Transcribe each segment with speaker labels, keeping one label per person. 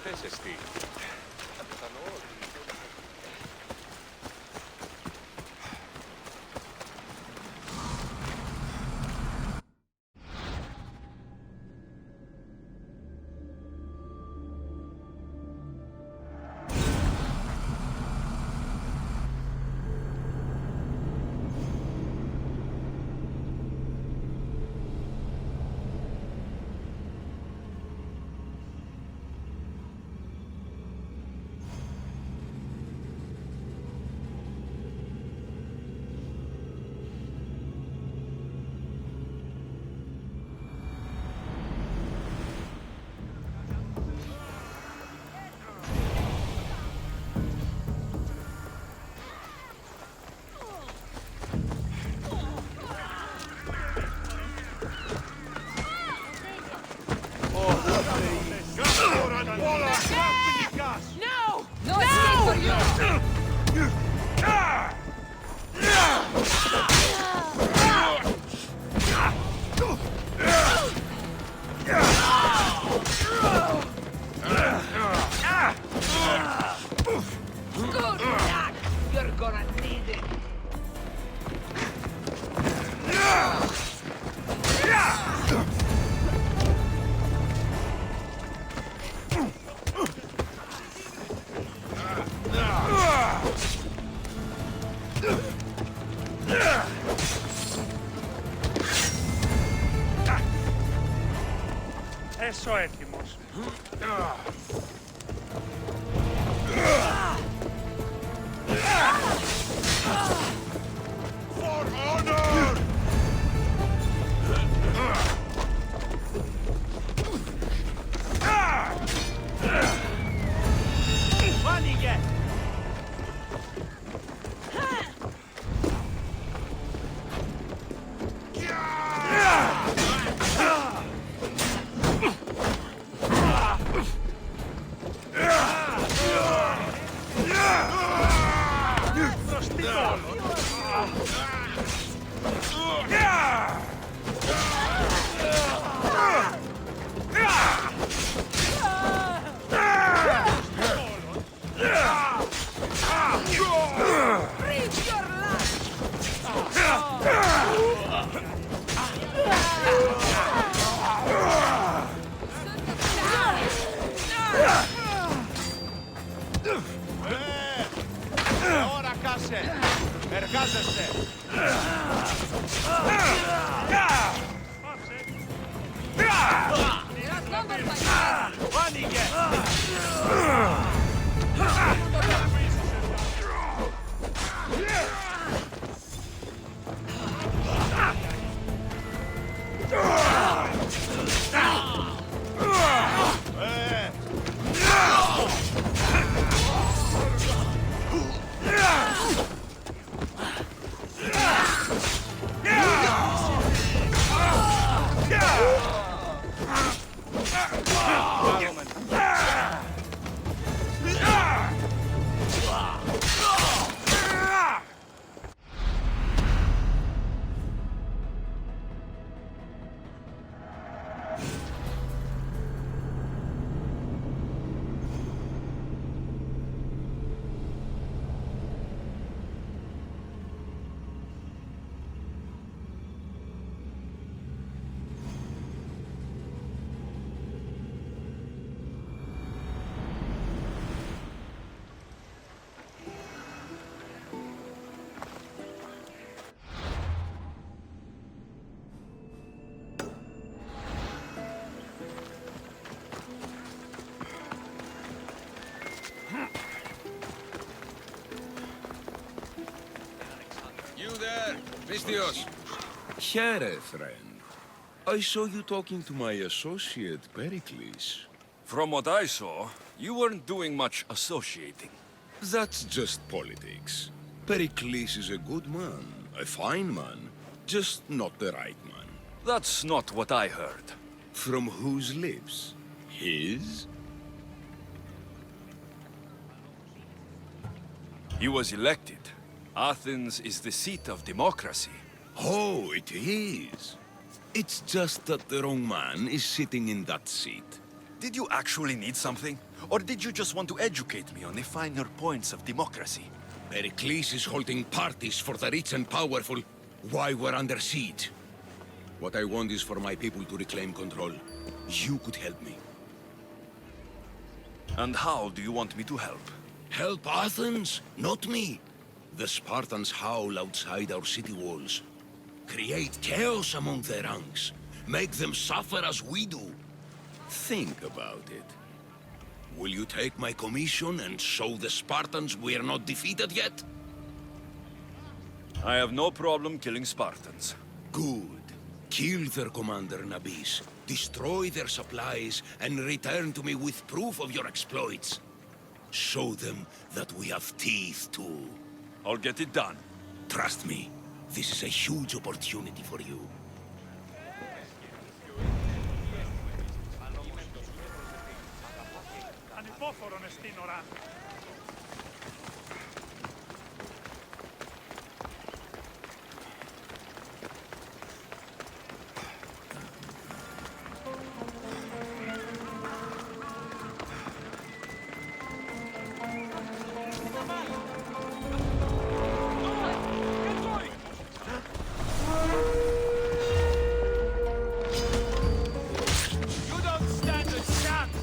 Speaker 1: Yhteisesti.
Speaker 2: No! No escape for you! Good luck! You're gonna need it!
Speaker 3: Έσω έτοιμος.
Speaker 1: For honor!
Speaker 3: Φάνηκε!
Speaker 2: Reach your last!
Speaker 1: Ώρα κάσε! Εργάζεστε!
Speaker 2: Outnumbered by five.
Speaker 1: Φάνηκε!
Speaker 4: You there, Pistios. Here, friend. I saw you talking to my associate, Pericles.
Speaker 5: From what I saw, you weren't doing much associating.
Speaker 4: That's just politics. Pericles is a good man, a fine man, just not the right man.
Speaker 5: That's not what I heard.
Speaker 4: From whose lips? His?
Speaker 5: He was elected. Athens is the seat of democracy.
Speaker 4: Oh, it is. It's just that the wrong man is sitting in that seat.
Speaker 5: Did you actually need something? Or did you just want to educate me on the finer points of democracy?
Speaker 4: Pericles is holding parties for the rich and powerful while we're under siege. What I want is for my people to reclaim control. You could help me.
Speaker 5: And how do you want me to help?
Speaker 4: Help Athens, not me. The Spartans howl outside our city walls. Create chaos among their ranks. Make them suffer as we do. Think about it. Will you take my commission and show the Spartans we are not defeated yet?
Speaker 5: I have no problem killing Spartans.
Speaker 4: Good. Kill their commander Nabis, destroy their supplies, and return to me with proof of your exploits. Show them that we have teeth too.
Speaker 5: I'll get it done.
Speaker 4: Trust me, this is a huge opportunity for you.
Speaker 3: Ανυπόφορον εστίν ώρα. You don't stand a chance!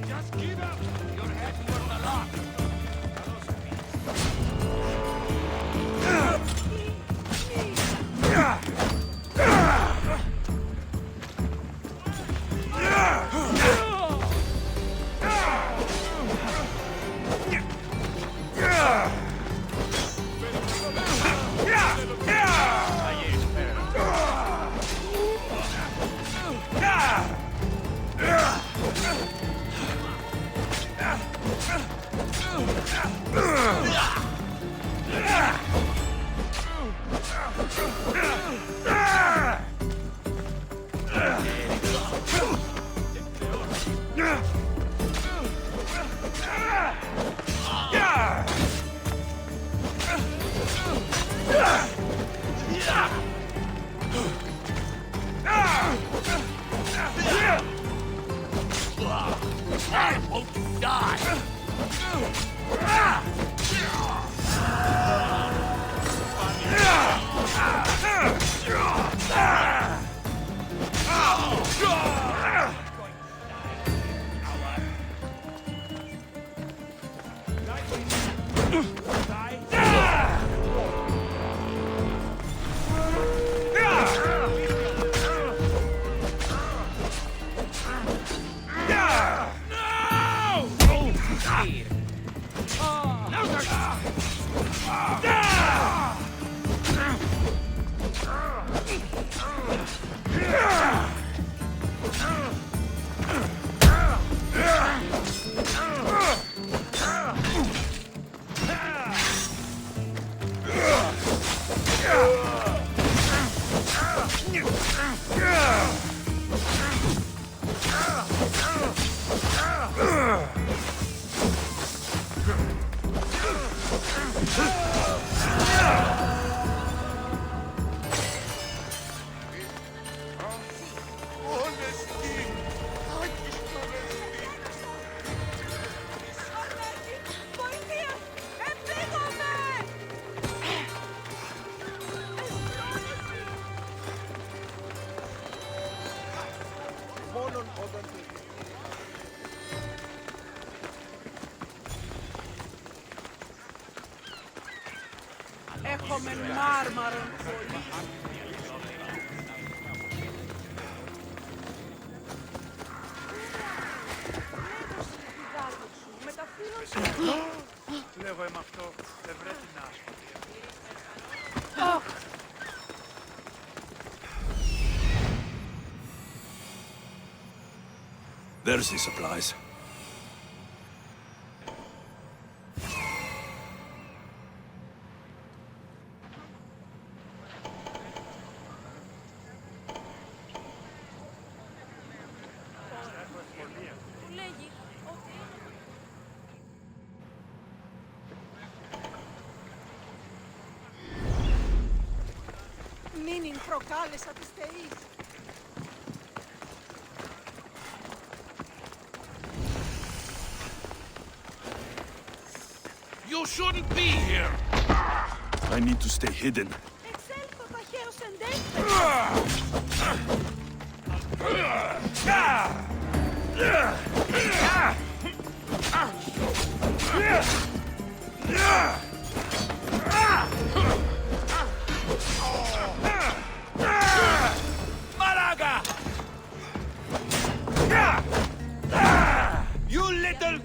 Speaker 3: Just give up! Your head for the lot! I won't die!
Speaker 2: Kommen Marmaron πολύ. Με τα φύλλα σου.
Speaker 1: Λέγω εμ' αυτό, δεν βρέπει να άσχολη.
Speaker 5: There's the supplies.
Speaker 2: Του λέγει ότι... Μήνυν προκάλεσα της θεής.
Speaker 3: You shouldn't be here!
Speaker 5: I need to stay hidden.
Speaker 2: Εξέλθω ταχαίως εντέχθεν.
Speaker 3: Maraga! You little...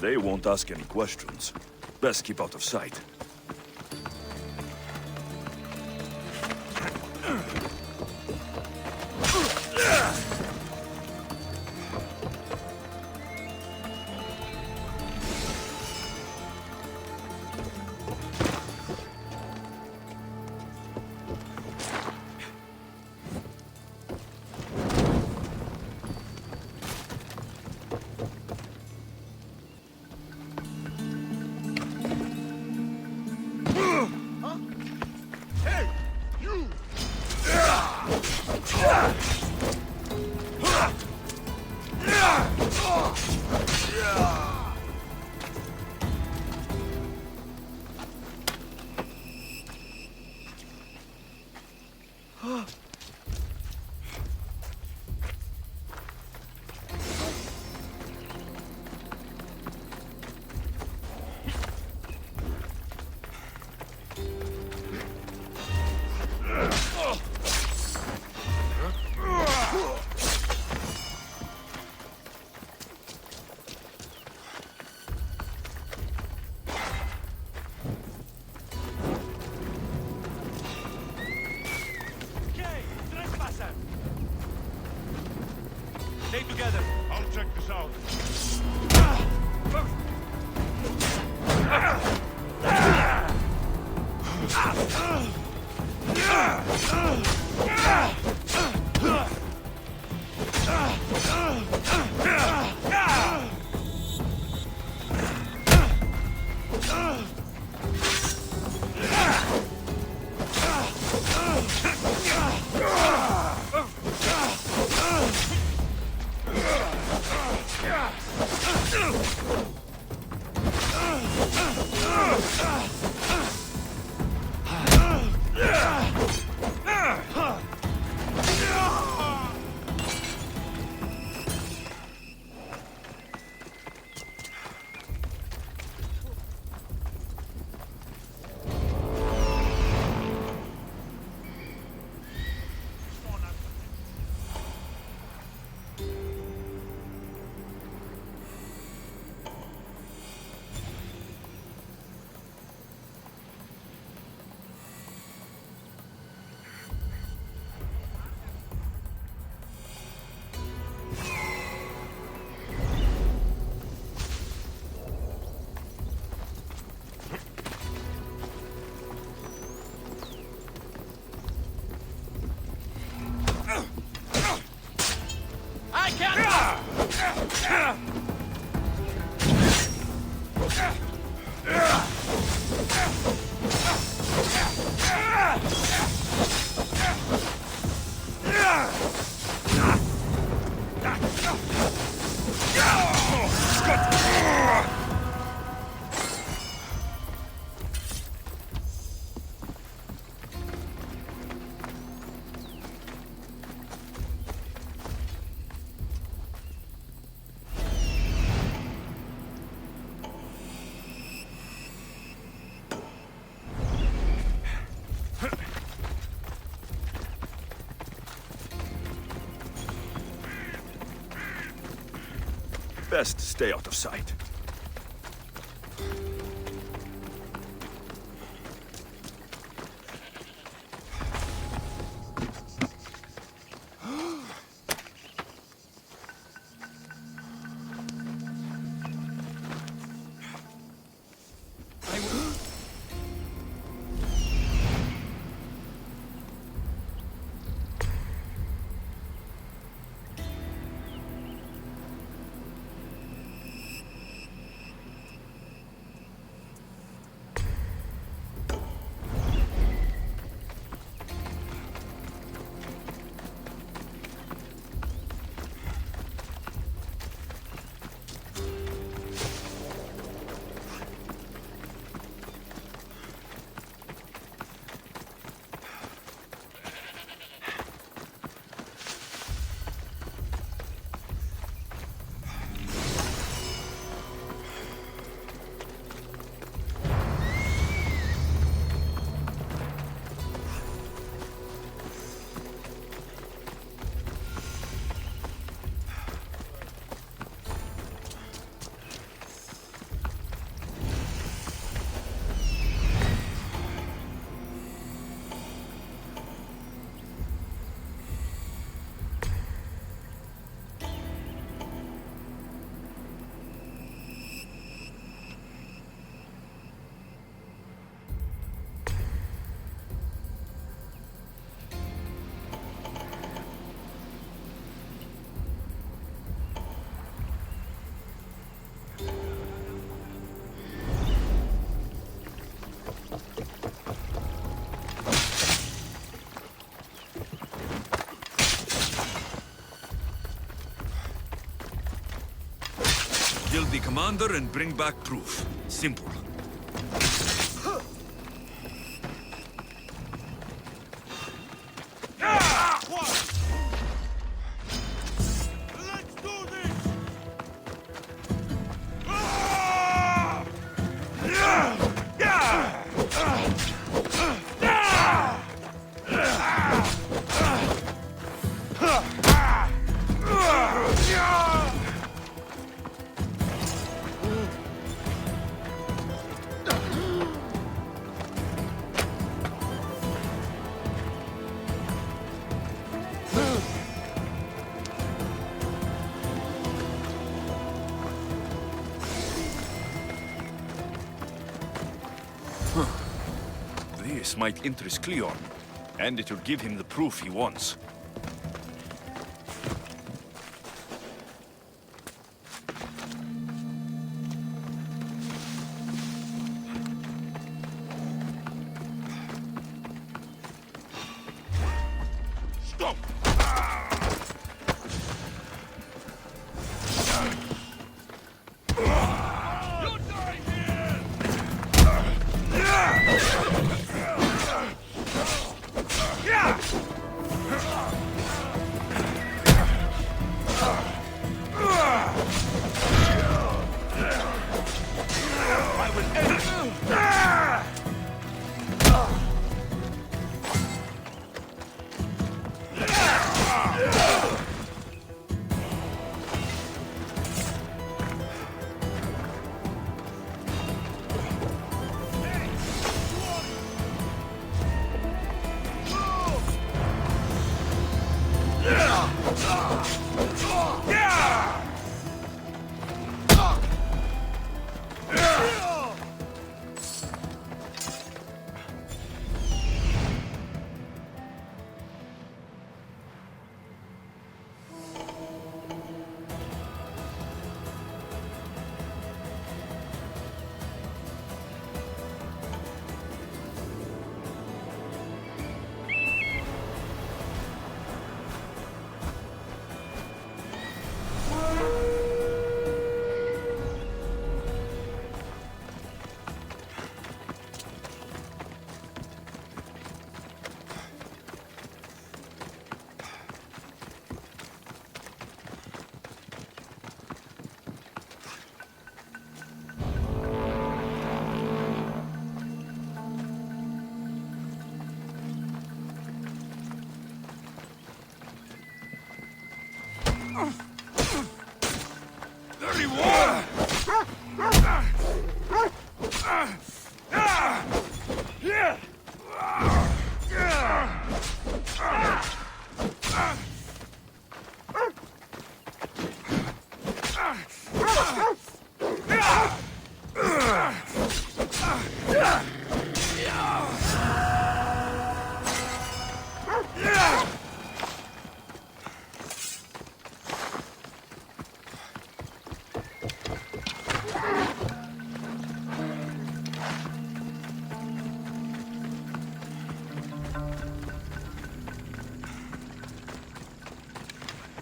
Speaker 3: They won't ask any questions. Best keep out of sight.
Speaker 1: Stay together.
Speaker 3: I'll check this out. Best stay out of sight.
Speaker 5: the commander and bring back proof. Simple.
Speaker 3: Let's do this!
Speaker 5: This might interest Cleon, and it will give him the proof he wants.
Speaker 3: Stop! You die here! I will end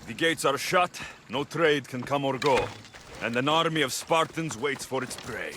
Speaker 5: The gates are shut, no trade can come or go, and an army of Spartans waits for its prey.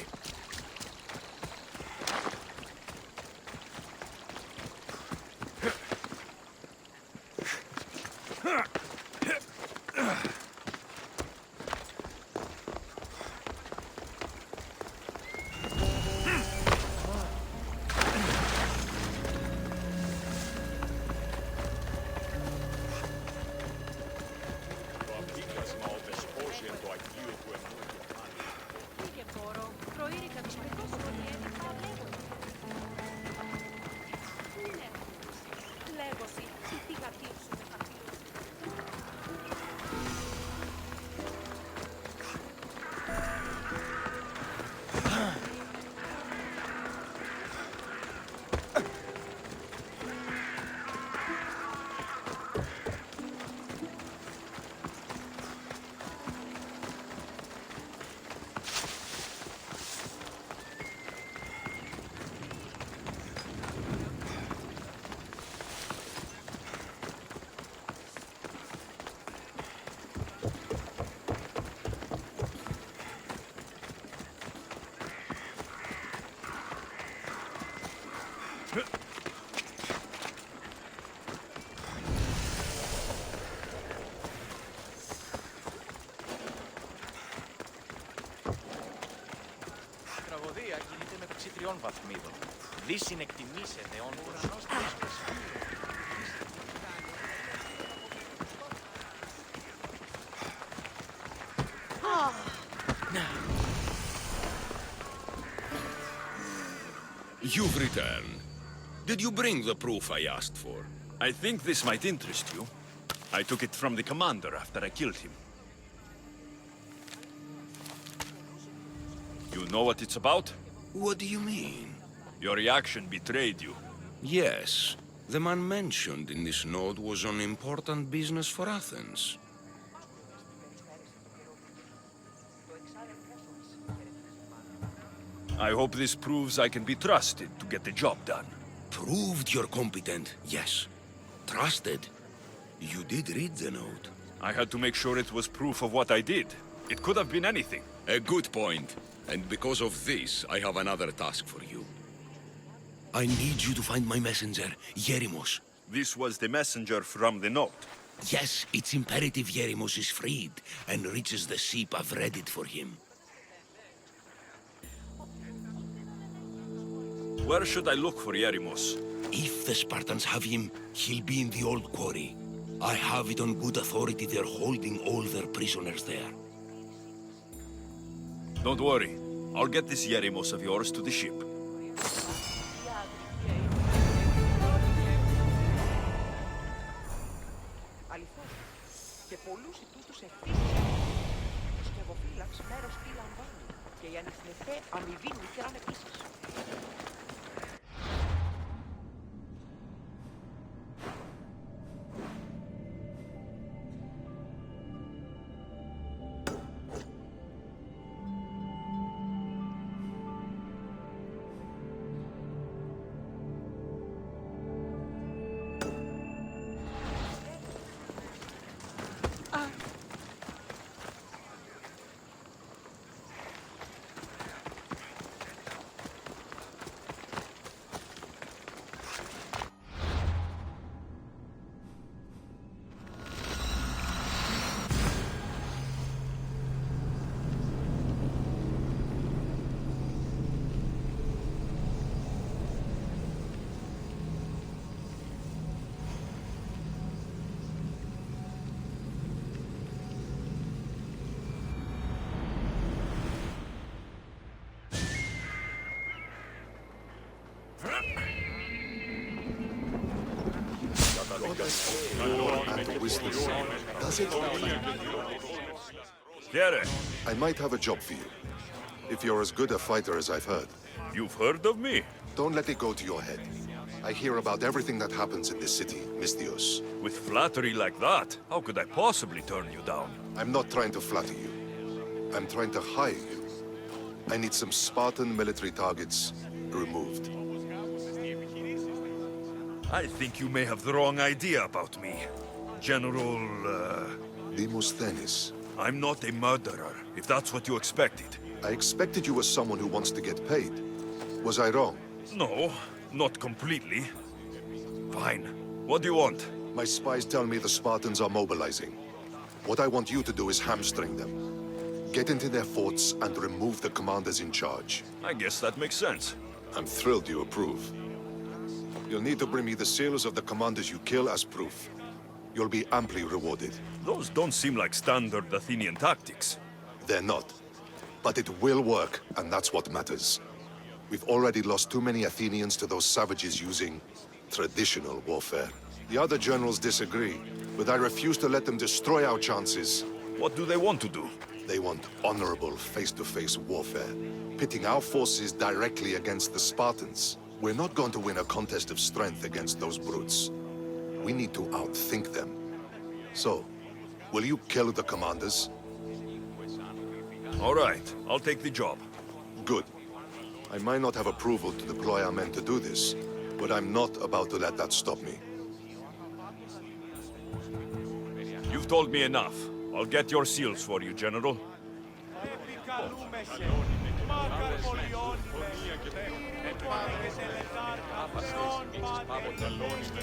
Speaker 6: τριών βαθμίδων. Δύσιν εκτιμήσεται όντως.
Speaker 4: You've returned. Did you bring the proof I asked for?
Speaker 5: I think this might interest you. I took it from the commander after I killed him. You know what it's about?
Speaker 4: What do you mean?
Speaker 5: Your reaction betrayed you.
Speaker 4: Yes. The man mentioned in this note was on important business for Athens.
Speaker 5: I hope this proves I can be trusted to get the job done.
Speaker 4: Proved you're competent, yes. Trusted. You did read the note.
Speaker 5: I had to make sure it was proof of what I did. It could have been anything.
Speaker 4: A good point. And because of this, I have another task for you. I need you to find my messenger, Yerimos.
Speaker 5: This was the messenger from the note.
Speaker 4: Yes, it's imperative Yerimos is freed and reaches the ship I've readied for him.
Speaker 5: Where should I look for Yerimos?
Speaker 4: If the Spartans have him, he'll be in the old quarry. I have it on good authority they're holding all their prisoners there.
Speaker 5: Don't worry. I'll get this Yerimos of yours to the ship.
Speaker 7: Αληθώς. Και πολλούς ετούτους ευθύς. Ο σκευοφύλαξ μέρος τι λαμβάνει. Και οι ανιχνευτέ αμοιβή νυχεράν επίσης.
Speaker 8: Does it?
Speaker 5: Here,
Speaker 8: I might have a job for you. If you're as good a fighter as I've heard.
Speaker 5: you've heard of me?
Speaker 8: Don't let it go to your head. I hear about everything that happens in this city, Mystios.
Speaker 5: With flattery like that, how could I possibly turn you down?
Speaker 8: I'm not trying to flatter you. I'm trying to hire you. I need some Spartan military targets removed.
Speaker 5: I think you may have the wrong idea about me. General,
Speaker 8: Demosthenes.
Speaker 5: I'm not a murderer, if that's what you expected.
Speaker 8: I expected you as someone who wants to get paid. Was I wrong?
Speaker 5: No, not completely. Fine. What do you want?
Speaker 8: My spies tell me the Spartans are mobilizing. What I want you to do is hamstring them. Get into their forts and remove the commanders in charge.
Speaker 5: I guess that makes sense.
Speaker 8: I'm thrilled you approve. You'll need to bring me the seals of the commanders you kill as proof. You'll be amply rewarded.
Speaker 5: Those don't seem like standard Athenian tactics.
Speaker 8: They're not. But it will work, and that's what matters. We've already lost too many Athenians to those savages using traditional warfare. The other generals disagree, but I refuse to let them destroy our chances.
Speaker 5: What do they want to do?
Speaker 8: They want honorable face-to-face warfare, pitting our forces directly against the Spartans. We're not going to win a contest of strength against those brutes. We need to outthink them. So, will you kill the commanders?
Speaker 5: All right, I'll take the job.
Speaker 8: Good. I might not have approval to deploy our men to do this, but I'm not about to let that stop me.
Speaker 5: You've told me enough. I'll get your seals for you, General.
Speaker 1: Επικαλούμεσαι, μάκαρ πολιώνουμε, ετουάγες ελετάρκα, σεών πάτε λιώνουμε,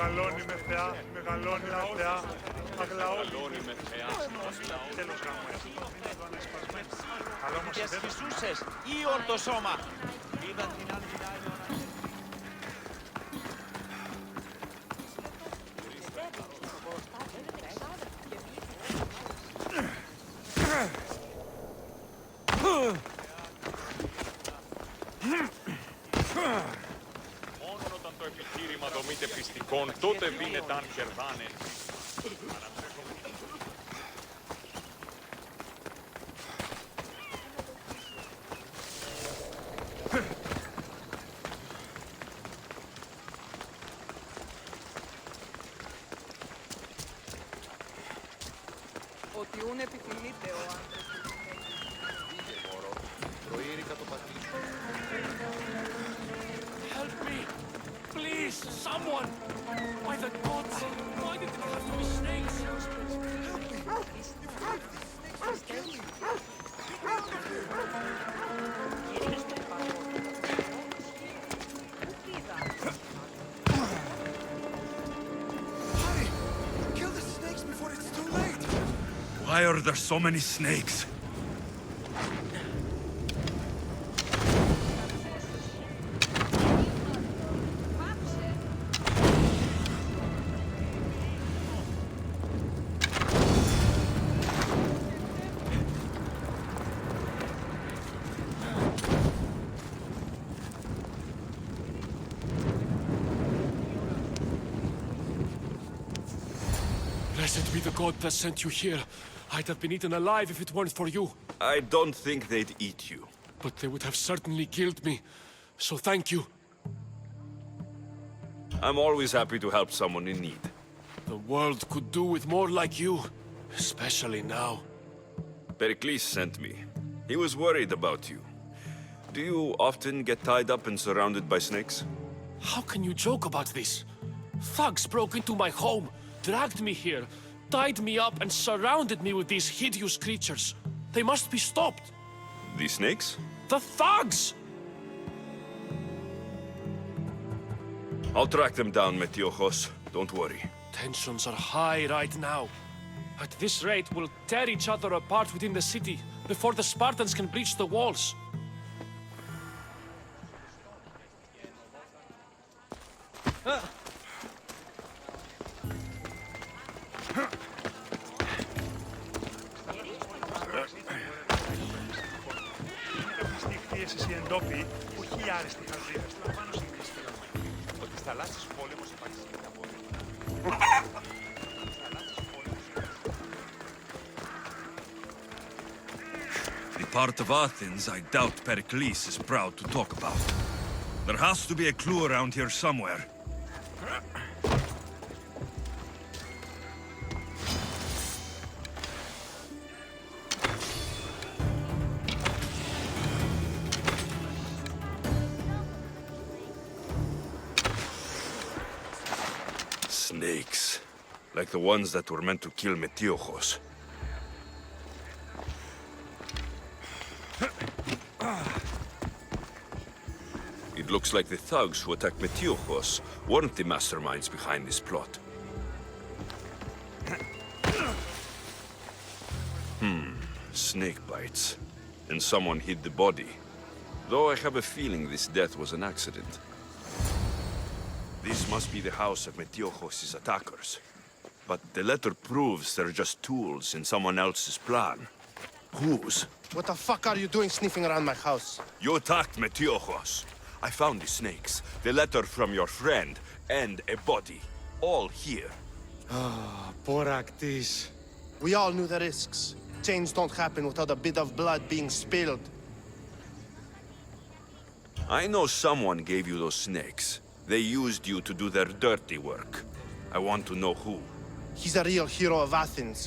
Speaker 1: Μεγαλώνει με θεά, μεγαλώνει με θεά, αγλαώνει με θεά. Τέλος γάμο, έτσι το μήνα το ανασπασμένο. Αλλά όμως
Speaker 6: Και
Speaker 1: δεν...
Speaker 6: σχισούσες ή όρτο σώμα. Είδαν την άλλη
Speaker 1: Μόνο όταν το επιχείρημα δομείται πιστικών, τότε δίνεται αν κερδάνε.
Speaker 7: Ότι ούν επιφυλείται ο άντρας.
Speaker 3: Help me! Please, someone! By the gods! Why did it have to be snakes?
Speaker 5: Hurry! Kill the snakes before it's too late! Why are there so many snakes?
Speaker 3: Blessed be the god that sent you here. I'd have been eaten alive if it weren't for you.
Speaker 5: I don't think they'd eat you.
Speaker 3: But they would have certainly killed me. So thank you.
Speaker 5: I'm always happy to help someone in need.
Speaker 3: The world could do with more like you. Especially now.
Speaker 5: Pericles sent me. He was worried about you. Do you often get tied up and surrounded by snakes?
Speaker 3: How can you joke about this? Thugs broke into my home, dragged me here, tied me up and surrounded me with these hideous creatures. They must be stopped.
Speaker 5: These snakes?
Speaker 3: The thugs!
Speaker 5: I'll track them down, Metiochos. Don't worry.
Speaker 3: Tensions are high right now. At this rate, we'll tear each other apart within the city before the Spartans can breach the walls.
Speaker 1: Εσείς οι εντόπιοι, όχι οι άρεστοι χαζίδες, λαμβάνω συνήθως ότι στις θαλάσσιες πόλεμος υπάρχει συνήθεια.
Speaker 5: The part of Athens I doubt Pericles is proud to talk about. There has to be a clue around here somewhere. Snakes. Like the ones that were meant to kill Metiochos. It looks like the thugs who attacked Metiochos weren't the masterminds behind this plot. Snake bites. And someone hid the body. Though I have a feeling this death was an accident. This must be the house of Metiochos' attackers. But the letter proves they're just tools in someone else's plan. Whose?
Speaker 9: What the fuck are you doing sniffing around my house?
Speaker 5: You attacked Metiochos. I found the snakes, the letter from your friend, and a body. All here.
Speaker 9: Boraktis. We all knew the risks. Change don't happen without a bit of blood being spilled.
Speaker 5: I know someone gave you those snakes. They used you to do their dirty work. I want to know who.
Speaker 9: He's a real hero of Athens.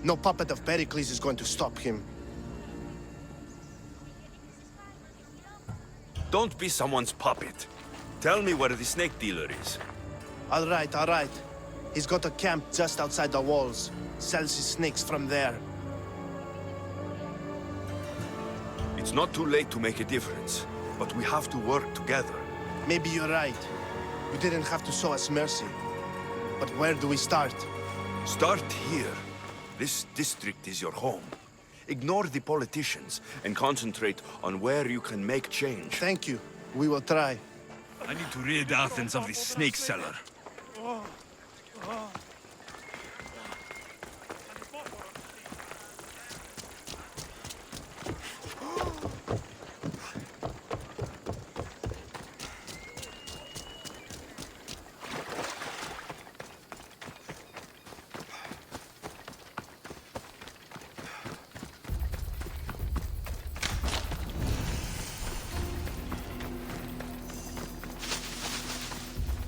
Speaker 9: No puppet of Pericles is going to stop him.
Speaker 5: Don't be someone's puppet. Tell me where the snake dealer is.
Speaker 9: All right, all right. He's got a camp just outside the walls. Sells his snakes from there.
Speaker 5: It's not too late to make a difference, but we have to work together.
Speaker 9: Maybe you're right. You didn't have to show us mercy. But where do we start?
Speaker 5: Start here. This district is your home. Ignore the politicians and concentrate on where you can make change.
Speaker 9: Thank you. We will try.
Speaker 10: I need to rid Athens of this snake seller.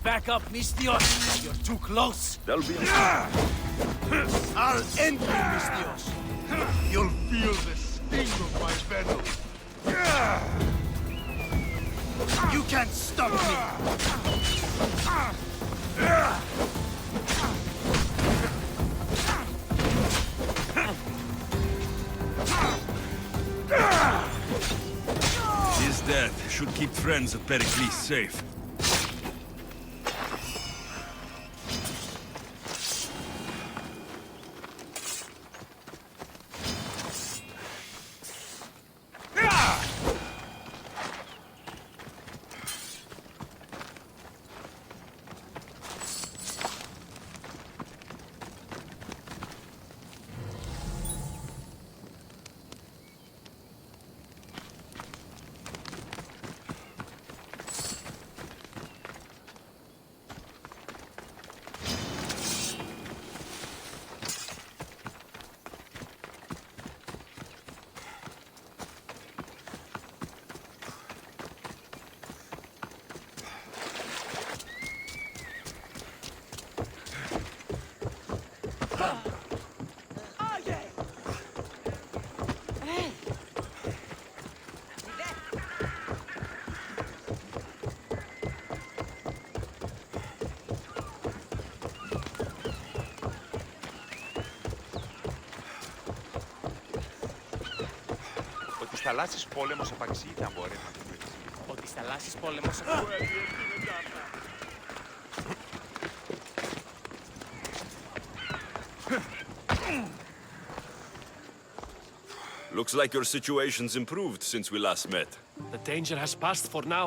Speaker 10: Back up, Mistios! You're too close!
Speaker 5: There'll be
Speaker 9: I'll end you, Mistios!
Speaker 10: You'll feel the sting of my venom!
Speaker 9: You can't stop me!
Speaker 10: His death should keep friends of Pericles safe.
Speaker 1: Ότι στα θαλάσσης πόλεμος επαξή ήταν μπορεί να το πεις.
Speaker 6: Ότι στα θαλάσσης πόλεμος
Speaker 5: Looks like your situation's improved since we last met.
Speaker 3: The danger has passed for now.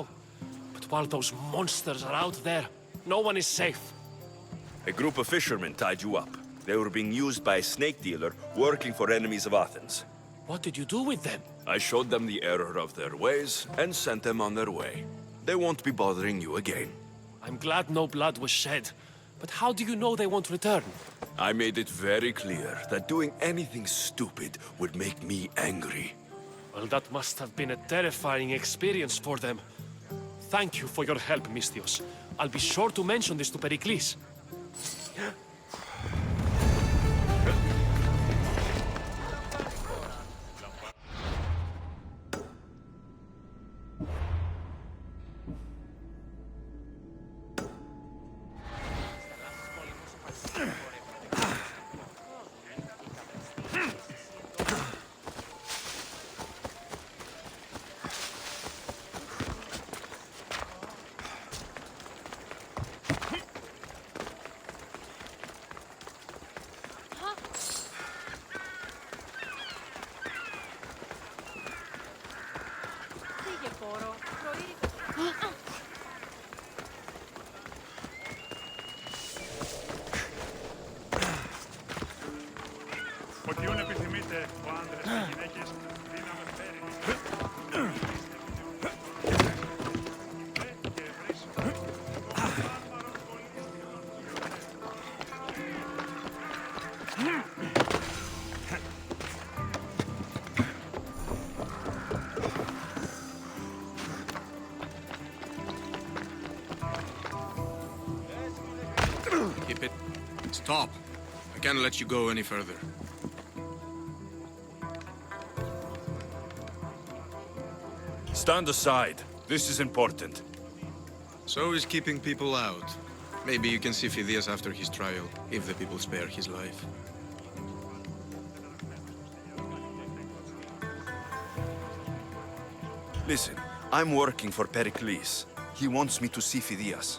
Speaker 3: But while those monsters are out there, no one is safe.
Speaker 5: A group of fishermen tied you up. They were being used by a snake dealer working for enemies of Athens.
Speaker 3: What did you do with them?
Speaker 5: I showed them the error of their ways and sent them on their way. They won't be bothering you again.
Speaker 3: I'm glad no blood was shed. But how do you know they won't return?
Speaker 5: I made it very clear that doing anything stupid would make me angry.
Speaker 3: Well, that must have been a terrifying experience for them. Thank you for your help, Mistios. I'll be sure to mention this to Pericles.
Speaker 1: Ότι ούν επιθυμείτε ο άντρες και γυναίκες δύναμη φέρει. Και βρίσκω
Speaker 11: Keep it. Stop. I can't let you go any further.
Speaker 5: Stand aside. This is important.
Speaker 11: So is keeping people out. Maybe you can see Phidias after his trial, if the people spare his life.
Speaker 5: Listen, I'm working for Pericles. He wants me to see Phidias.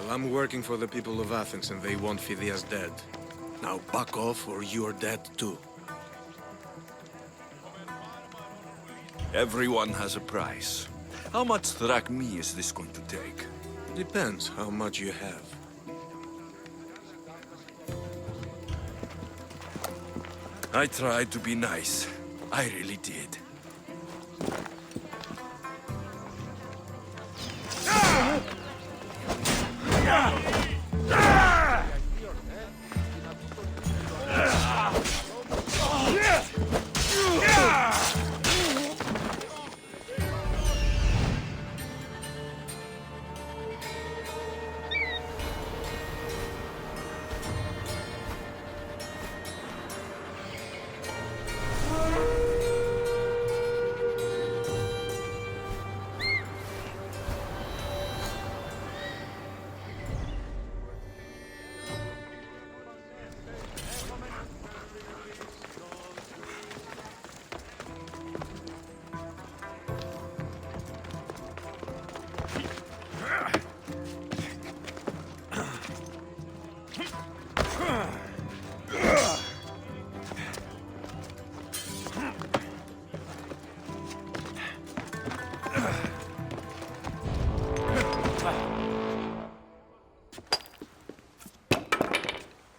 Speaker 11: Well, I'm working for the people of Athens and they want Phidias dead. Now back off or you're dead too.
Speaker 5: Everyone has a price. How much drachmi is this going to take?
Speaker 11: Depends how much you have.
Speaker 5: I tried to be nice. I really did.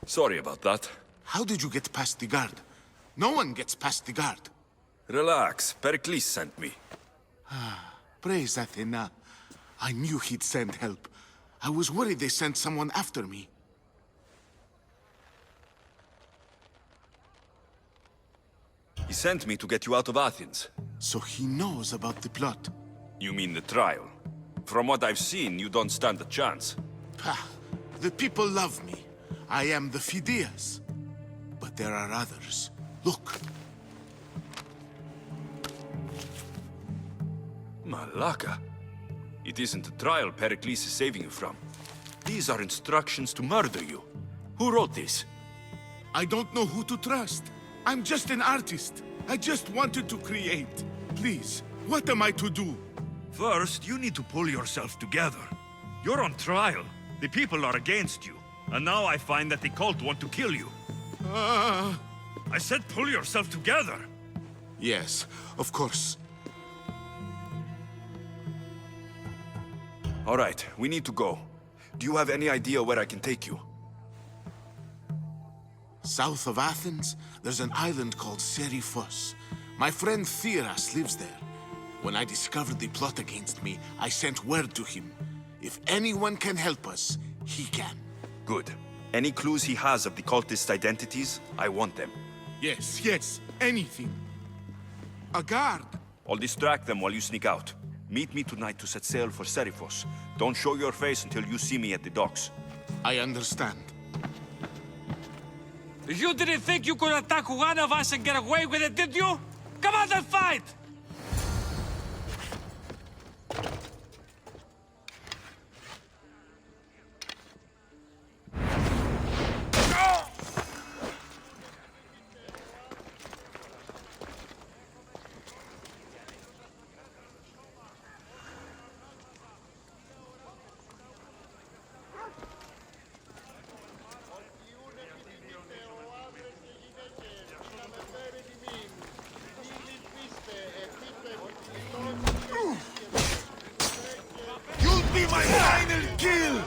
Speaker 5: Sorry about that.
Speaker 12: How did you get past the guard? No one gets past the guard.
Speaker 5: Relax. Pericles sent me.
Speaker 12: Praise Athena. I knew he'd send help. I was worried they sent someone after me.
Speaker 5: He sent me to get you out of Athens.
Speaker 12: So he knows about the plot.
Speaker 5: You mean the trial? From what I've seen, you don't stand a chance.
Speaker 12: Pah, the people love me. I am the Phidias. But there are others. Look.
Speaker 5: Malaka. It isn't the trial Pericles is saving you from. These are instructions to murder you. Who wrote this?
Speaker 12: I don't know who to trust. I'm just an artist. I just wanted to create. Please, what am I to do?
Speaker 13: First, you need to pull yourself together. You're on trial. The people are against you. And now I find that the cult want to kill you. I said pull yourself together.
Speaker 12: Yes, of course.
Speaker 5: All right, we need to go. Do you have any idea where I can take you?
Speaker 12: South of Athens, there's an island called Seriphos. My friend Theras lives there. When I discovered the plot against me, I sent word to him. If anyone can help us, he can.
Speaker 5: Good. Any clues he has of the cultists' identities, I want them.
Speaker 12: Yes, anything. A guard.
Speaker 5: I'll distract them while you sneak out. Meet me tonight to set sail for Seriphos. Don't show your face until you see me at the docks.
Speaker 12: I understand.
Speaker 10: You didn't think you could attack one of us and get away with it, did you? Come on and fight!
Speaker 12: You'll be my final kill!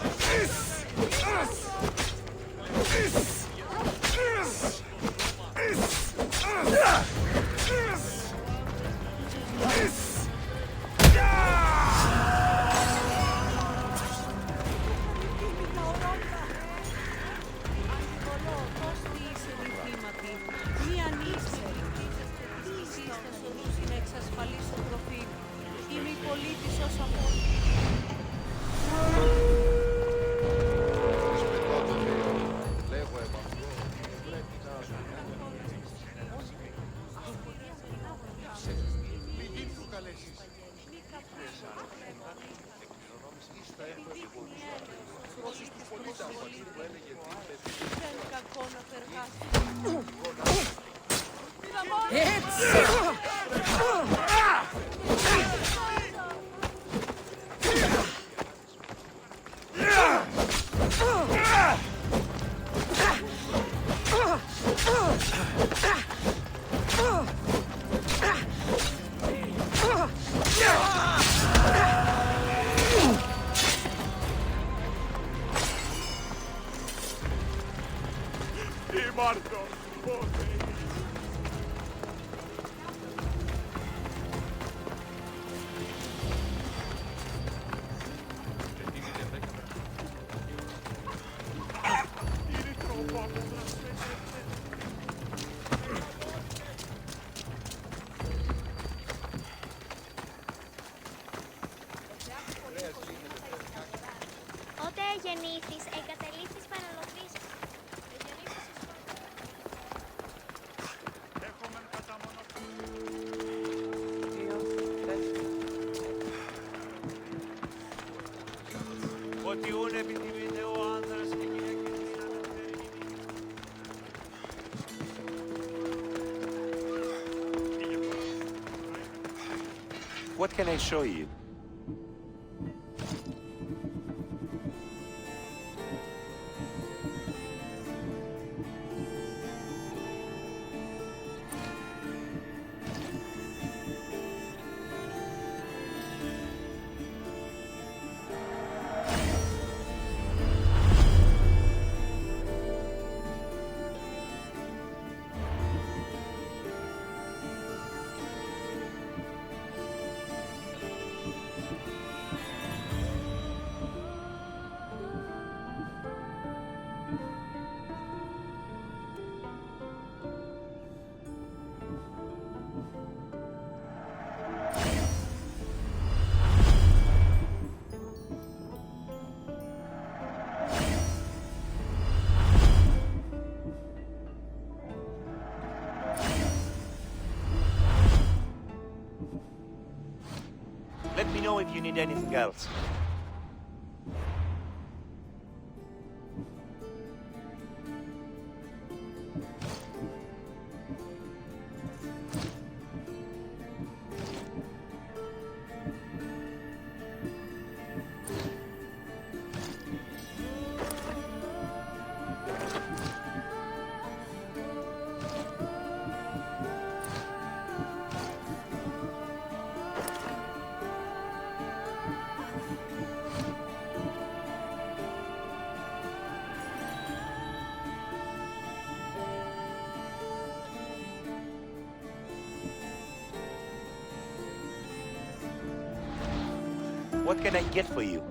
Speaker 1: Ήμαρτος, πότε.
Speaker 14: Ότε γεννήθης, εγκαταλείφθης παραλογής.
Speaker 10: Ότι ούν επιτιμείται ο άνδρας και γυναίκες την αναπτερίνη.
Speaker 6: What can I show you? Let me know if you need anything else. What can I get for you?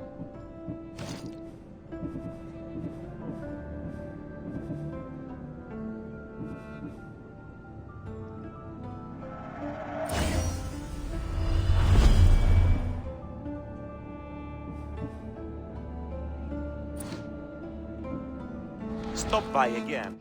Speaker 6: Stop by again.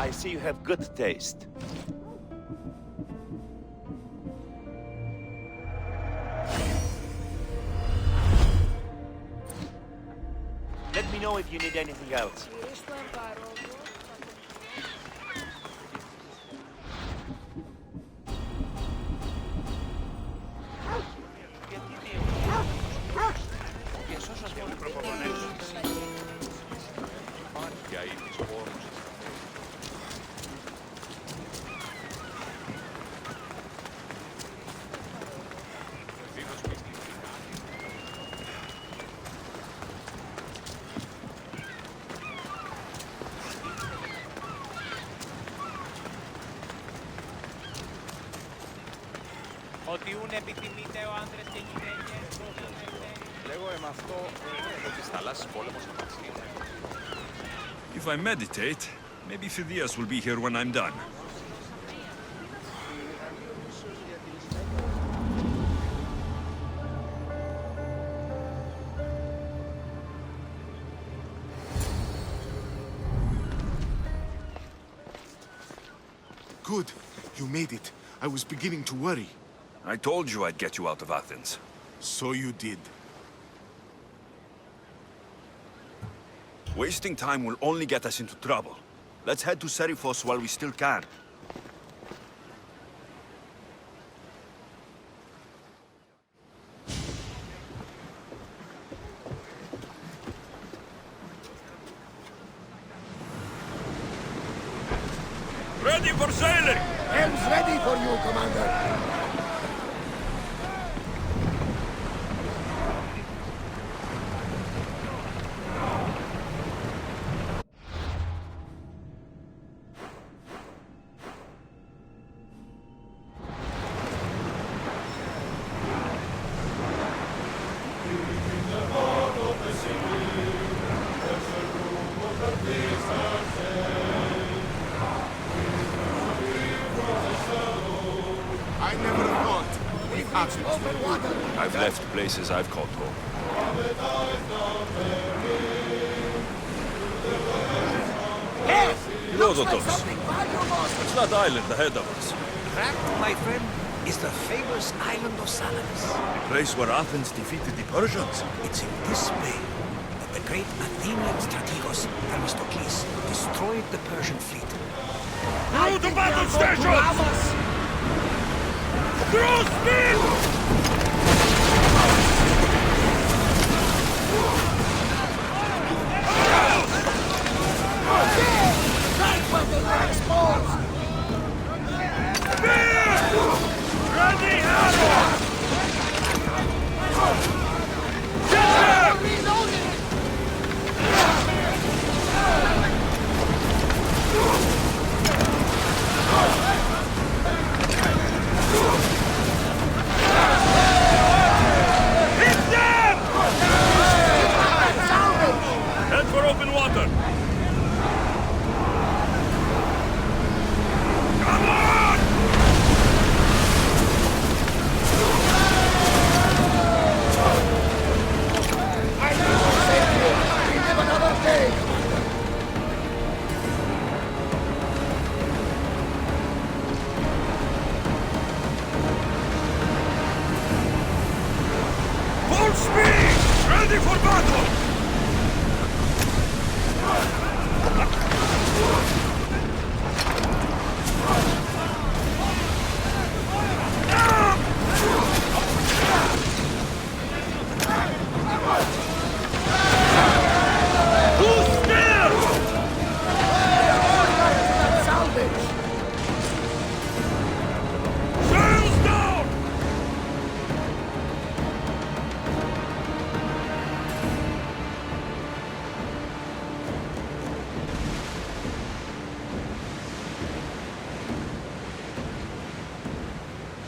Speaker 6: I see you have good taste. Let me know if you need anything else. Ότι ούν επιθυμείτε ο άντρες και γυναίκες.
Speaker 5: Λέγω αυτό ότι στα θαλάσσης πόλεμος απαξιών.
Speaker 13: If I meditate, maybe Phidias will be here when I'm done.
Speaker 12: Good. You made it. I was beginning to worry.
Speaker 13: I told you I'd get you out of Athens.
Speaker 12: So you did.
Speaker 13: Wasting time will only get us into trouble. Let's head to Seriphos while we still can. Ready for sailing!
Speaker 15: Helm's ready for you, Commander!
Speaker 12: I never thought we'd have it.
Speaker 13: I've left places I've called home. Herodotus! It's that island ahead of us.
Speaker 16: That, my friend, is the famous island of Salamis.
Speaker 13: The place where Athens defeated the Persians.
Speaker 16: It's in this bay that the great Athenian strategos Themistocles destroyed the Persian fleet.
Speaker 13: Through the battle stations! Through speed!
Speaker 15: Right where the axe falls!
Speaker 13: Ready, arrow! Head for open water! Come on!
Speaker 15: I need to save you! We live another day!
Speaker 13: Full speed! Ready for battle!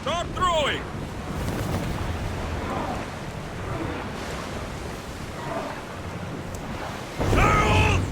Speaker 13: Start throwing! Sails!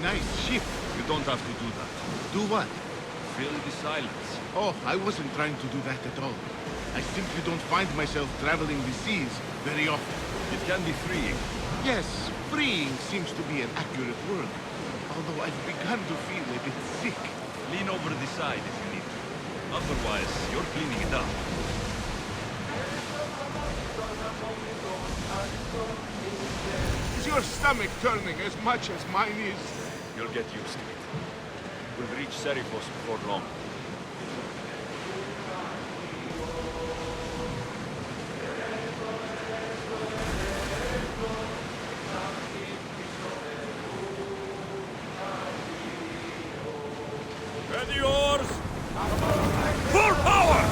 Speaker 12: Nice ship.
Speaker 13: You don't have to do that.
Speaker 12: Do what?
Speaker 13: Fill the silence.
Speaker 12: Oh, I wasn't trying to do that at all. I simply don't find myself traveling the seas very often.
Speaker 13: It can be freeing.
Speaker 12: Yes, freeing seems to be an accurate word. Although I've begun to feel a bit sick.
Speaker 13: Lean over the side if you need to. Otherwise, you're cleaning it up.
Speaker 12: Is your stomach turning as much as mine is?
Speaker 13: You'll get used to it. We'll reach Seriphos before long. With yours! Full power!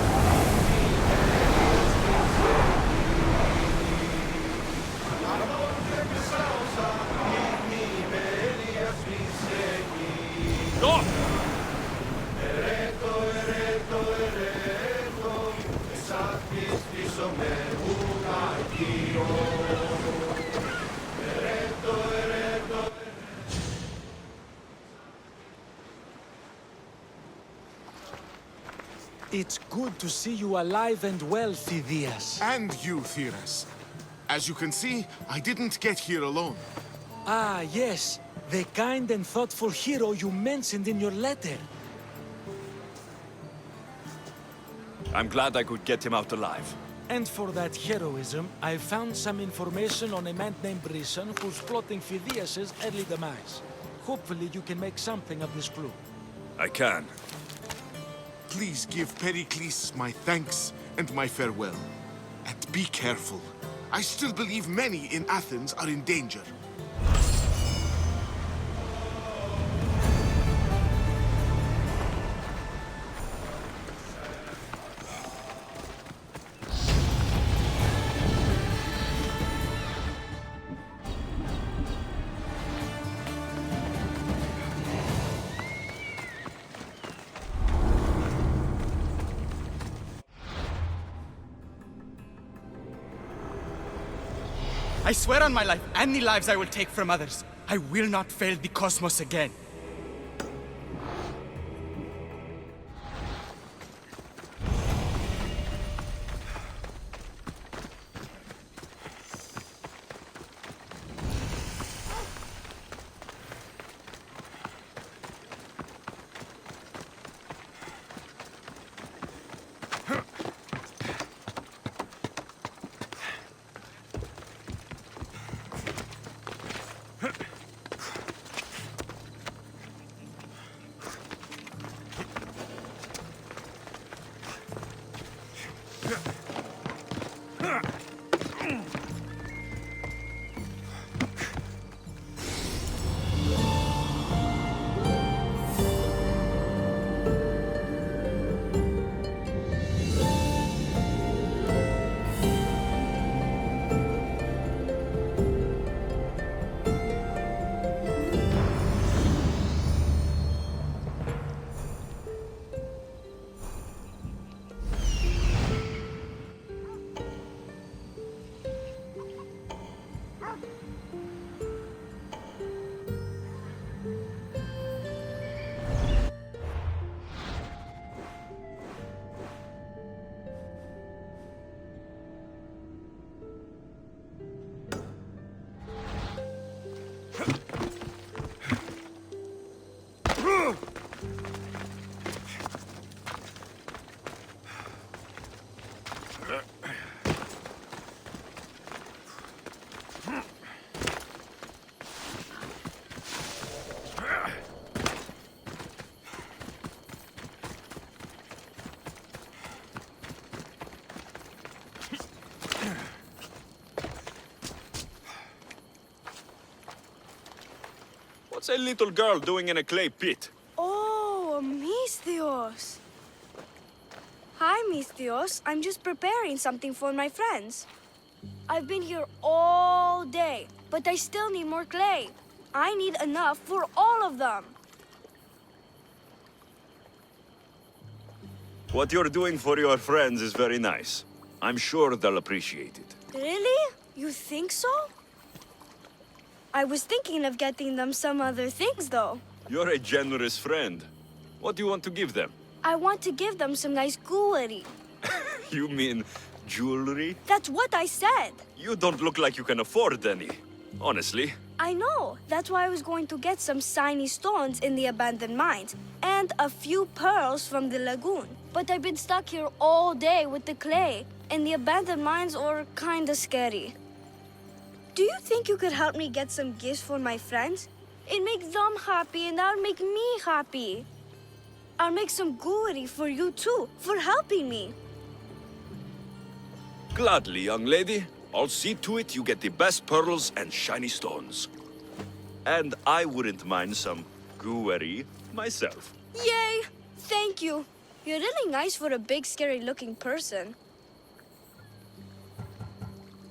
Speaker 13: Stop!
Speaker 17: It's good to see you alive and well, Phidias.
Speaker 12: And you, Theras. As you can see, I didn't get here alone.
Speaker 17: Ah, yes. The kind and thoughtful hero you mentioned in your letter.
Speaker 13: I'm glad I could get him out alive.
Speaker 17: And for that heroism, I found some information on a man named Brisson who's plotting Phidias' early demise. Hopefully you can make something of this clue.
Speaker 13: I can.
Speaker 12: Please give Pericles my thanks and my farewell. And be careful. I still believe many in Athens are in danger.
Speaker 18: I swear on my life and the lives I will take from others, I will not fail the cosmos again.
Speaker 5: What's a little girl doing in a clay pit?
Speaker 19: Oh, Misthios. Hi, Misthios. I'm just preparing something for my friends. I've been here all day, but I still need more clay. I need enough for all of them.
Speaker 5: What you're doing for your friends is very nice. I'm sure they'll appreciate it.
Speaker 19: Really? You think so? I was thinking of getting them some other things, though.
Speaker 5: You're a generous friend. What do you want to give them?
Speaker 19: I want to give them some nice jewelry.
Speaker 5: You mean jewelry?
Speaker 19: That's what I said.
Speaker 5: You don't look like you can afford any, honestly.
Speaker 19: I know. That's why I was going to get some shiny stones in the abandoned mines and a few pearls from the lagoon. But I've been stuck here all day with the clay, and the abandoned mines are kinda scary. Do you think you could help me get some gifts for my friends? It makes them happy and that'll make me happy. I'll make some jewelry for you too, for helping me.
Speaker 5: Gladly, young lady. I'll see to it you get the best pearls and shiny stones. And I wouldn't mind some jewelry myself.
Speaker 19: Yay! Thank you. You're really nice for a big, scary-looking person.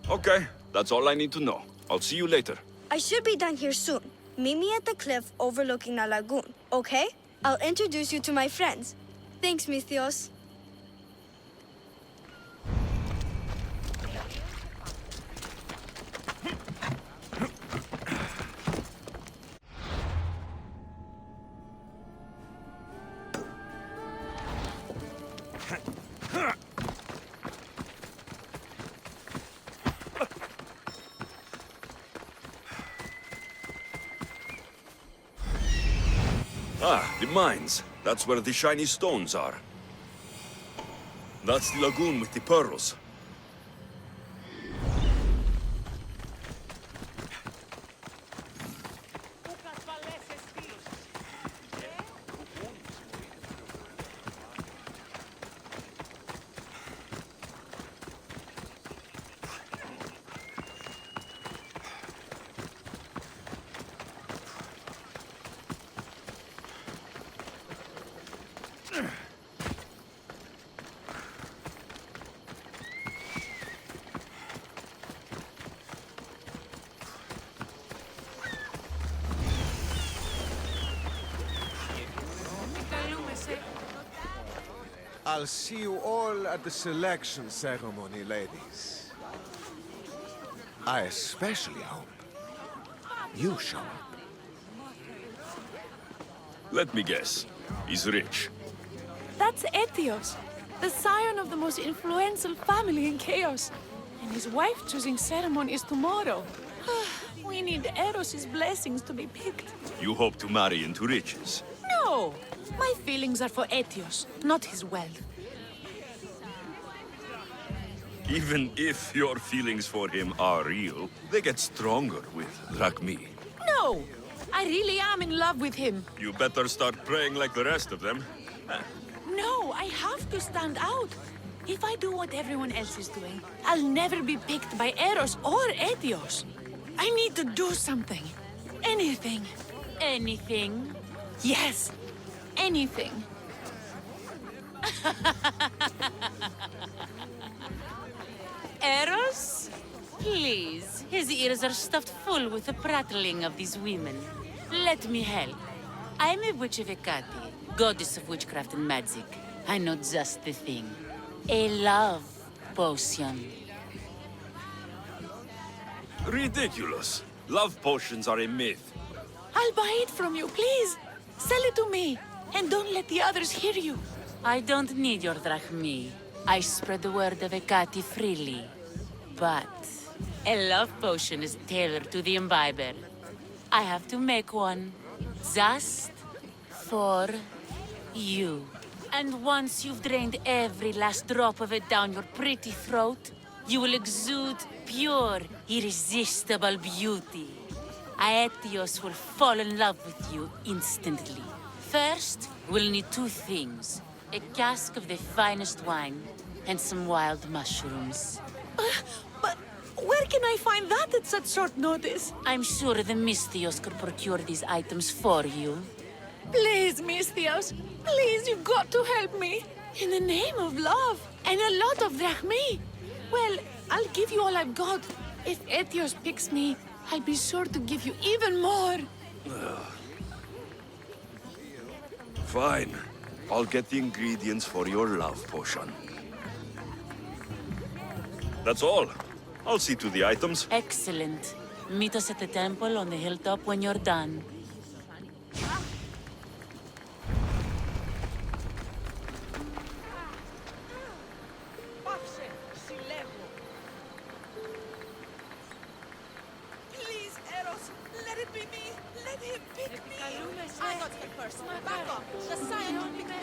Speaker 5: Okay, that's all I need to know. I'll see you later.
Speaker 19: I should be done here soon. Meet me at the cliff overlooking the lagoon, okay? I'll introduce you to my friends. Thanks, Mithios.
Speaker 5: Ah, the mines. That's where the shiny stones are. That's the lagoon with the pearls.
Speaker 20: I'll see you all at the selection ceremony, ladies. I especially hope you show up.
Speaker 5: Let me guess. He's rich.
Speaker 2: That's Etios, the scion of the most influential family in Chaos. And his wife-choosing ceremony is tomorrow. We need Eros' blessings to be picked.
Speaker 5: You hope to marry into riches.
Speaker 2: No! My feelings are for Etios, not his wealth.
Speaker 5: Even if your feelings for him are real, they get stronger with Drachmi.
Speaker 2: No! I really am in love with him.
Speaker 5: You better start praying like the rest of them.
Speaker 2: No, I have to stand out. If I do what everyone else is doing, I'll never be picked by Eros or Etios. I need to do something. Anything. Anything? Yes. Anything.
Speaker 21: Eros? Please. His ears are stuffed full with the prattling of these women. Let me help. I'm a witch of Hecate, goddess of witchcraft and magic. I know just the thing. A love potion.
Speaker 5: Ridiculous. Love potions are a myth.
Speaker 2: I'll buy it from you, please. Sell it to me. And don't let the others hear you.
Speaker 21: I don't need your drachmi. I spread the word of Hecate freely. But a love potion is tailored to the imbiber. I have to make one. Just for you. And once you've drained every last drop of it down your pretty throat, you will exude pure, irresistible beauty. Aetios will fall in love with you instantly. First, we'll need two things. A cask of the finest wine, and some wild mushrooms.
Speaker 2: But where can I find that at such short notice?
Speaker 21: I'm sure the Mystios could procure these items for you.
Speaker 2: Please, Mystios. Please, you've got to help me. In the name of love, and a lot of drachmi. Well, I'll give you all I've got. If Etios picks me, I'll be sure to give you even more.
Speaker 5: Fine. I'll get the ingredients for your love potion. That's all. I'll see to the items.
Speaker 21: Excellent. Meet us at the temple on the hilltop when you're done.
Speaker 2: Please, Eros, let it be me. Let him pick me. I got here first. Back up. The scion will pick me.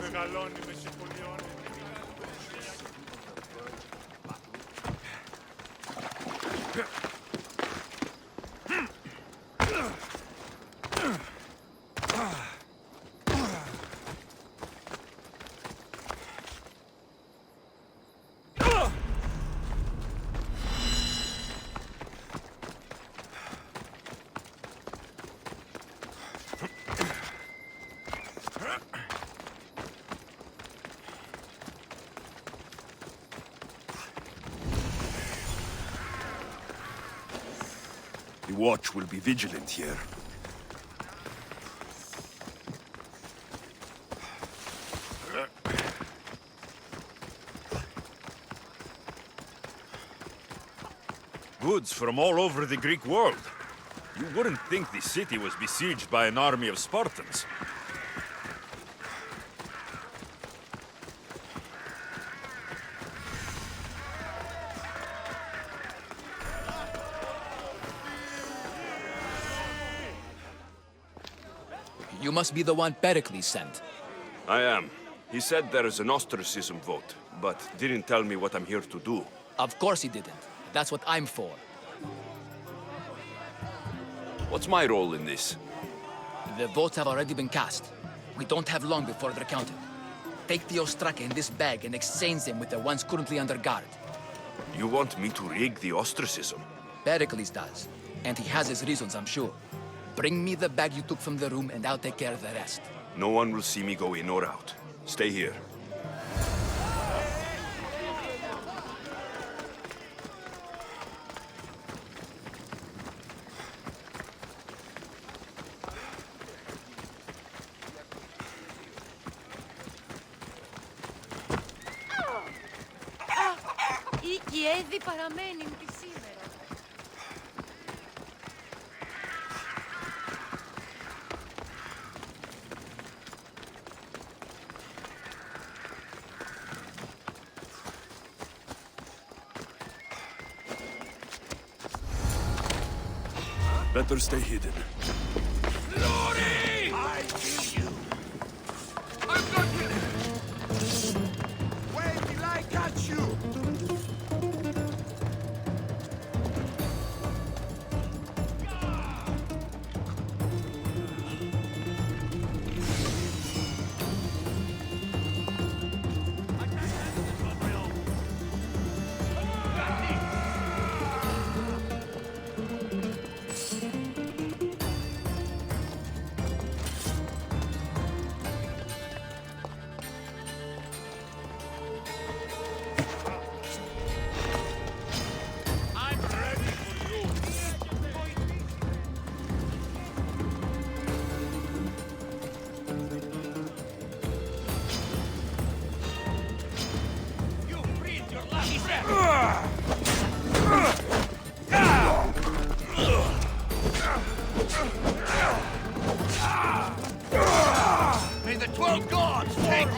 Speaker 1: Μεγαλώνει με συμφωνιώνει.
Speaker 5: The watch will be vigilant here. Goods from all over the Greek world. You wouldn't think the city was besieged by an army of Spartans.
Speaker 4: You must be the one Pericles sent.
Speaker 5: I am. He said there is an ostracism vote, but didn't tell me what I'm here to do.
Speaker 4: Of course he didn't. That's what I'm for.
Speaker 5: What's my role in this?
Speaker 4: The votes have already been cast. We don't have long before they're counted. Take the ostraka in this bag and exchange them with the ones currently under guard.
Speaker 5: You want me to rig the ostracism?
Speaker 4: Pericles does. And he has his reasons, I'm sure. Bring me the bag you took from the room and I'll take care of the rest.
Speaker 5: No one will see me go in or out. Stay here.
Speaker 22: Η έδη παραμένει τη σήμερα.
Speaker 5: Better stay hidden.
Speaker 15: Glory! I kill you! I'm not kidding! Wait till I catch you! May the 12 gods take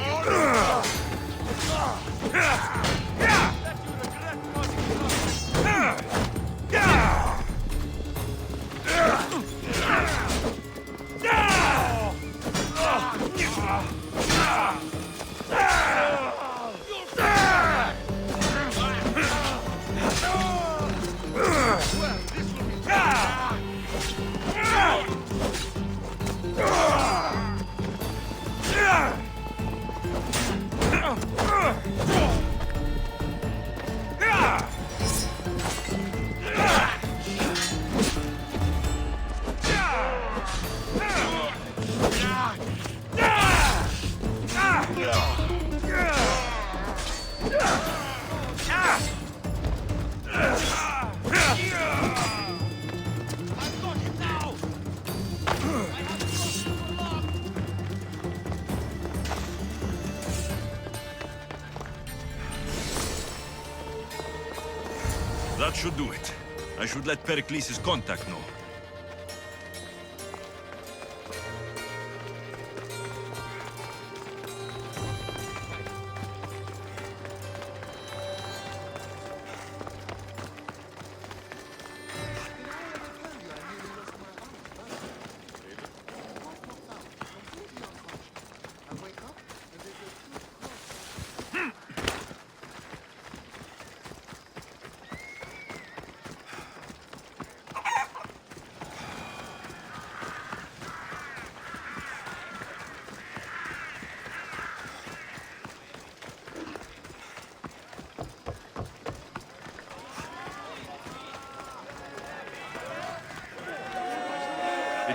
Speaker 13: That should do it. I should let Pericles' contact know.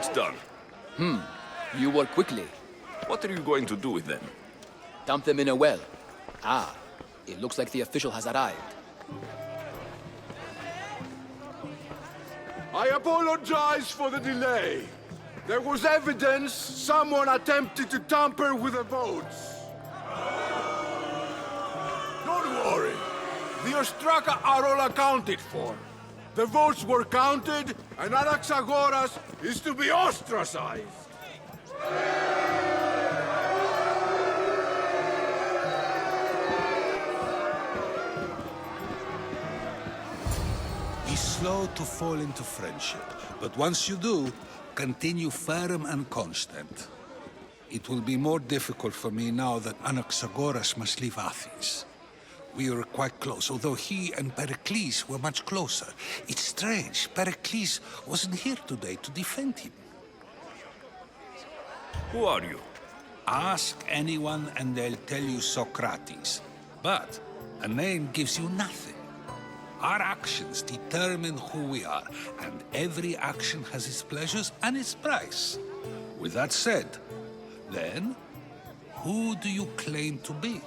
Speaker 5: it's done.
Speaker 4: You work quickly.
Speaker 5: What are you going to do with them?
Speaker 4: Dump them in a well. Ah, it looks like the official has arrived.
Speaker 20: I apologize for the delay. There was evidence someone attempted to tamper with the votes. Don't worry. The Ostraka are all accounted for. The votes were counted, and Anaxagoras is to be ostracized.
Speaker 16: Be slow to fall into friendship, but once you do, continue firm and constant. It will be more difficult for me now that Anaxagoras must leave Athens. We were quite close, although he and Pericles were much closer. It's strange, Pericles wasn't here today to defend him.
Speaker 13: Who are you?
Speaker 16: Ask anyone and they'll tell you Socrates. But a name gives you nothing. Our actions determine who we are, and every action has its pleasures and its price. With that said, then, who do you claim to be?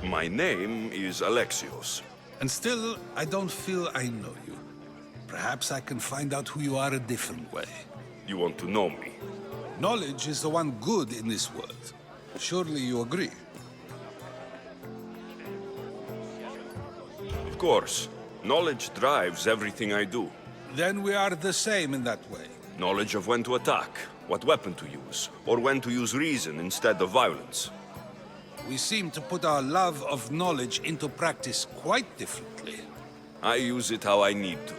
Speaker 5: My name is Alexios.
Speaker 16: And still, I don't feel I know you. Perhaps I can find out who you are a different way.
Speaker 5: You want to know me?
Speaker 16: Knowledge is the one good in this world. Surely you agree?
Speaker 5: Of course. Knowledge drives everything I do.
Speaker 16: Then we are the same in that way.
Speaker 5: Knowledge of when to attack, what weapon to use, or when to use reason instead of violence.
Speaker 16: We seem to put our love of knowledge into practice quite differently.
Speaker 5: I use it how I need to.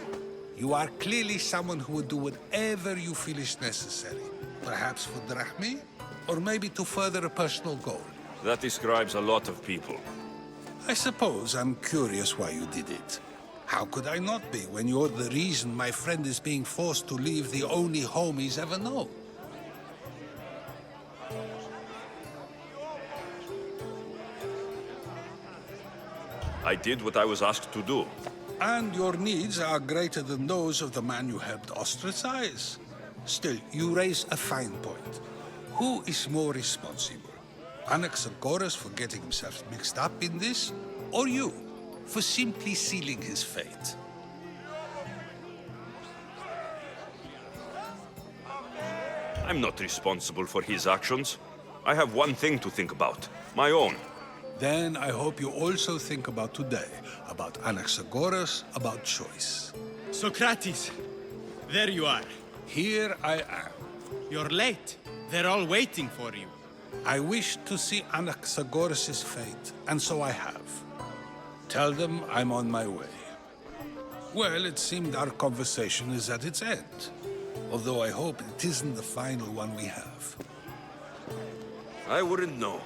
Speaker 16: You are clearly someone who would do whatever you feel is necessary. Perhaps for drachmi, or maybe to further a personal goal.
Speaker 5: That describes a lot of people.
Speaker 16: I suppose I'm curious why you did it. How could I not be when you're the reason my friend is being forced to leave the only home he's ever known?
Speaker 5: I did what I was asked to do.
Speaker 16: And your needs are greater than those of the man you helped ostracize. Still, you raise a fine point. Who is more responsible? Anaxagoras for getting himself mixed up in this, or you, for simply sealing his fate?
Speaker 5: I'm not responsible for his actions. I have one thing to think about, my own.
Speaker 16: Then I hope you also think about today, about Anaxagoras, about choice.
Speaker 18: Socrates, there you are.
Speaker 16: Here I am.
Speaker 18: You're late. They're all waiting for you.
Speaker 16: I wish to see Anaxagoras' fate, and so I have. Tell them I'm on my way. Well, it seemed our conversation is at its end. Although I hope it isn't the final one we have.
Speaker 5: I wouldn't know.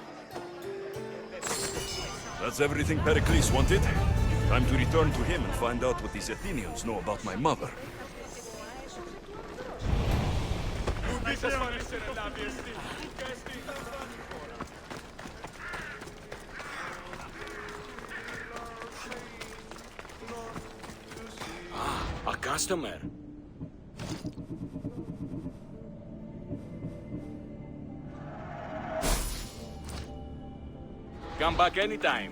Speaker 5: That's everything Pericles wanted. Time to return to him and find out what these Athenians know about my mother.
Speaker 10: A customer. Come back anytime.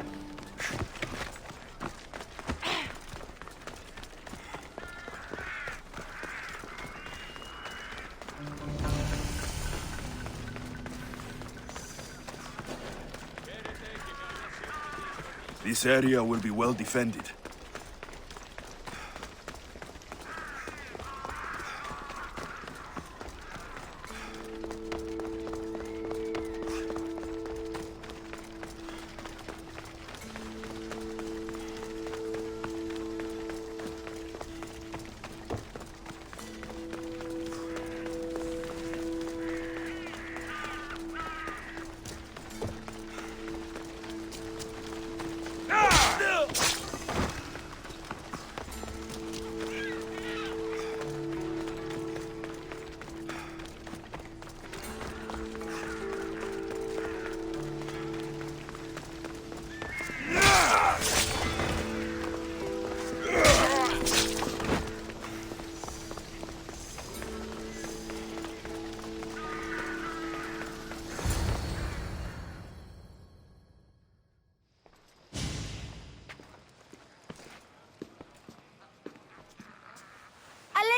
Speaker 5: This area will be well defended.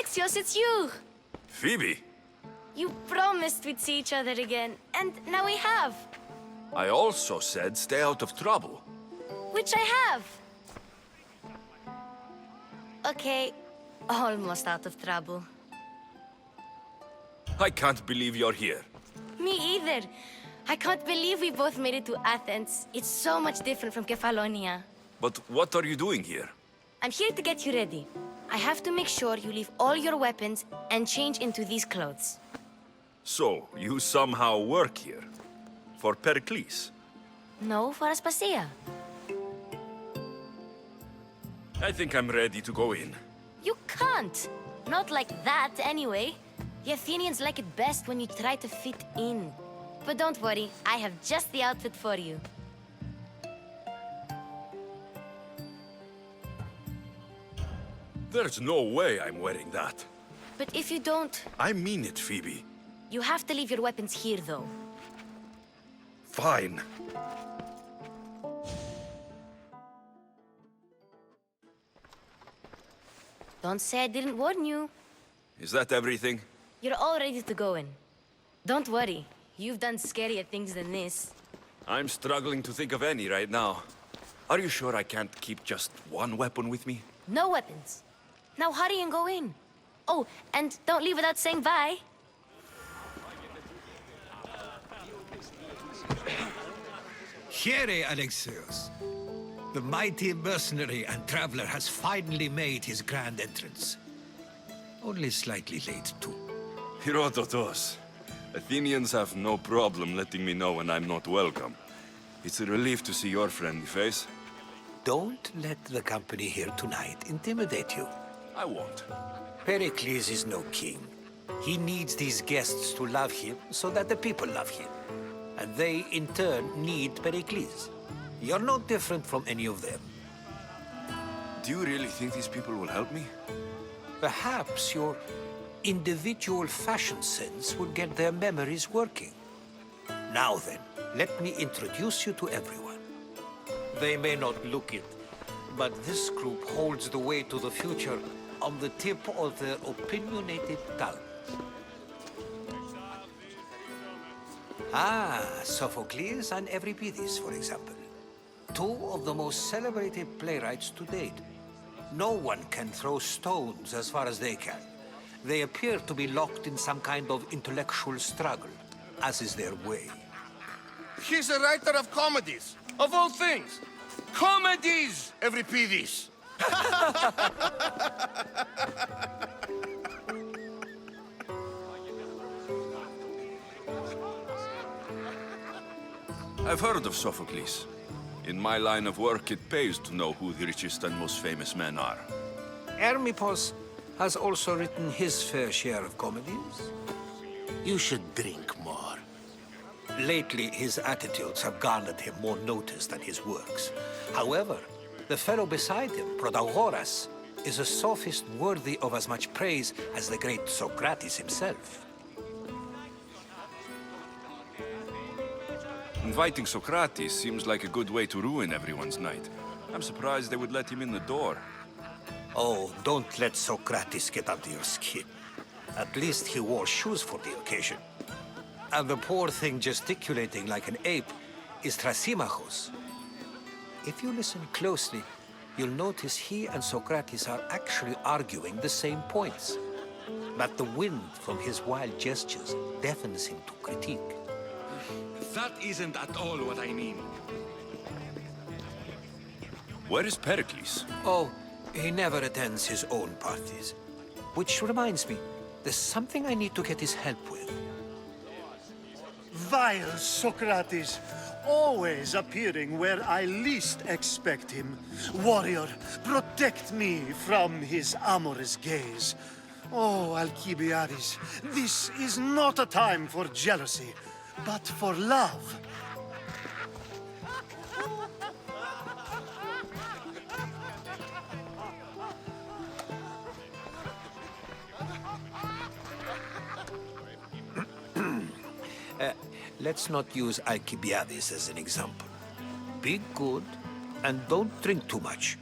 Speaker 19: Alexios, it's you!
Speaker 5: Phoebe,
Speaker 19: You promised we'd see each other again, and now we have.
Speaker 5: I also said stay out of trouble.
Speaker 19: Which I have. Okay, almost out of trouble.
Speaker 5: I can't believe you're here.
Speaker 19: Me either. I can't believe we both made it to Athens. It's so much different from Kefalonia.
Speaker 5: But what are you doing here?
Speaker 19: I'm here to get you ready. I have to make sure you leave all your weapons and change into these clothes.
Speaker 5: So, you somehow work here? For Pericles?
Speaker 19: No, for Aspasia.
Speaker 5: I think I'm ready to go in.
Speaker 19: You can't. Not like that, anyway. The Athenians like it best when you try to fit in. But don't worry, I have just the outfit for you.
Speaker 5: There's no way I'm wearing that.
Speaker 19: But if you don't,
Speaker 5: I mean it, Phoebe.
Speaker 19: you have to leave your weapons here, though.
Speaker 5: Fine.
Speaker 19: Don't say I didn't warn you.
Speaker 5: Is that everything?
Speaker 19: You're all ready to go in. Don't worry, you've done scarier things than this.
Speaker 5: I'm struggling to think of any right now. Are you sure I can't keep just one weapon with me?
Speaker 19: No weapons. Now hurry and go in. Oh, and don't leave without saying bye.
Speaker 7: Here, Alexios. The mighty mercenary and traveler has finally made his grand entrance. Only slightly late, too.
Speaker 5: Herodotos. Athenians have no problem letting me know when I'm not welcome. It's a relief to see your friendly face.
Speaker 8: Don't let the company here tonight intimidate you.
Speaker 5: I won't.
Speaker 8: Pericles is no king. He needs these guests to love him so that the people love him. And they, in turn, need Pericles. You're no different from any of them.
Speaker 5: Do you really think these people will help me?
Speaker 8: Perhaps your individual fashion sense will get their memories working. Now then, let me introduce you to everyone. They may not look it, but this group holds the way to the future on the tip of their opinionated tongues. Ah, Sophocles and Euripides, for example. Two of the most celebrated playwrights to date. No one can throw stones as far as they can. They appear to be locked in some kind of intellectual struggle, as is their way.
Speaker 12: He's a writer of comedies, of all things. Comedies, Euripides.
Speaker 5: I've heard of Sophocles. In my line of work, it pays to know who the richest and most famous men are.
Speaker 8: Hermippos has also written his fair share of comedies.
Speaker 12: You should drink more.
Speaker 8: Lately, his attitudes have garnered him more notice than his works. However, the fellow beside him, Protagoras, is a sophist worthy of as much praise as the great Socrates himself.
Speaker 5: Inviting Socrates seems like a good way to ruin everyone's night. I'm surprised they would let him in the door.
Speaker 8: Oh, don't let Socrates get under your skin. At least he wore shoes for the occasion. And the poor thing gesticulating like an ape is Thrasymachos. If you listen closely, you'll notice he and Socrates are actually arguing the same points. But the wind from his wild gestures deafens him to critique.
Speaker 13: That isn't at all what I mean.
Speaker 5: Where is Pericles?
Speaker 8: Oh, he never attends his own parties. Which reminds me, there's something I need to get his help with.
Speaker 23: Vile Socrates, always appearing where I least expect him. Warrior, protect me from his amorous gaze. Oh, Alcibiades, this is not a time for jealousy, but for love.
Speaker 8: Let's not use Alcibiades as an example. Be good and don't drink too much.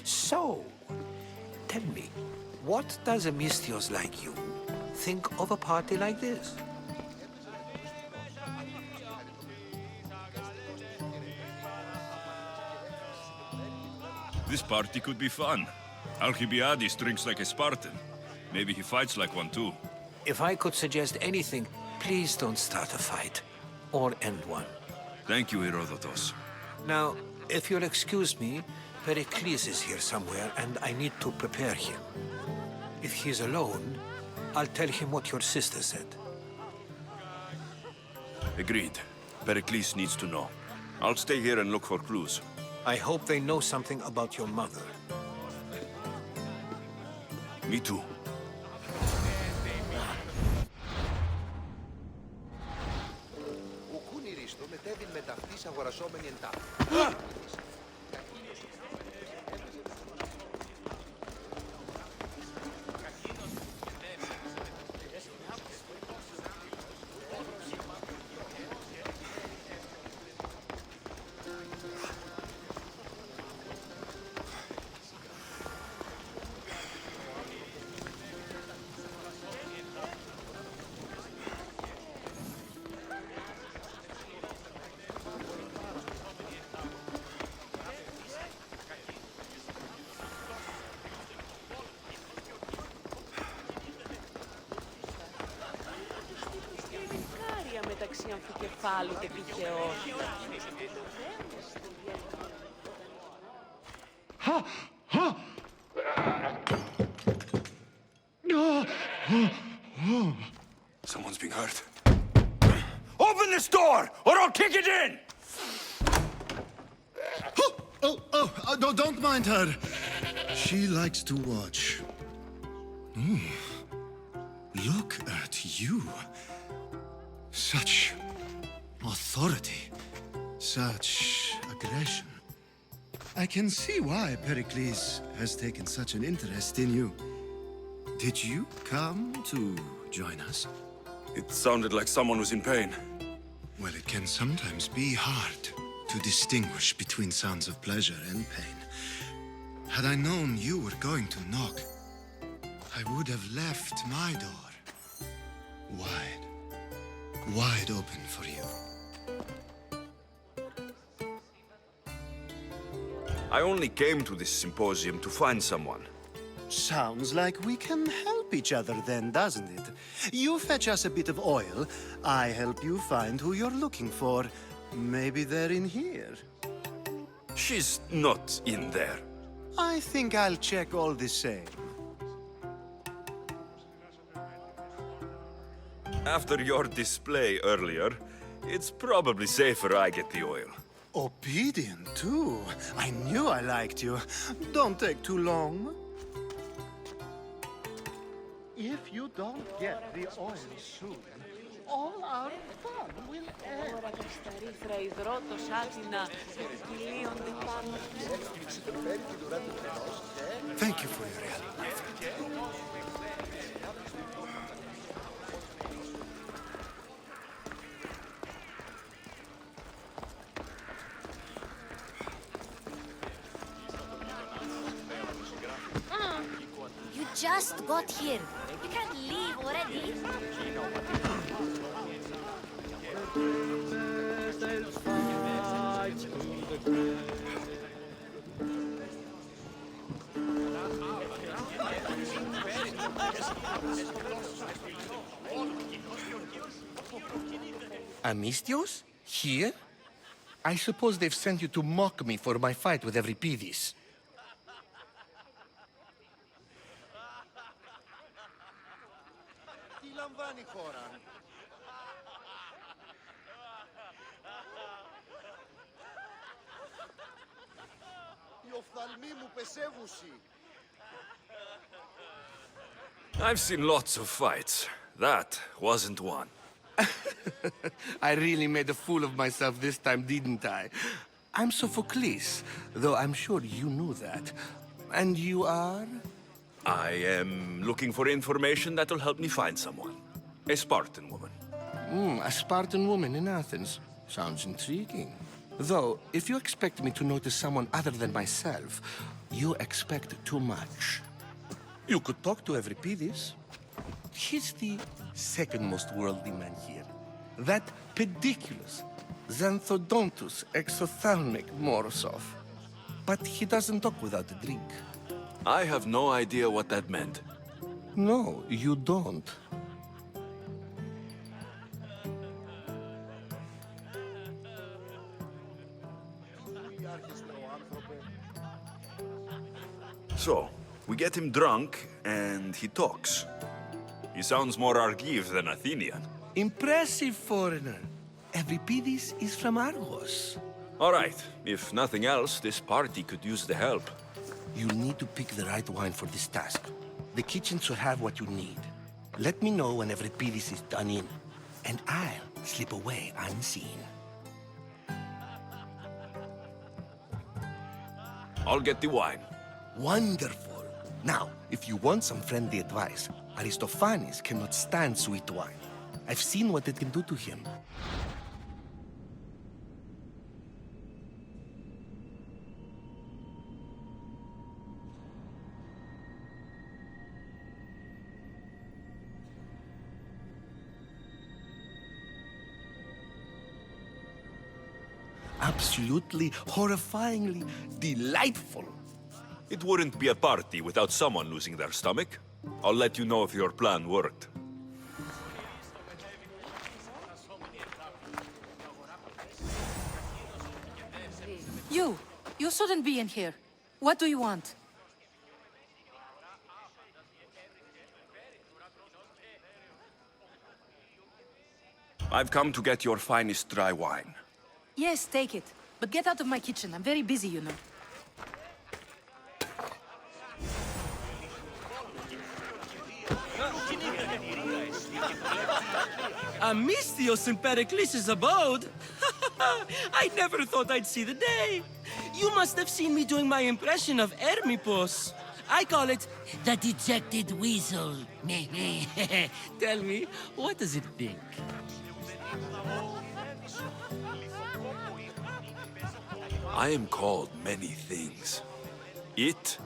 Speaker 8: So, tell me, What does a Mistios like you think of a party like this?
Speaker 13: This party could be fun. Alcibiades drinks like a Spartan. Maybe he fights like one too.
Speaker 8: If I could suggest anything, please don't start a fight. Or end one.
Speaker 13: Thank you, Herodotus.
Speaker 8: Now, if you'll excuse me, Pericles is here somewhere, and I need to prepare him. If he's alone, I'll tell him what your sister said.
Speaker 5: Agreed. Pericles needs to know. I'll stay here and look for clues.
Speaker 8: I hope they know something about your mother.
Speaker 5: Me too.
Speaker 21: μεταξύ αμφικεφάλου και τυχεότητα.
Speaker 5: Someone's being hurt.
Speaker 13: Open this door, or I'll kick it in!
Speaker 23: No, don't mind her. She likes to watch. Look at you. Such authority. Such aggression. I can see why Pericles has taken such an interest in you. Did you come to join us?
Speaker 5: It sounded like someone was in pain.
Speaker 23: Well, it can sometimes be hard to distinguish between sounds of pleasure and pain. Had I known you were going to knock, I would have left my door wide open for you.
Speaker 5: I only came to this symposium to find someone.
Speaker 23: Sounds like we can help each other then, doesn't it? You fetch us a bit of oil, I help you find who you're looking for. Maybe they're in here.
Speaker 5: She's not in there.
Speaker 23: I think I'll check all the same.
Speaker 5: After your display earlier, it's probably safer I get the oil.
Speaker 23: Obedient, too. I knew I liked you. Don't take too long. If you don't get the oil soon, all our fun will end. Thank you for your help, my friend.
Speaker 19: You just got here. You can't leave already.
Speaker 3: Amistios? Here? I suppose they've sent you to mock me for my fight with Euripides.
Speaker 5: I've seen lots of fights. That wasn't one.
Speaker 3: I really made a fool of myself this time, didn't I? I'm Sophocles, though I'm sure you knew that. And you are?
Speaker 5: I am looking for information that'll help me find someone. A Spartan woman.
Speaker 3: A Spartan woman in Athens. Sounds intriguing. Though, if you expect me to notice someone other than myself, you expect too much. You could talk to Euripides. He's the second most worldly man here. That pediculous, xanthodontus exophthalmic Morosov. But he doesn't talk without a drink.
Speaker 5: I have no idea what that meant.
Speaker 3: No, you don't.
Speaker 5: So, we get him drunk, and he talks. He sounds more Argive than Athenian.
Speaker 3: Impressive, foreigner. Euripides is from Argos.
Speaker 5: All right, if nothing else, this party could use the help.
Speaker 3: You'll need to pick the right wine for this task. The kitchen should have what you need. Let me know when Euripides is done in, and I'll slip away unseen.
Speaker 5: I'll get the wine.
Speaker 3: Wonderful. Now, if you want some friendly advice, Aristophanes cannot stand sweet wine. I've seen what it can do to him. Absolutely, horrifyingly delightful.
Speaker 5: It wouldn't be a party without someone losing their stomach. I'll let you know if your plan worked.
Speaker 9: You shouldn't be in here. What do you want?
Speaker 5: I've come to get your finest dry wine.
Speaker 9: Yes, take it. But get out of my kitchen. I'm very busy, you know.
Speaker 11: Amistios in Pericles' abode? I never thought I'd see the day. You must have seen me doing my impression of Hermippus. I call it the dejected weasel. Tell me, what does it think?
Speaker 5: I am called many things. It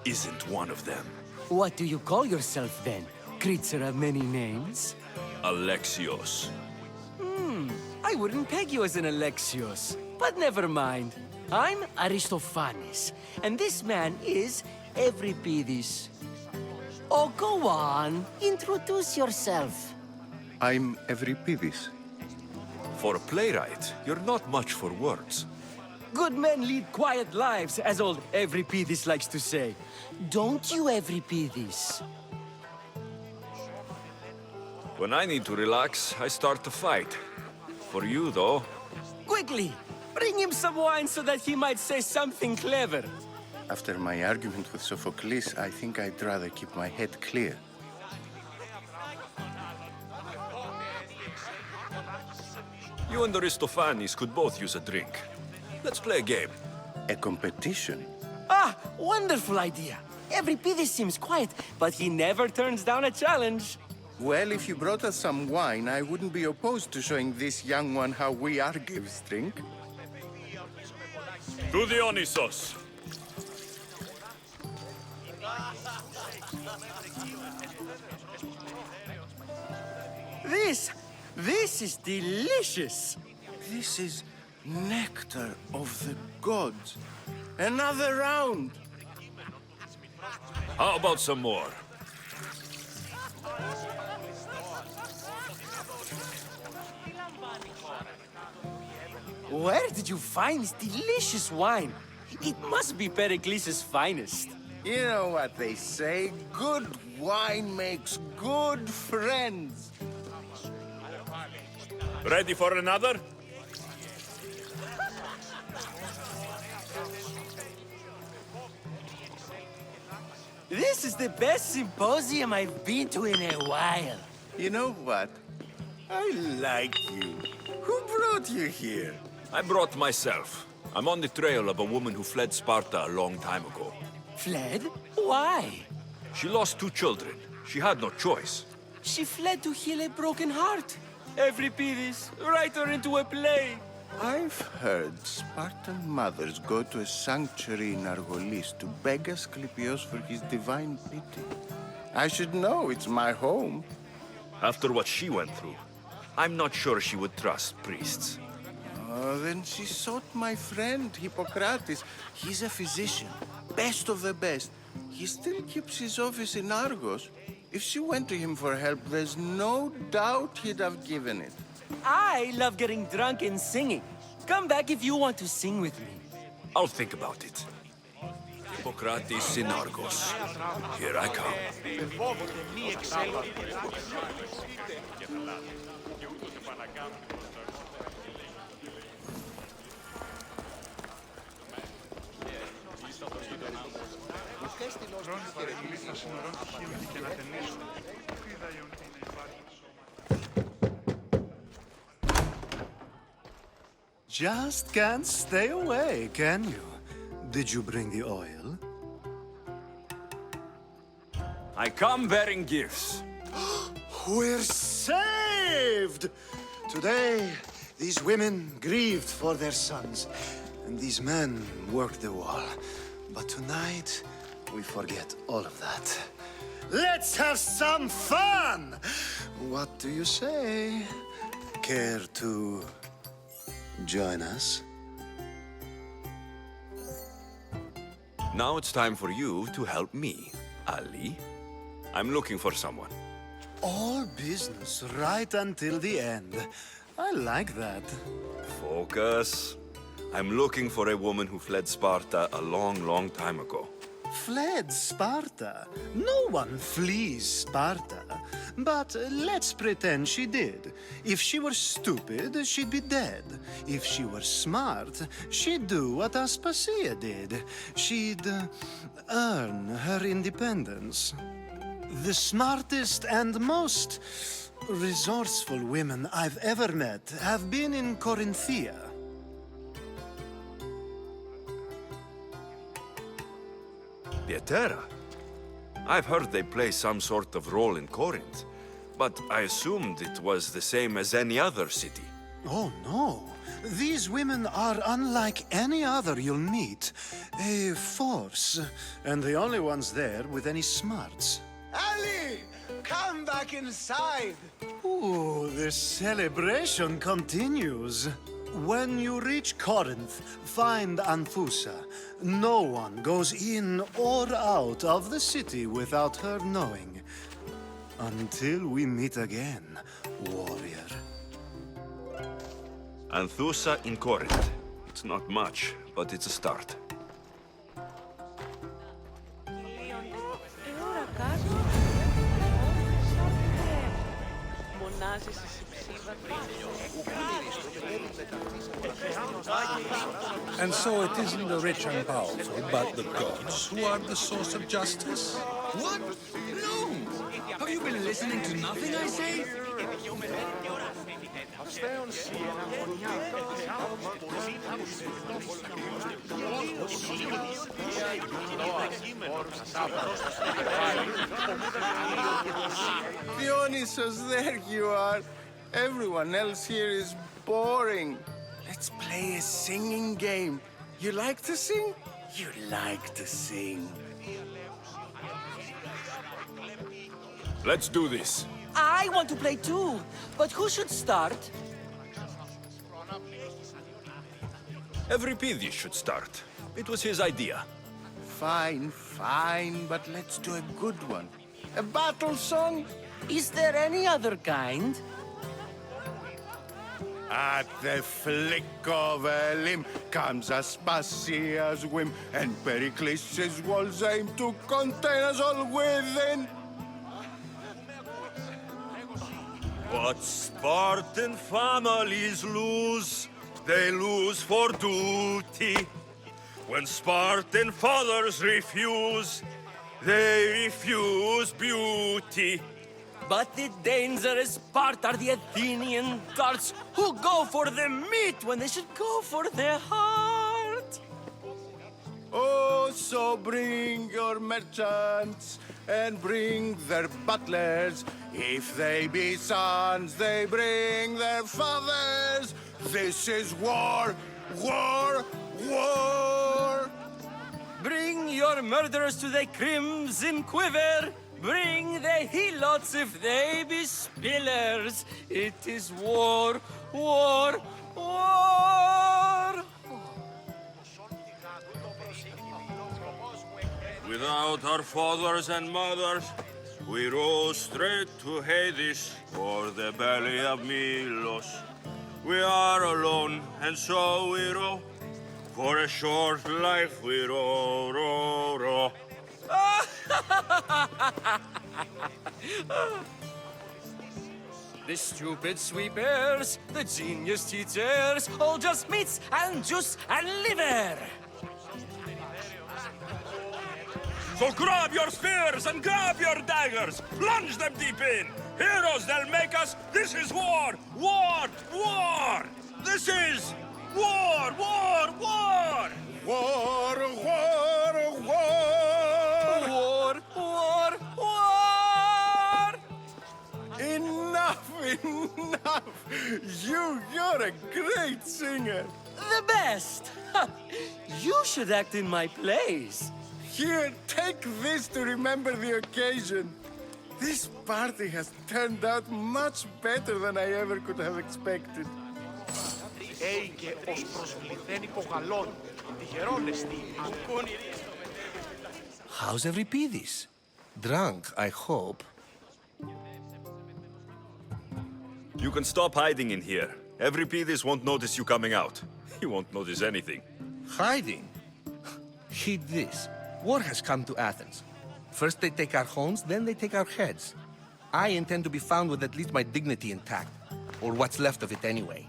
Speaker 5: isn't one of them.
Speaker 11: What do you call yourself then? Creature of many names?
Speaker 5: Alexios.
Speaker 11: I wouldn't peg you as an Alexios. But never mind. I'm Aristophanes, and this man is Euripides. Oh, go on. Introduce yourself.
Speaker 14: I'm Euripides.
Speaker 5: For a playwright, you're not much for words.
Speaker 11: Good men lead quiet lives, as old Euripides likes to say. Don't you, Euripides?
Speaker 5: When I need to relax, I start to fight. For you, though...
Speaker 11: Quickly! Bring him some wine so that he might say something clever.
Speaker 14: After my argument with Sophocles, I think I'd rather keep my head clear.
Speaker 5: You and Aristophanes could both use a drink. Let's play a game.
Speaker 14: A competition?
Speaker 11: Ah, wonderful idea. Euripides seems quiet, but he never turns down a challenge.
Speaker 14: Well, if you brought us some wine, I wouldn't be opposed to showing this young one how we Argives drink.
Speaker 5: To Dionysos.
Speaker 11: This is delicious.
Speaker 14: This is nectar of the gods. Another round.
Speaker 5: How about some more?
Speaker 11: Where did you find this delicious wine? It must be Pericles' finest.
Speaker 14: You know what they say, good wine makes good friends.
Speaker 5: Ready for another?
Speaker 11: This is the best symposium I've been to in a while.
Speaker 14: You know what? I like you. Who brought you here?
Speaker 5: I brought myself. I'm on the trail of a woman who fled Sparta a long time ago.
Speaker 11: Fled? Why?
Speaker 5: She lost 2 children. She had no choice.
Speaker 11: She fled to heal a broken heart. Euripides, write her into a play.
Speaker 14: I've heard Spartan mothers go to a sanctuary in Argolis to beg Asclepios for his divine pity. I should know, it's my home.
Speaker 5: After what she went through, I'm not sure she would trust priests.
Speaker 14: Oh, then she sought my friend, Hippocrates. He's a physician, best of the best. He still keeps his office in Argos. If she went to him for help, there's no doubt he'd have given it.
Speaker 11: I love getting drunk and singing. Come back if you want to sing with me.
Speaker 5: I'll think about it. Hippocrates in Argos. Here I come.
Speaker 23: Just can't stay away, can you? Did you bring the oil?
Speaker 5: I come bearing gifts.
Speaker 23: We're saved! Today, these women grieved for their sons, and these men worked the wall. But tonight, we forget all of that. Let's have some fun! What do you say? Care to join us?
Speaker 5: Now it's time for you to help me, Ali. I'm looking for someone.
Speaker 23: All business right until the end. I like that.
Speaker 5: Focus. I'm looking for a woman who fled Sparta a long, long time ago.
Speaker 23: Fled Sparta? No one flees Sparta. But let's pretend she did. If she were stupid, she'd be dead. If she were smart, she'd do what Aspasia did. She'd earn her independence. The smartest and most resourceful women I've ever met have been in Corinthia.
Speaker 5: Pietera? I've heard they play some sort of role in Corinth, but I assumed it was the same as any other city.
Speaker 23: Oh, no. These women are unlike any other you'll meet. A force, and the only ones there with any smarts.
Speaker 14: Ali! Come back inside!
Speaker 23: Ooh, the celebration continues. When you reach Corinth, find Anthusa. No one goes in or out of the city without her knowing. Until we meet again, warrior.
Speaker 5: Anthusa in Corinth. It's not much, but it's a start.
Speaker 16: And so it isn't the rich and powerful, but the gods who are the source of justice?
Speaker 2: What? No! Have you been listening to nothing I say?
Speaker 14: Dionysus, there you are. Everyone else here is boring. Let's play a singing game. You like to sing? You like to sing.
Speaker 5: Let's do this.
Speaker 11: I want to play too, but who should start?
Speaker 5: Euripides should start. It was his idea.
Speaker 14: Fine, fine, but let's do a good one. A battle song?
Speaker 11: Is there any other kind?
Speaker 14: At the flick of a limb comes Aspasia's whim, and Pericles' walls aim to contain us all within.
Speaker 5: What Spartan families lose, they lose for duty. When Spartan fathers refuse, they refuse beauty.
Speaker 11: But the dangerous part are the Athenian guards who go for the meat when they should go for their heart.
Speaker 14: Oh, so bring your merchants and bring their butlers. If they be sons, they bring their fathers. This is war! War! War!
Speaker 11: Bring your murderers to the crimson quiver! Bring the helots if they be spillers! It is war, war, war!
Speaker 5: Without our fathers and mothers, we row straight to Hades for the belly of Milos. We are alone, and so we row. For a short life we row, row, row.
Speaker 11: The stupid sweepers, the genius teachers, all just meats and juice and liver!
Speaker 5: So grab your spears and grab your daggers! Plunge them deep in! Heroes they'll make us! This is war! War! War! This is war! War! War!
Speaker 14: War! War! War!
Speaker 11: War! War! War!
Speaker 14: Enough! Enough! You're a great singer!
Speaker 11: The best! You should act in my plays.
Speaker 14: Here, take this to remember the occasion. This party has turned out much better than I ever could have expected.
Speaker 3: How's Euripidis? Drunk, I hope.
Speaker 5: You can stop hiding in here. Euripidis won't notice you coming out. He won't notice anything.
Speaker 3: Hiding? Heed this. War has come to Athens. First they take our homes, then they take our heads. I intend to be found with at least my dignity intact. Or what's left of it anyway.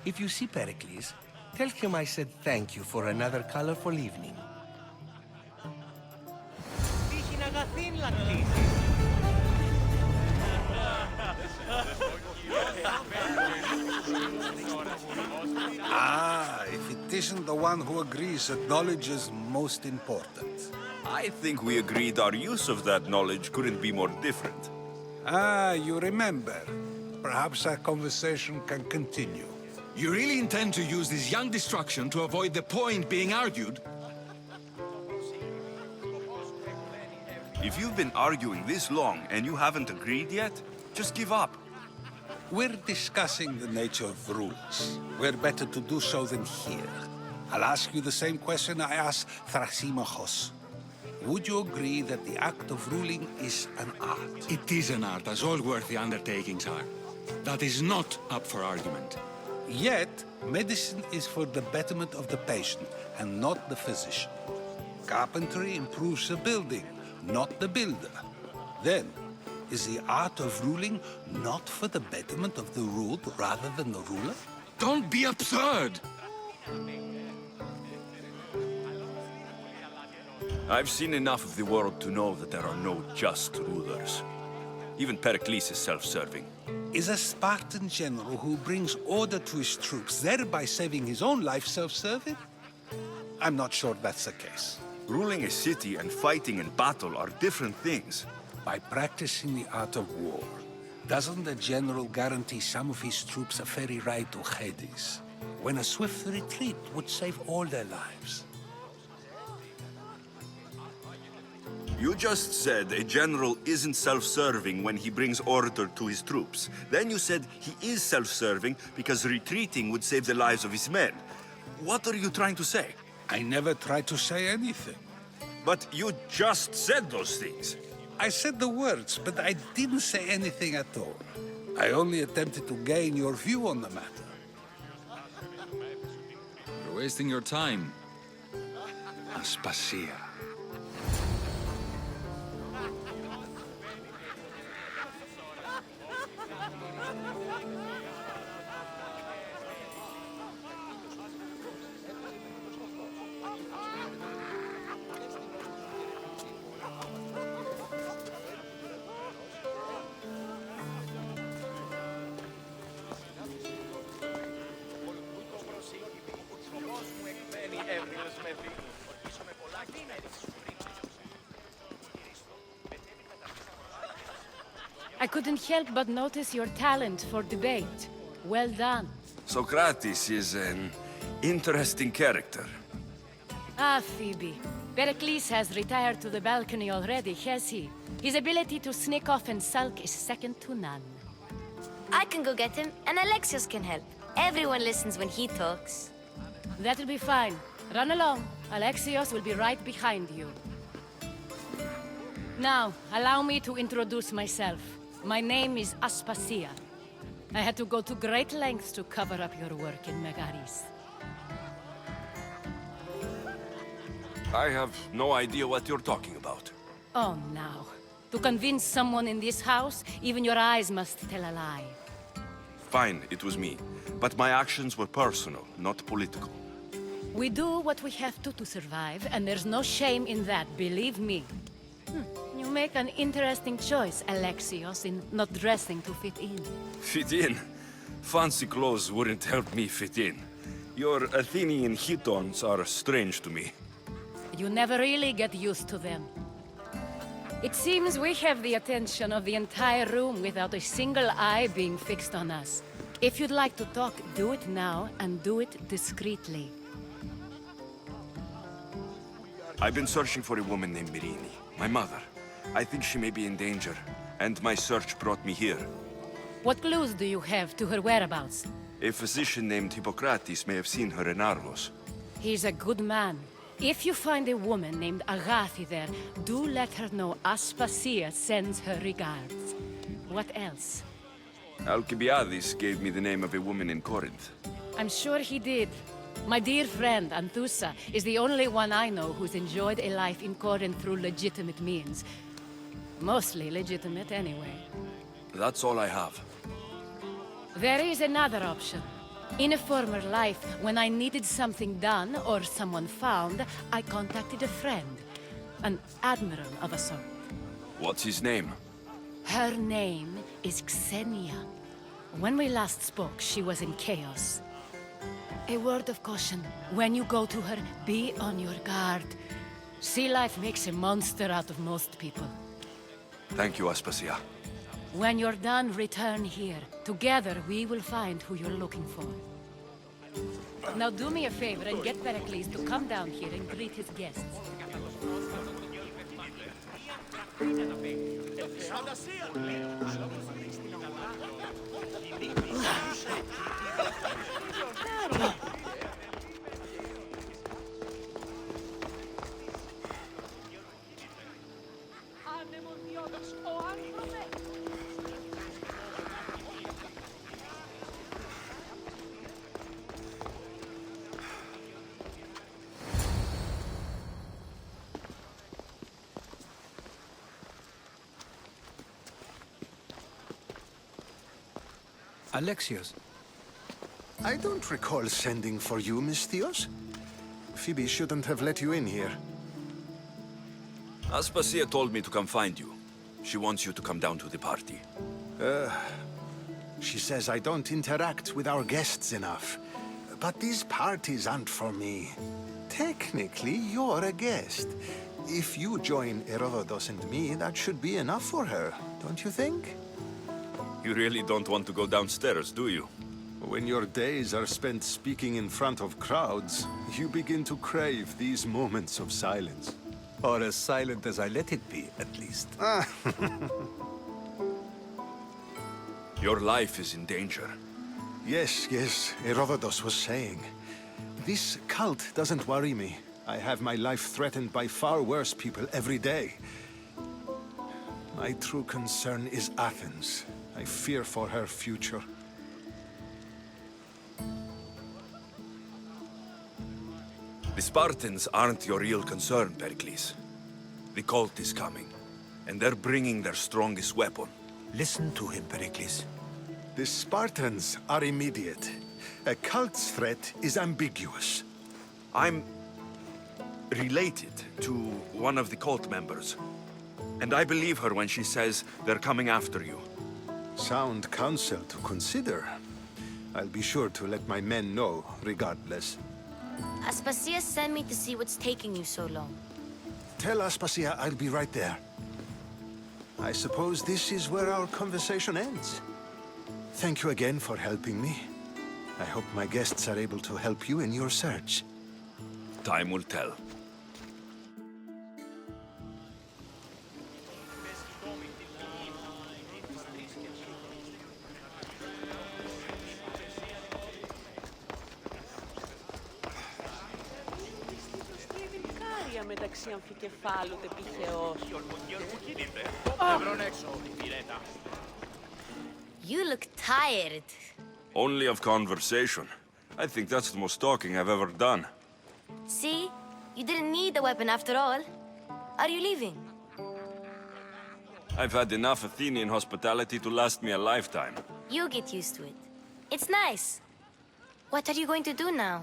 Speaker 3: If you see Pericles, tell him I said thank you for another colorful evening.
Speaker 16: Ah, if it isn't the one who agrees that knowledge is most important.
Speaker 5: I think we agreed our use of that knowledge couldn't be more different.
Speaker 16: Ah, you remember. Perhaps our conversation can continue.
Speaker 2: You really intend to use this young destruction to avoid the point being argued?
Speaker 5: If you've been arguing this long and you haven't agreed yet, just give up.
Speaker 16: We're discussing the nature of rules. We're better to do so than here. I'll ask you the same question I asked Thrasymachos. Would you agree that the act of ruling is an art?
Speaker 2: It is an art, as all worthy undertakings are. That is not up for argument.
Speaker 16: Yet, medicine is for the betterment of the patient and not the physician. Carpentry improves the building, not the builder. Then, is the art of ruling not for the betterment of the ruled rather than the ruler?
Speaker 2: Don't be absurd!
Speaker 5: I've seen enough of the world to know that there are no just rulers. Even Pericles is self-serving.
Speaker 16: Is a Spartan general who brings order to his troops, thereby saving his own life, self-serving? I'm not sure that's the case.
Speaker 5: Ruling a city and fighting in battle are different things.
Speaker 16: By practicing the art of war, doesn't the general guarantee some of his troops a ferry ride to Hades, when a swift retreat would save all their lives?
Speaker 5: You just said a general isn't self-serving when he brings order to his troops. Then you said he is self-serving because retreating would save the lives of his men. What are you trying to say?
Speaker 16: I never tried to say anything.
Speaker 5: But you just said those things.
Speaker 16: I said the words, but I didn't say anything at all. I only attempted to gain your view on the matter.
Speaker 2: You're wasting your time. Aspasia.
Speaker 9: I couldn't help but notice your talent for debate.
Speaker 1: Well done.
Speaker 5: Socrates is an interesting character.
Speaker 1: Ah, Phoebe. Pericles has retired to the balcony already, has he? His ability to sneak off and sulk is second to none.
Speaker 6: I can go get him, and Alexios can help. Everyone listens when he talks.
Speaker 1: That'll be fine. Run along. Alexios will be right behind you. Now, allow me to introduce myself. My name is Aspasia. I had to go to great lengths to cover up your work in Megaris.
Speaker 5: I have no idea what you're talking about.
Speaker 1: Oh, now. To convince someone in this house, even your eyes must tell a lie.
Speaker 5: Fine, it was me. But my actions were personal, not political.
Speaker 1: We do what we have to survive, and there's no shame in that, believe me. You make an interesting choice, Alexios, in not dressing to fit in.
Speaker 5: Fit in? Fancy clothes wouldn't help me fit in. Your Athenian chitons are strange to me.
Speaker 1: You never really get used to them. It seems we have the attention of the entire room without a single eye being fixed on us. If you'd like to talk, do it now, and do it discreetly.
Speaker 5: I've been searching for a woman named Mirini, my mother. I think she may be in danger, and my search brought me here.
Speaker 1: What clues do you have to her whereabouts?
Speaker 5: A physician named Hippocrates may have seen her in Argos.
Speaker 1: He's a good man. If you find a woman named Agathi there, do let her know Aspasia sends her regards. What else?
Speaker 5: Alcibiades gave me the name of a woman in Corinth.
Speaker 1: I'm sure he did. My dear friend, Anthusa, is the only one I know who's enjoyed a life in Corinth through legitimate means. Mostly legitimate, anyway.
Speaker 5: That's all I have.
Speaker 1: There is another option. In a former life, when I needed something done or someone found, I contacted a friend. An admiral of a sort.
Speaker 5: What's his name?
Speaker 1: Her name is Xenia. When we last spoke, she was in chaos. A word of caution. When you go to her, be on your guard. Sea life makes a monster out of most people.
Speaker 5: Thank you, Aspasia.
Speaker 1: When you're done, return here. Together, we will find who you're looking for. Now do me a favor and get Pericles to come down here and greet his guests.
Speaker 7: Alexios.
Speaker 23: I don't recall sending for you, Misthios. Phoebe shouldn't have let you in here.
Speaker 5: Aspasia told me to come find you. She wants you to come down to the party.
Speaker 23: She says I don't interact with our guests enough. But these parties aren't for me. Technically, you're a guest. If you join Herodotus and me, that should be enough for her, don't you think?
Speaker 5: You really don't want to go downstairs, do you?
Speaker 23: When your days are spent speaking in front of crowds, you begin to crave these moments of silence.
Speaker 7: Or as silent as I let it be, at least.
Speaker 5: Your life is in danger.
Speaker 23: Yes, Herodotus was saying. This cult doesn't worry me. I have my life threatened by far worse people every day. My true concern is Athens. I fear for her future.
Speaker 5: The Spartans aren't your real concern, Pericles. The cult is coming, and they're bringing their strongest weapon.
Speaker 23: Listen to him, Pericles. The Spartans are immediate. A cult's threat is ambiguous.
Speaker 5: I'm related to one of the cult members, and I believe her when she says they're coming after you.
Speaker 23: Sound counsel to consider. I'll be sure to let my men know, regardless.
Speaker 6: Aspasia sent me to see what's taking you so long.
Speaker 23: Tell Aspasia I'll be right there. I suppose this is where our conversation ends. Thank you again for helping me. I hope my guests are able to help you in your search.
Speaker 5: Time will tell.
Speaker 21: μεταξύ αμφικεφάλου τεπιχεώς.
Speaker 6: You look tired.
Speaker 5: Only of conversation. I think that's the most talking I've ever done.
Speaker 6: See? You didn't need the weapon after all. Are you leaving?
Speaker 5: I've had enough Athenian hospitality to last me a lifetime.
Speaker 6: You get used to it. It's nice. What are you going to do now?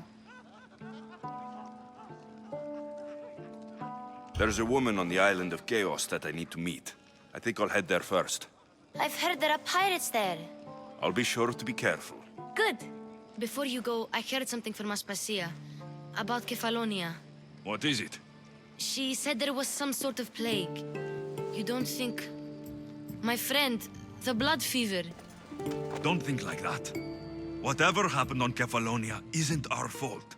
Speaker 5: There's a woman on the island of Chaos that I need to meet. I think I'll head there first.
Speaker 6: I've heard there are pirates there.
Speaker 5: I'll be sure to be careful.
Speaker 6: Good. Before you go, I heard something from Aspasia about Kefalonia.
Speaker 5: What is it?
Speaker 6: She said there was some sort of plague. You don't think... My friend, the blood fever.
Speaker 13: Don't think like that. Whatever happened on Kefalonia isn't our fault.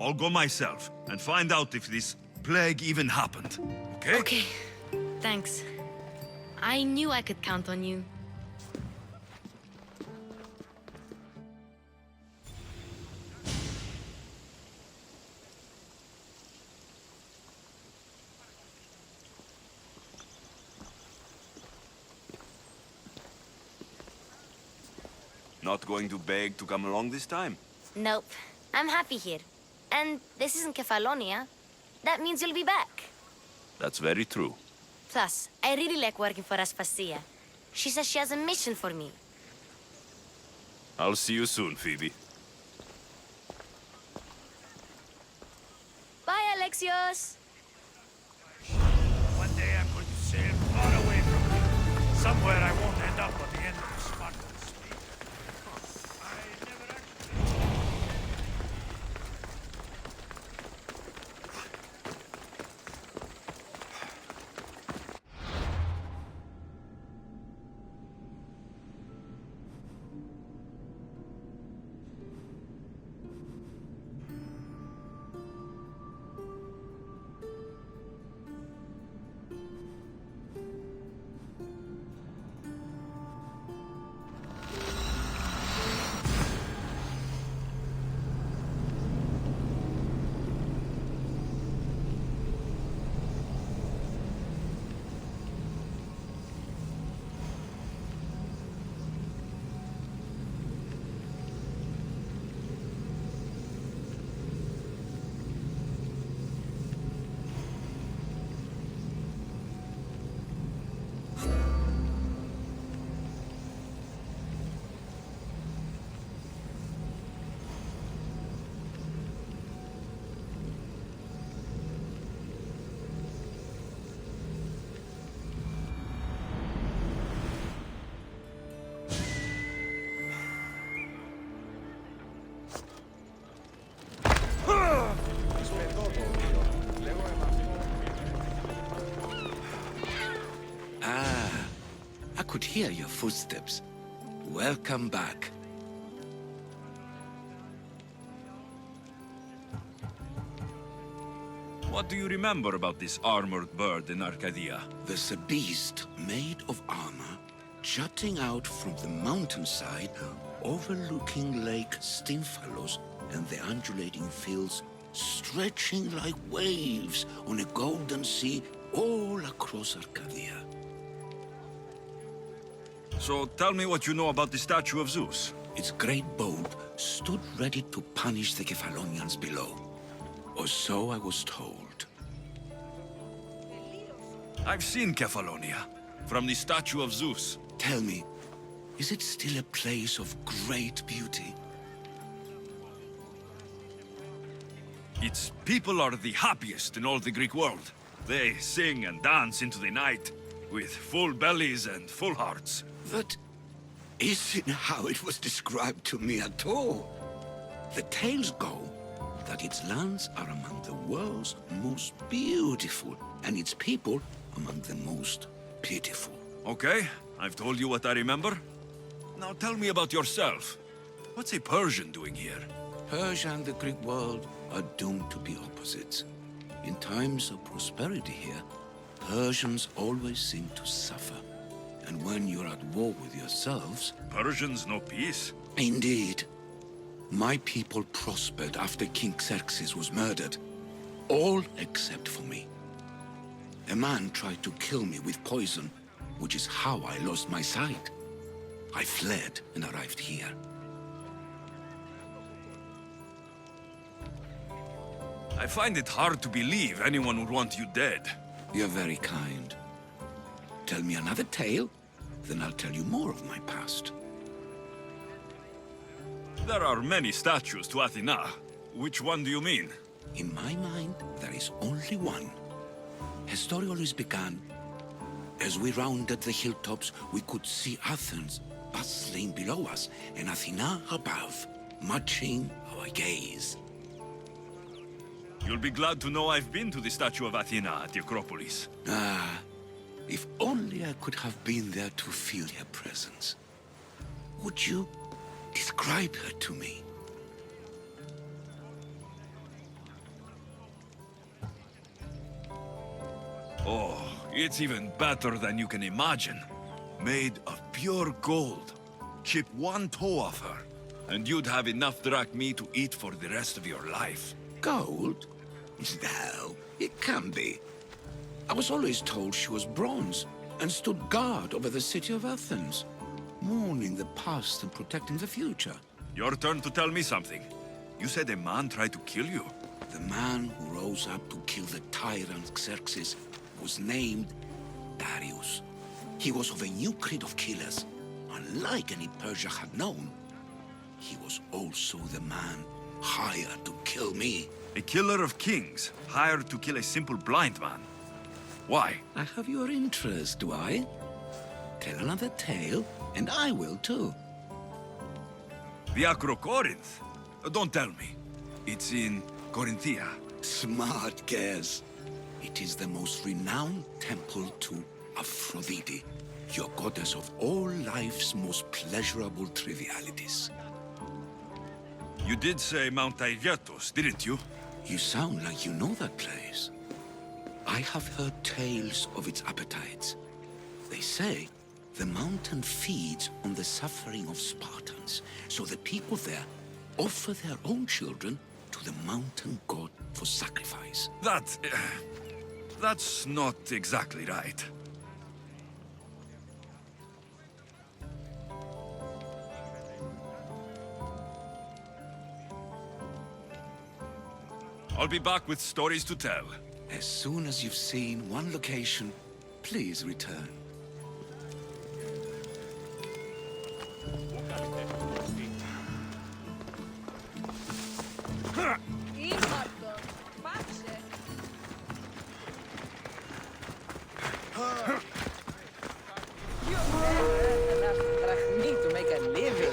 Speaker 13: I'll go myself and find out if this plague even happened, okay?
Speaker 6: Okay. Thanks. I knew I could count on you.
Speaker 5: Not going to beg to come along this time?
Speaker 6: Nope. I'm happy here. And this isn't Kefalonia. That means you'll be back.
Speaker 5: That's very true.
Speaker 6: Plus, I really like working for Aspasia. She says she has a mission for me.
Speaker 5: I'll see you soon, Phoebe.
Speaker 6: Bye, Alexios!
Speaker 13: One day I'm going to sail far away from here. Somewhere I won't end up on the end of the Spartan speed.
Speaker 15: I could hear your footsteps. Welcome back.
Speaker 13: What do you remember about this armored bird in Arcadia?
Speaker 15: There's a beast made of armor jutting out from the mountainside, overlooking Lake Stymphalos and the undulating fields stretching like waves on a golden sea all across Arcadia.
Speaker 13: So tell me what you know about the statue of Zeus.
Speaker 15: Its great boat stood ready to punish the Kefalonians below. Or so I was told.
Speaker 13: I've seen Kefalonia, from the statue of Zeus.
Speaker 15: Tell me, is it still a place of great beauty?
Speaker 13: Its people are the happiest in all the Greek world. They sing and dance into the night, with full bellies and full hearts.
Speaker 15: That isn't how it was described to me at all. The tales go that its lands are among the world's most beautiful, and its people among the most pitiful.
Speaker 13: Okay, I've told you what I remember. Now tell me about yourself. What's a Persian doing here?
Speaker 15: Persia and the Greek world are doomed to be opposites. In times of prosperity here, Persians always seem to suffer. And when you're at war with yourselves...
Speaker 13: Persians know peace?
Speaker 15: Indeed. My people prospered after King Xerxes was murdered. All except for me. A man tried to kill me with poison, which is how I lost my sight. I fled and arrived here.
Speaker 13: I find it hard to believe anyone would want you dead.
Speaker 15: You're very kind. Tell me another tale, then I'll tell you more of my past.
Speaker 13: There are many statues to Athena. Which one do you mean?
Speaker 15: In my mind, there is only one. Her story always began. As we rounded the hilltops, we could see Athens bustling below us, and Athena above, matching our gaze.
Speaker 13: You'll be glad to know I've been to the statue of Athena at the Acropolis.
Speaker 15: Ah, if only I could have been there to feel her presence. Would you describe her to me?
Speaker 13: Oh, it's even better than you can imagine. Made of pure gold. Chip one toe off her, and you'd have enough drachmae to eat for the rest of your life.
Speaker 15: Gold? No, it can't be. I was always told she was bronze and stood guard over the city of Athens, mourning the past and protecting the future.
Speaker 13: Your turn to tell me something. You said a man tried to kill you.
Speaker 15: The man who rose up to kill the tyrant Xerxes was named Darius. He was of a new creed of killers, unlike any Persia had known. He was also the man hired to kill me.
Speaker 13: A killer of kings, hired to kill a simple blind man. Why?
Speaker 15: I have your interest, do I? Tell another tale, and I will too.
Speaker 13: The Acrocorinth? Don't tell me. It's in Corinthia.
Speaker 15: Smart guess. It is the most renowned temple to Aphrodite, your goddess of all life's most pleasurable trivialities.
Speaker 13: You did say Mount Taygetos, didn't you?
Speaker 15: You sound like you know that place. I have heard tales of its appetites. They say the mountain feeds on the suffering of Spartans, so the people there offer their own children to the mountain god for sacrifice.
Speaker 13: That's not exactly right. I'll be back with stories to tell.
Speaker 15: As soon as you've seen one location, please return.
Speaker 21: To make a living.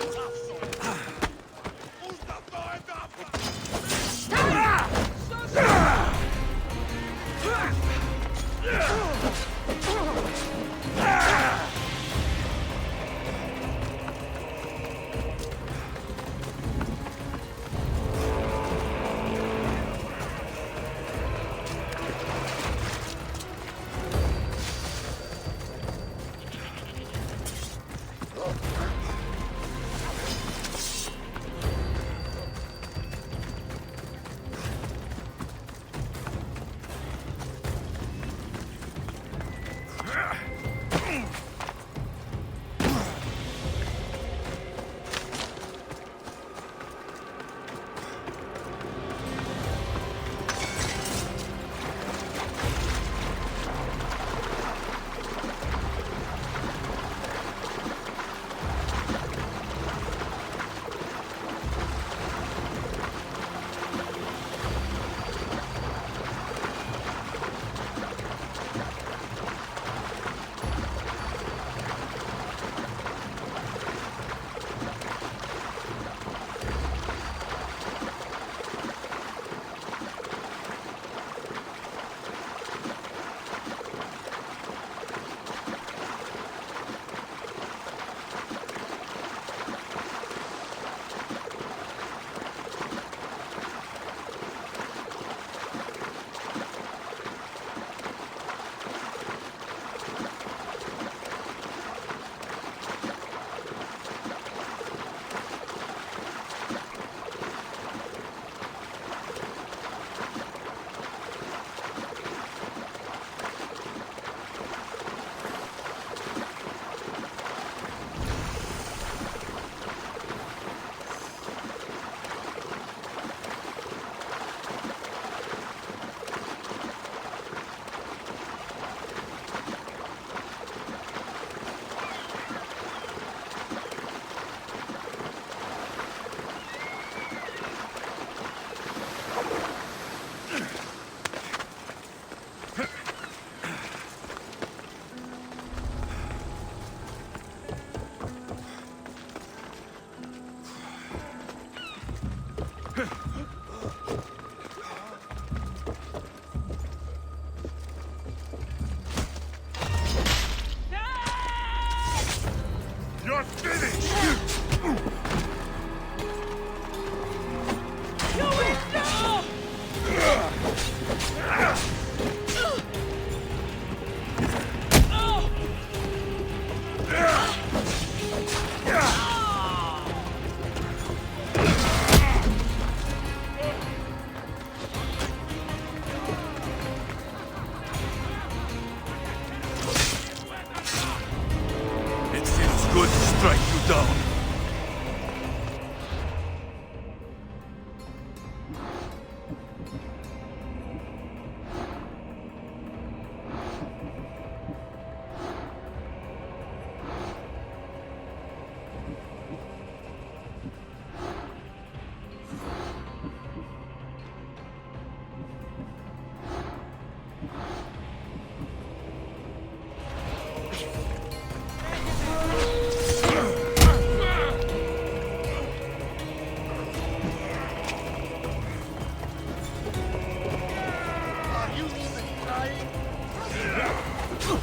Speaker 10: No!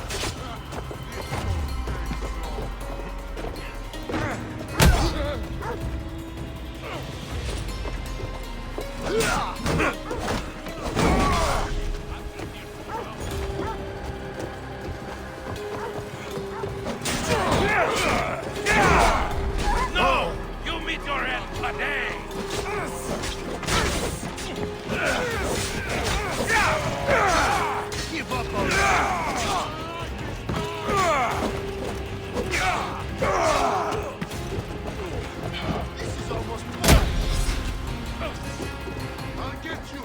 Speaker 10: You meet your end today!
Speaker 2: Give up already! This is almost done. I'll get you.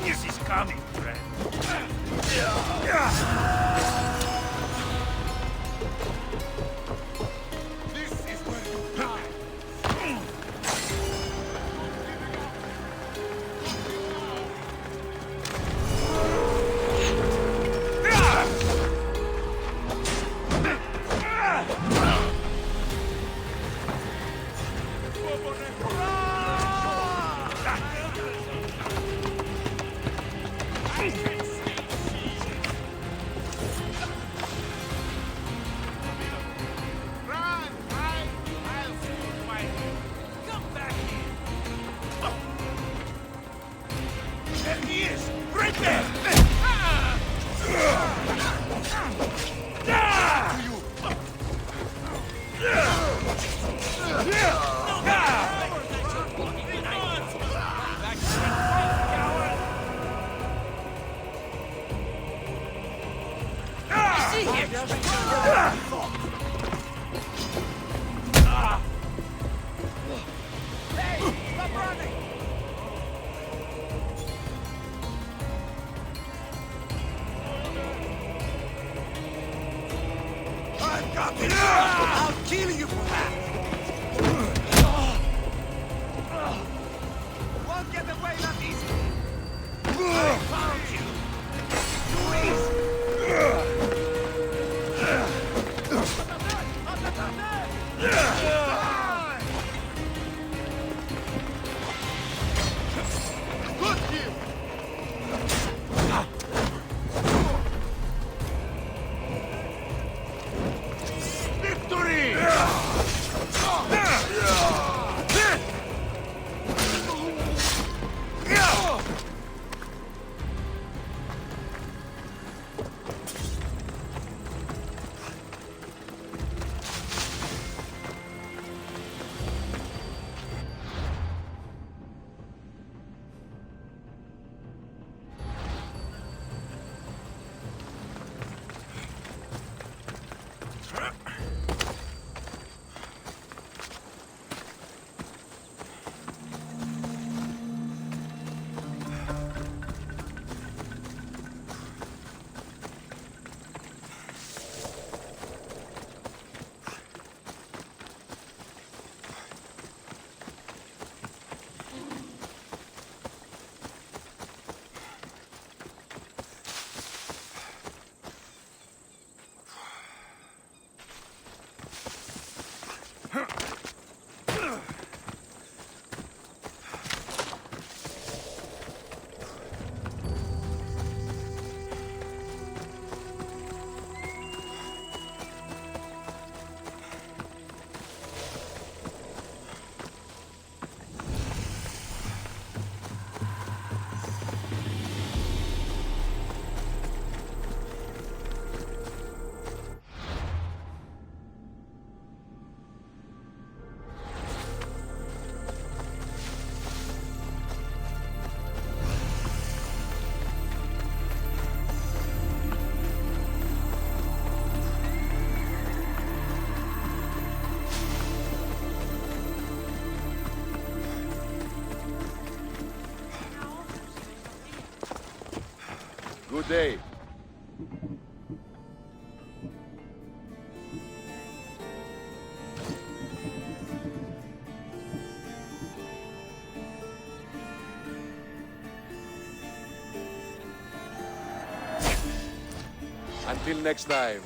Speaker 10: This is coming, friend.
Speaker 2: This is where you die.
Speaker 10: There he is! Right there!
Speaker 20: Good day. Until next time.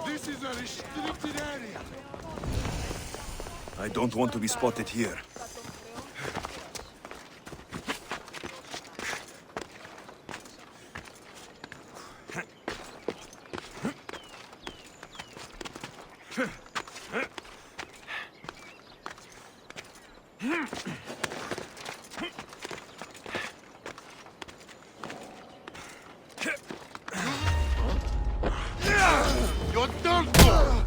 Speaker 13: This is a restricted area. I don't want to be spotted here.
Speaker 3: You're done for!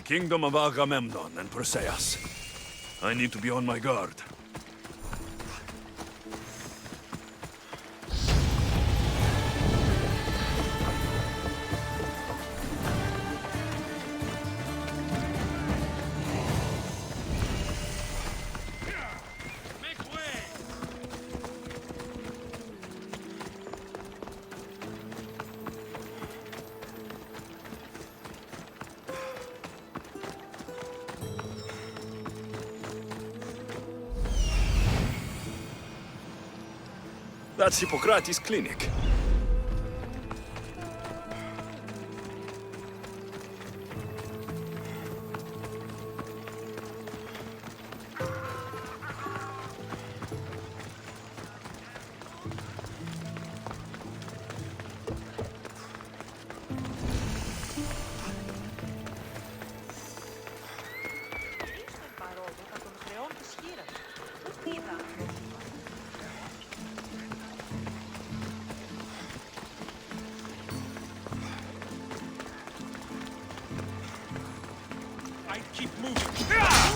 Speaker 5: kingdom of Agamemnon and Perseus. I need to be on my guard. That's Hippocrates' clinic.
Speaker 10: I keep moving.
Speaker 2: No!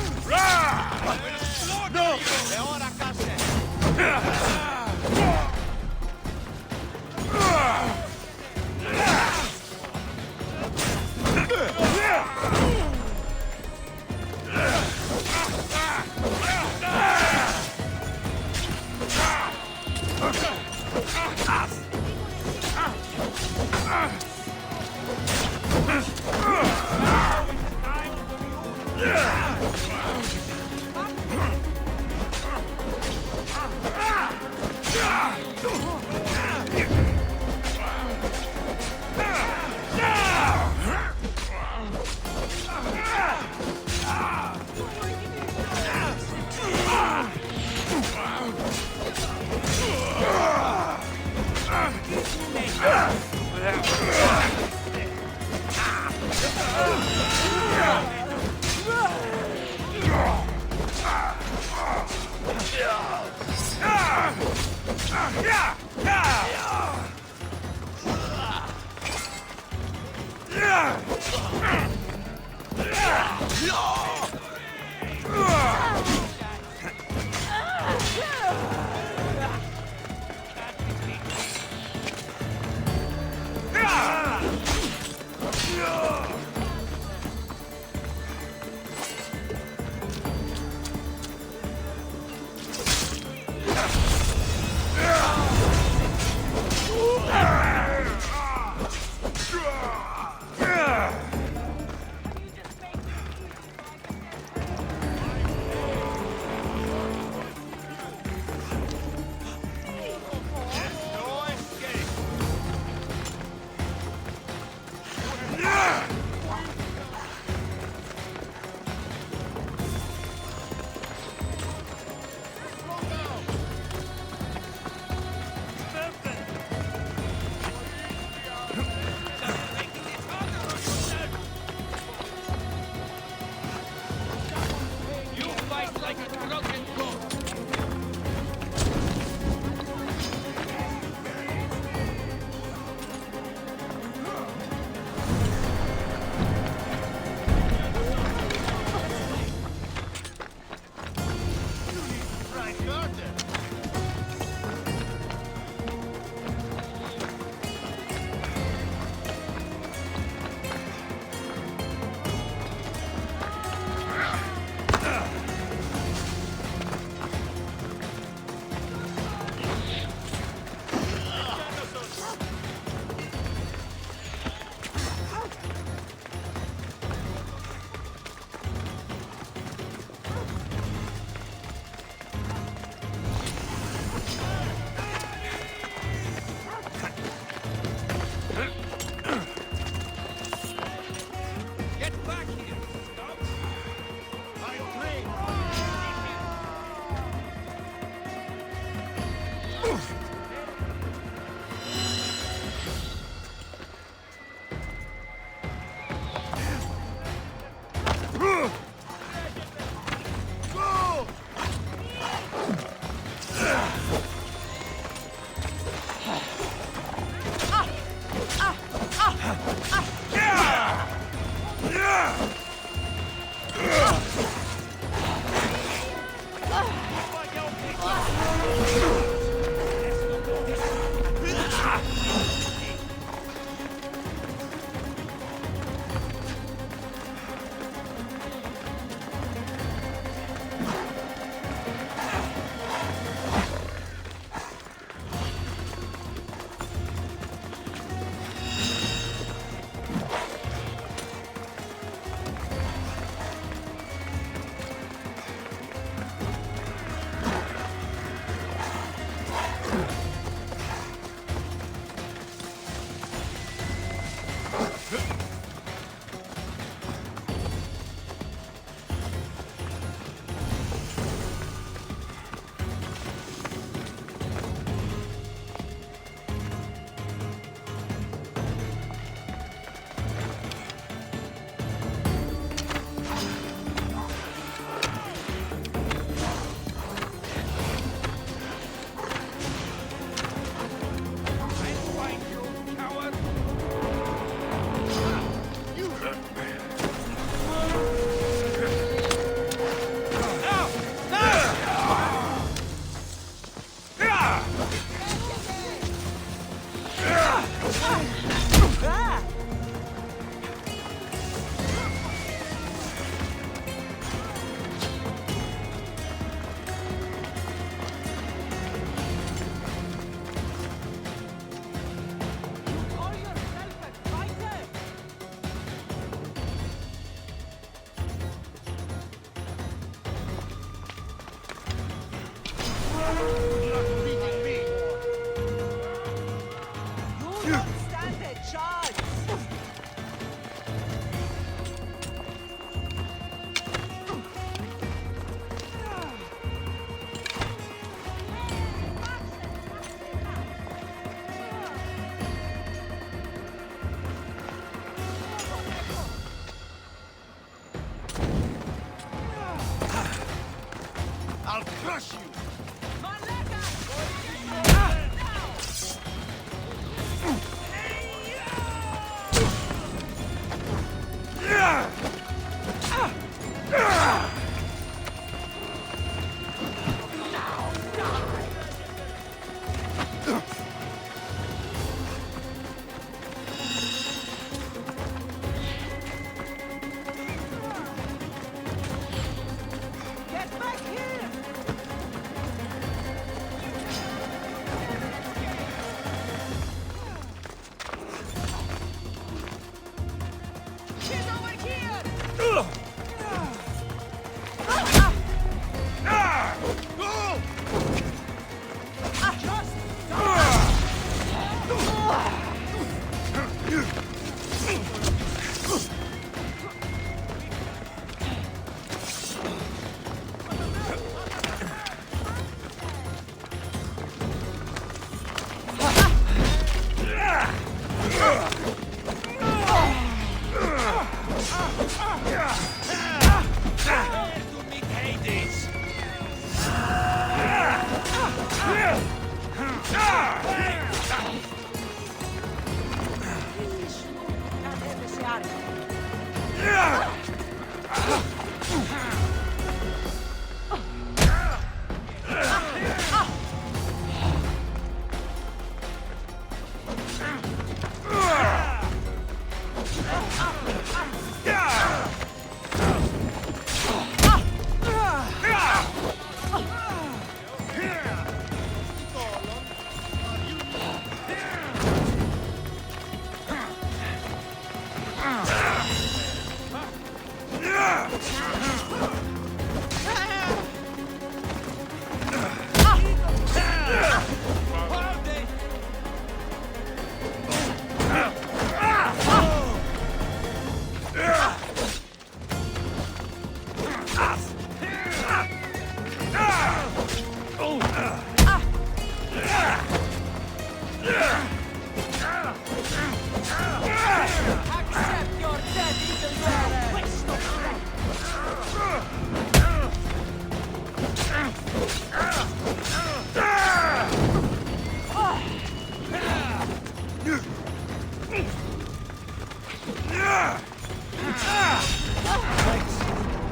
Speaker 2: I'll crush you!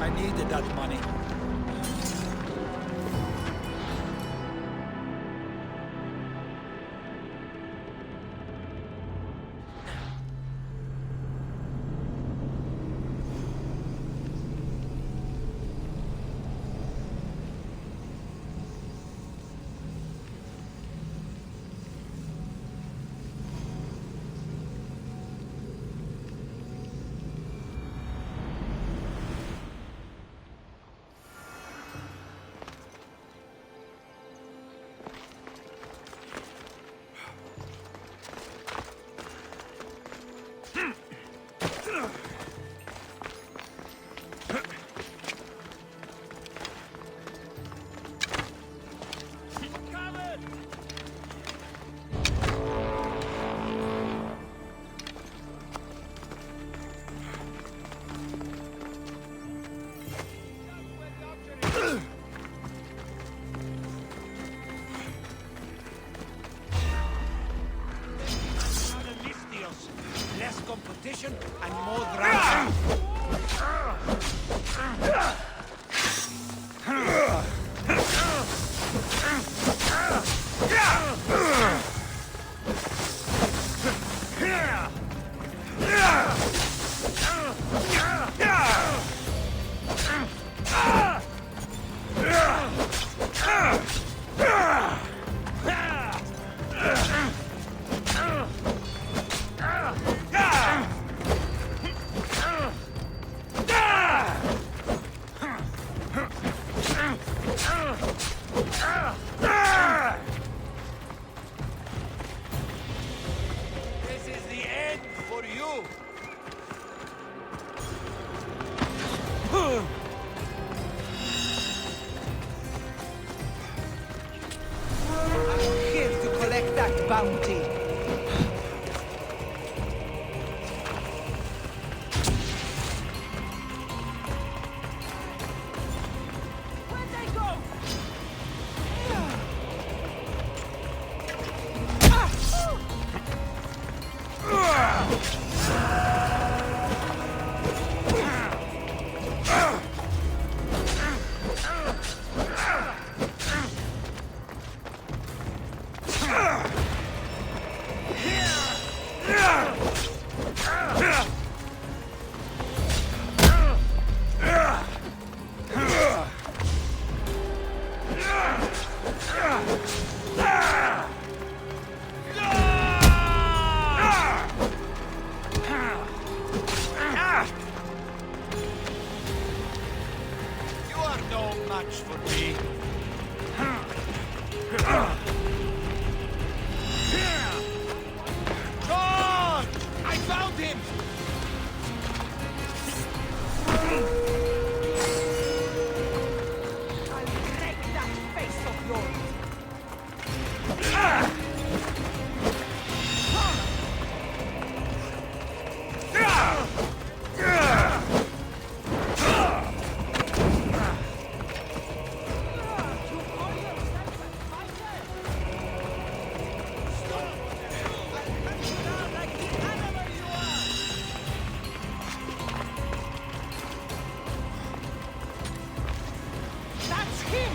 Speaker 11: I needed that money.
Speaker 7: Less competition and more drama.
Speaker 2: This is the end for you.
Speaker 4: I'm here to collect that bounty.
Speaker 2: Where'd they go?
Speaker 10: no match for me.
Speaker 2: God! I found him!
Speaker 4: I'll break that face of yours. That's him!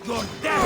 Speaker 10: You're dead!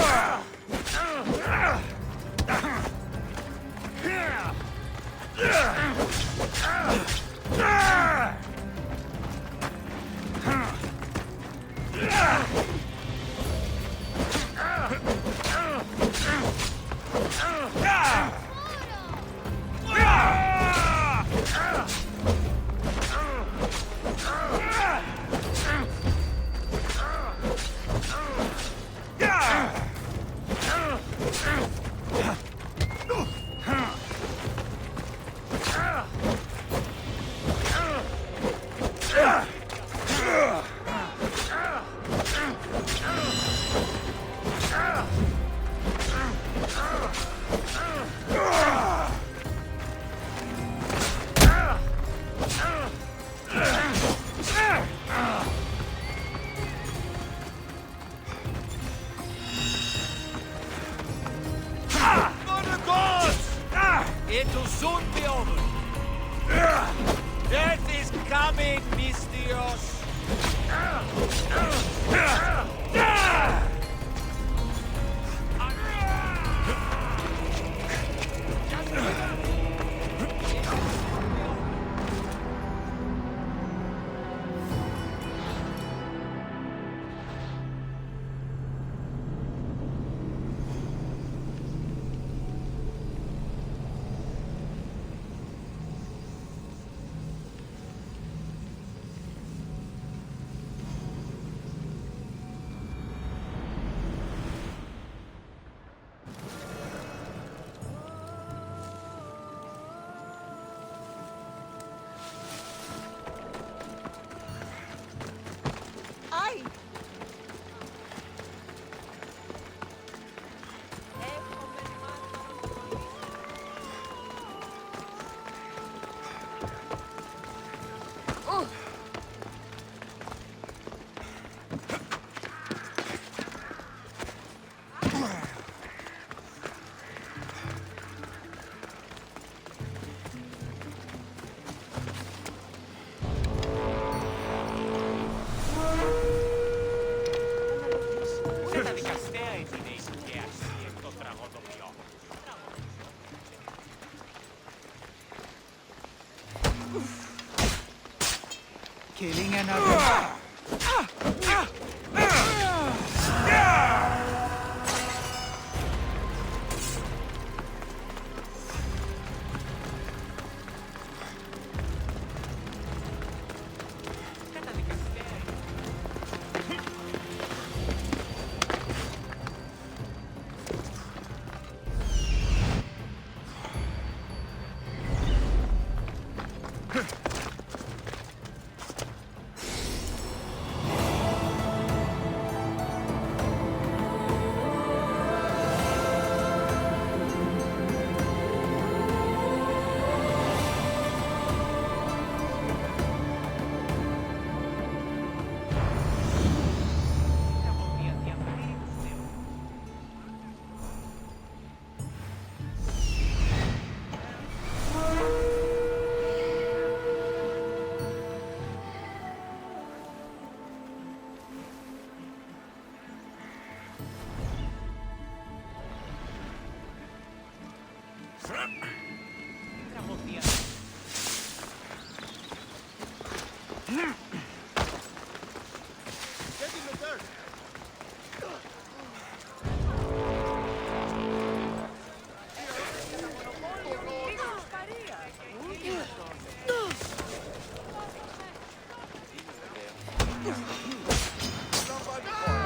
Speaker 2: For the gods! It'll soon be over. Death is coming, Mistios.
Speaker 4: Killing another.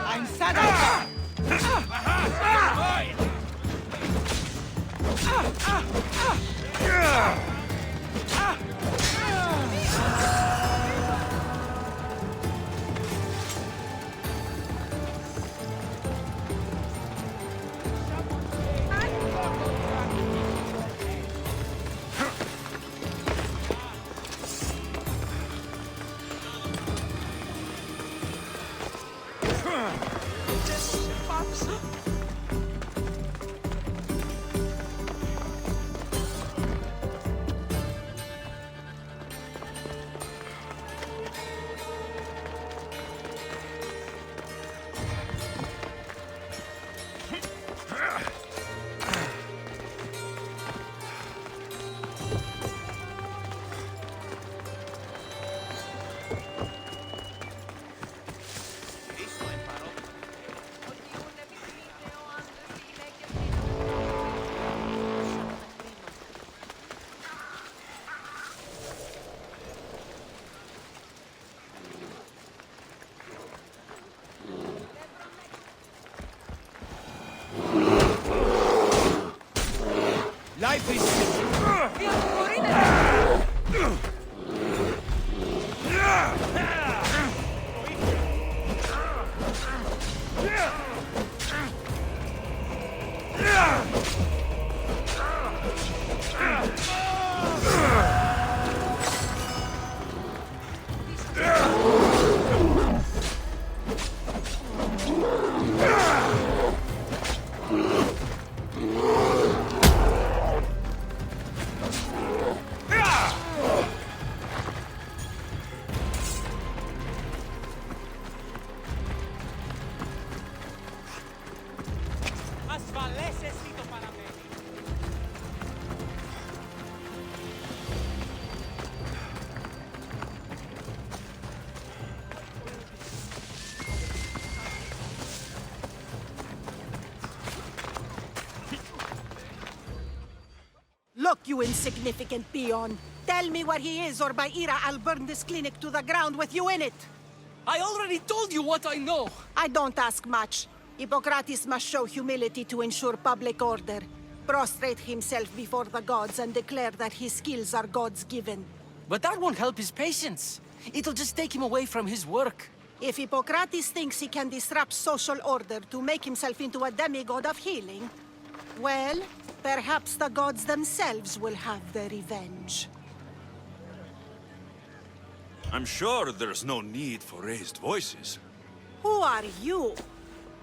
Speaker 4: I'm Sada!
Speaker 11: Life is...
Speaker 9: Look, you insignificant peon. Tell me where he is, or by Ira, I'll burn this clinic to the ground with you in it.
Speaker 11: I already told you what I know.
Speaker 9: I don't ask much. Hippocrates must show humility to ensure public order. Prostrate himself before the gods and declare that his skills are God's given.
Speaker 11: But that won't help his patients. It'll just take him away from his work.
Speaker 9: If Hippocrates thinks he can disrupt social order to make himself into a demigod of healing, well, perhaps the gods themselves will have their revenge.
Speaker 5: I'm sure there's no need for raised voices.
Speaker 9: Who are you?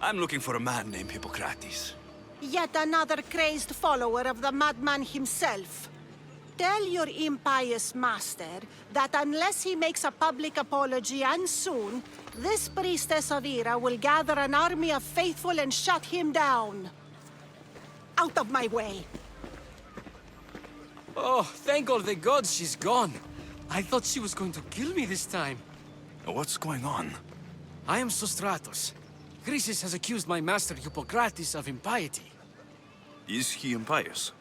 Speaker 5: I'm looking for a man named Hippocrates.
Speaker 9: Yet another crazed follower of the madman himself. Tell your impious master that unless he makes a public apology, and soon, this priestess of Ira will gather an army of faithful and shut him down. Out of my way!
Speaker 11: Oh, thank all the gods she's gone. I thought she was going to kill me this time.
Speaker 5: What's going on?
Speaker 11: I am Sostratos. Chrysis has accused my master Hippocrates of impiety.
Speaker 5: Is he impious?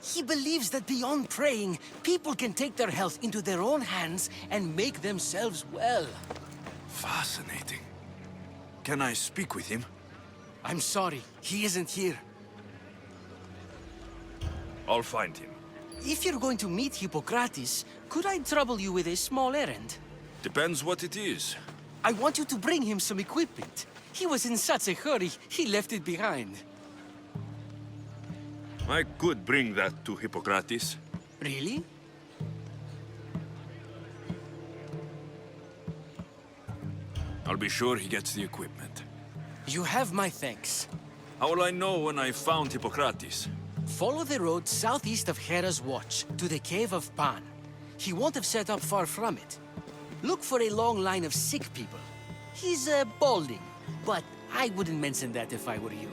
Speaker 11: He believes that beyond praying, people can take their health into their own hands and make themselves well.
Speaker 5: Fascinating. Can I speak with him?
Speaker 11: I'm sorry, he isn't here.
Speaker 5: I'll find him.
Speaker 11: If you're going to meet Hippocrates, could I trouble you with a small errand?
Speaker 5: Depends what it is.
Speaker 11: I want you to bring him some equipment. He was in such a hurry, he left it behind.
Speaker 5: I could bring that to Hippocrates.
Speaker 11: Really?
Speaker 5: I'll be sure he gets the equipment.
Speaker 11: You have my thanks.
Speaker 5: How will I know when I found Hippocrates?
Speaker 11: Follow the road southeast of Hera's Watch to the Cave of Pan. He won't have set up far from it. Look for a long line of sick people. He's balding, but I wouldn't mention that if I were you.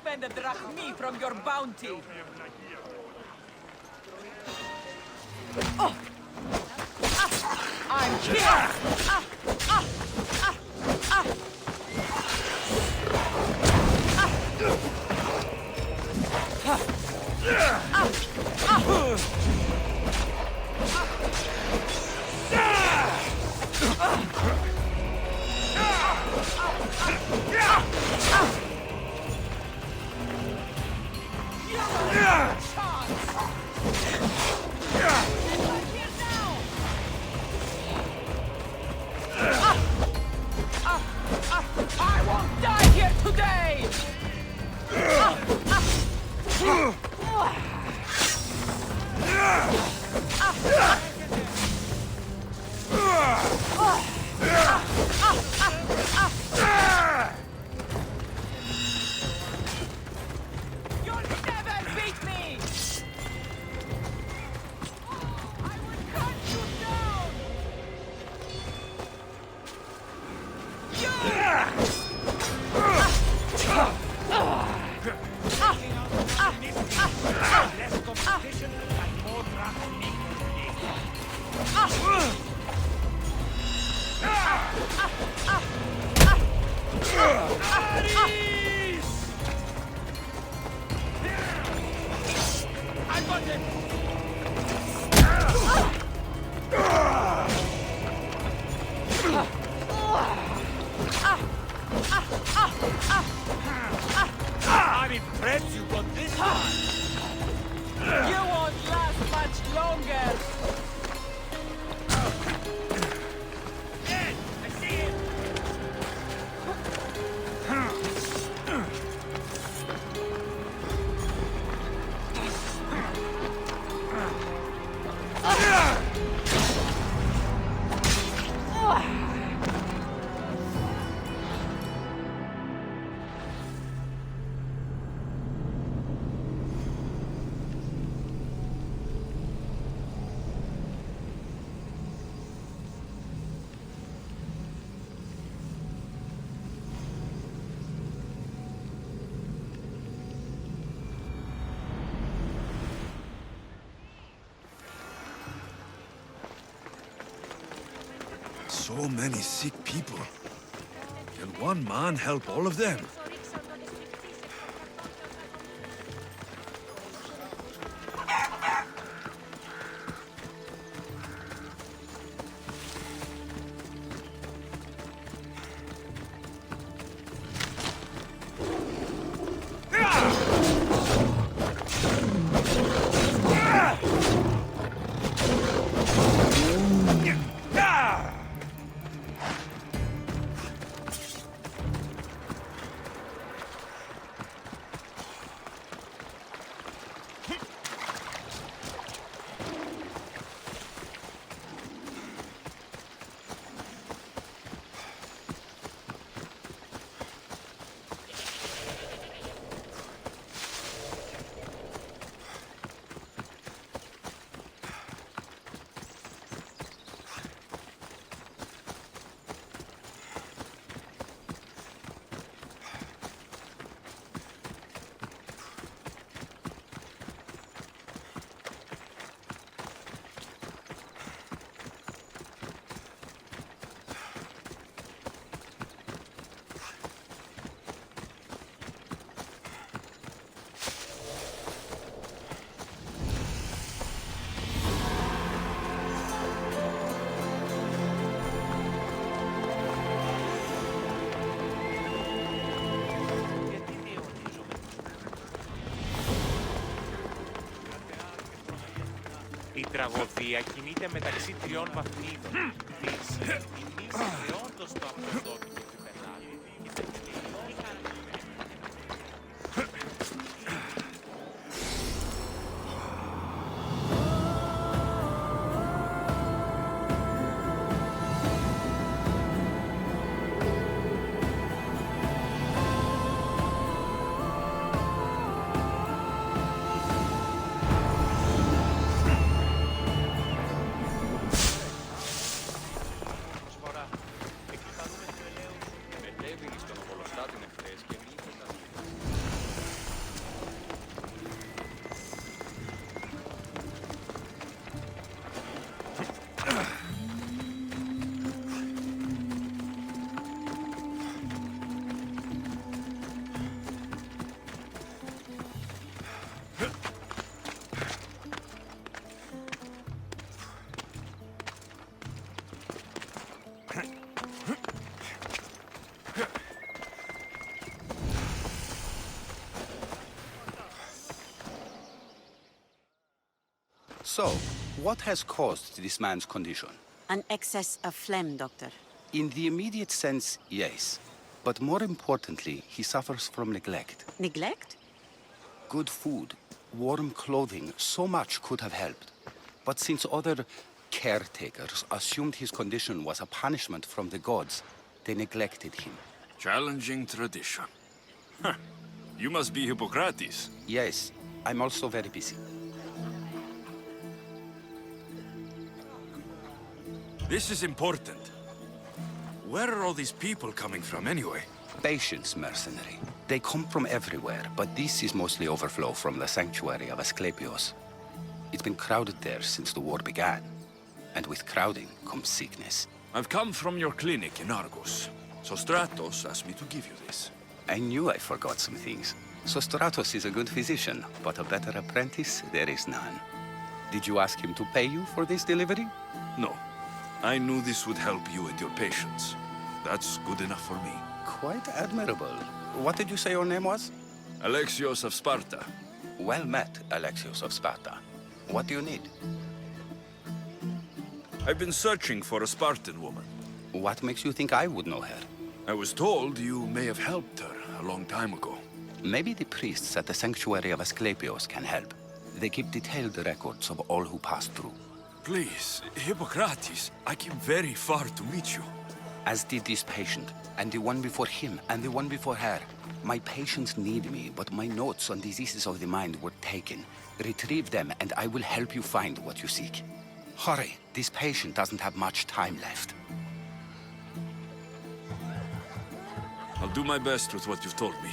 Speaker 17: spend a drachmi from your bounty. Oh. I'm here! I won't die here today! You'll never beat me! I will cut you down!
Speaker 10: Less competition and more drachmi.
Speaker 17: I got him!
Speaker 10: I'm impressed you got this far.
Speaker 17: You won't last much longer!
Speaker 10: Ed, I see him.
Speaker 13: So many sick people. Can one man help all of them?
Speaker 10: Η τραγωδία κινείται μεταξύ τριών βαθμίδων. Δύση, η μίση και όντως το απροσδόκητο του πελάτη και τα τελειώς χαρακτηριστικά. Προσφορά. Εκπληκταρούμε του ελαίου
Speaker 12: So, what has caused this man's condition?
Speaker 18: An excess of phlegm, Doctor.
Speaker 12: In the immediate sense, yes. But more importantly, he suffers from neglect.
Speaker 18: Neglect?
Speaker 12: Good food, warm clothing, so much could have helped. But since other caretakers assumed his condition was a punishment from the gods, they neglected him.
Speaker 5: Challenging tradition. Huh. You must be Hippocrates.
Speaker 12: Yes, I'm also very busy.
Speaker 5: This is important. Where are all these people coming from anyway?
Speaker 12: Patience, mercenary. They come from everywhere, but this is mostly overflow from the sanctuary of Asclepios. It's been crowded there since the war began. And with crowding comes sickness.
Speaker 5: I've come from your clinic in Argos. So Stratos asked me to give you this.
Speaker 12: I knew I forgot some things. So Stratos is a good physician, but a better apprentice there is none. Did you ask him to pay you for this delivery?
Speaker 5: No. I knew this would help you and your patients. That's good enough for me.
Speaker 12: Quite admirable. What did you say your name was?
Speaker 5: Alexios of Sparta.
Speaker 12: Well met, Alexios of Sparta. What do you need?
Speaker 5: I've been searching for a Spartan woman.
Speaker 12: What makes you think I would know her?
Speaker 5: I was told you may have helped her a long time ago.
Speaker 12: Maybe the priests at the sanctuary of Asclepios can help. They keep detailed records of all who pass through.
Speaker 5: Please, Hippocrates, I came very far to meet you.
Speaker 12: As did this patient, and the one before him, and the one before her. My patients need me, but my notes on diseases of the mind were taken. Retrieve them, and I will help you find what you seek. Hurry, this patient doesn't have much time left.
Speaker 5: I'll do my best with what you've told me.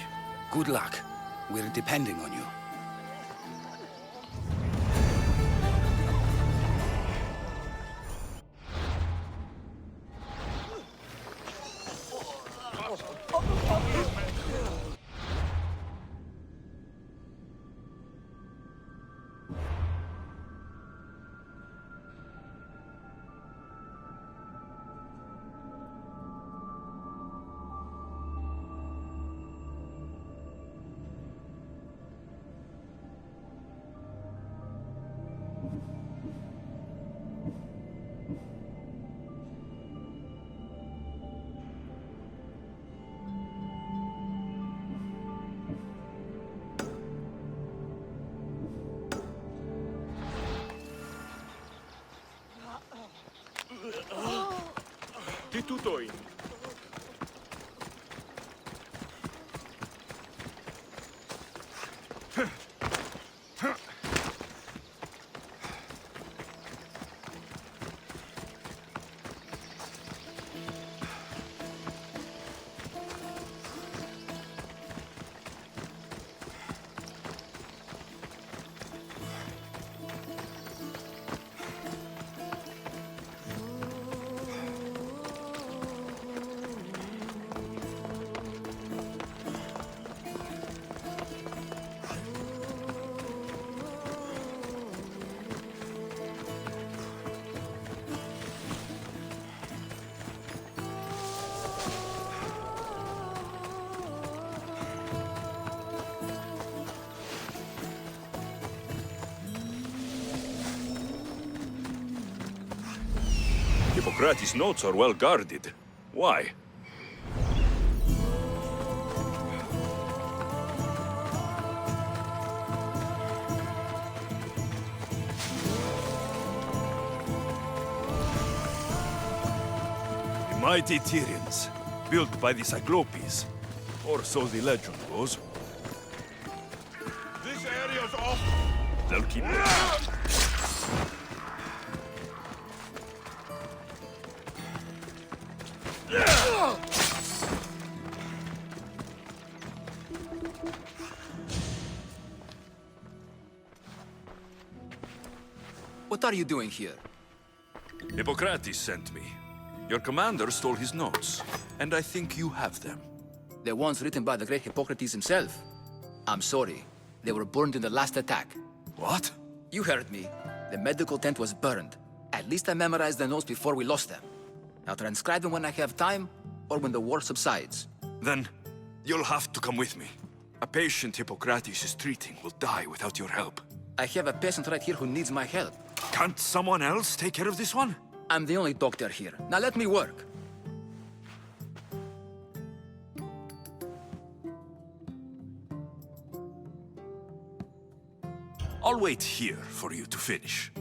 Speaker 12: Good luck. We're depending on you.
Speaker 10: Τι τούτο είναι?
Speaker 5: Hippocrates' notes are well guarded. Why? The mighty Tyrians, built by the Cyclopes, or so the legend goes.
Speaker 13: This area's off.
Speaker 5: They'll keep it.
Speaker 2: What are you doing here?
Speaker 5: Hippocrates sent me. Your commander stole his notes, and I think you have them.
Speaker 2: The ones written by the great Hippocrates himself. I'm sorry. They were burned in the last attack.
Speaker 5: What?
Speaker 2: You heard me. The medical tent was burned. At least I memorized the notes before we lost them. I'll transcribe them when I have time, or when the war subsides.
Speaker 5: Then, you'll have to come with me. A patient Hippocrates is treating will die without your help.
Speaker 2: I have a patient right here who needs my help.
Speaker 5: Can't someone else take care of this one?
Speaker 2: I'm the only doctor here. Now let me work.
Speaker 5: I'll wait here for you to finish.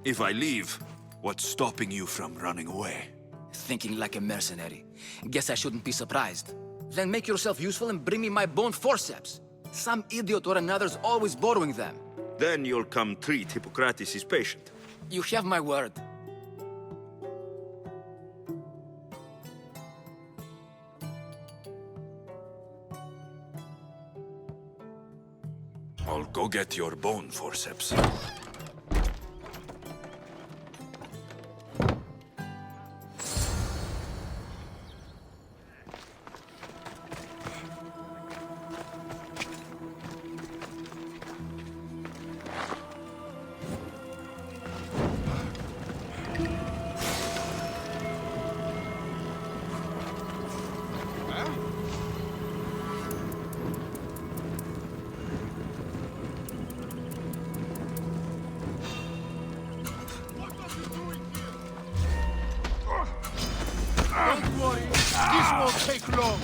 Speaker 5: If I leave, what's stopping you from running away?
Speaker 2: Thinking like a mercenary. Guess I shouldn't be surprised. Then make yourself useful and bring me my bone forceps. Some idiot or another's always borrowing them.
Speaker 5: Then you'll come treat Hippocrates' patient.
Speaker 2: You have my word.
Speaker 5: I'll go get your bone forceps.
Speaker 14: Don't worry, this won't take long.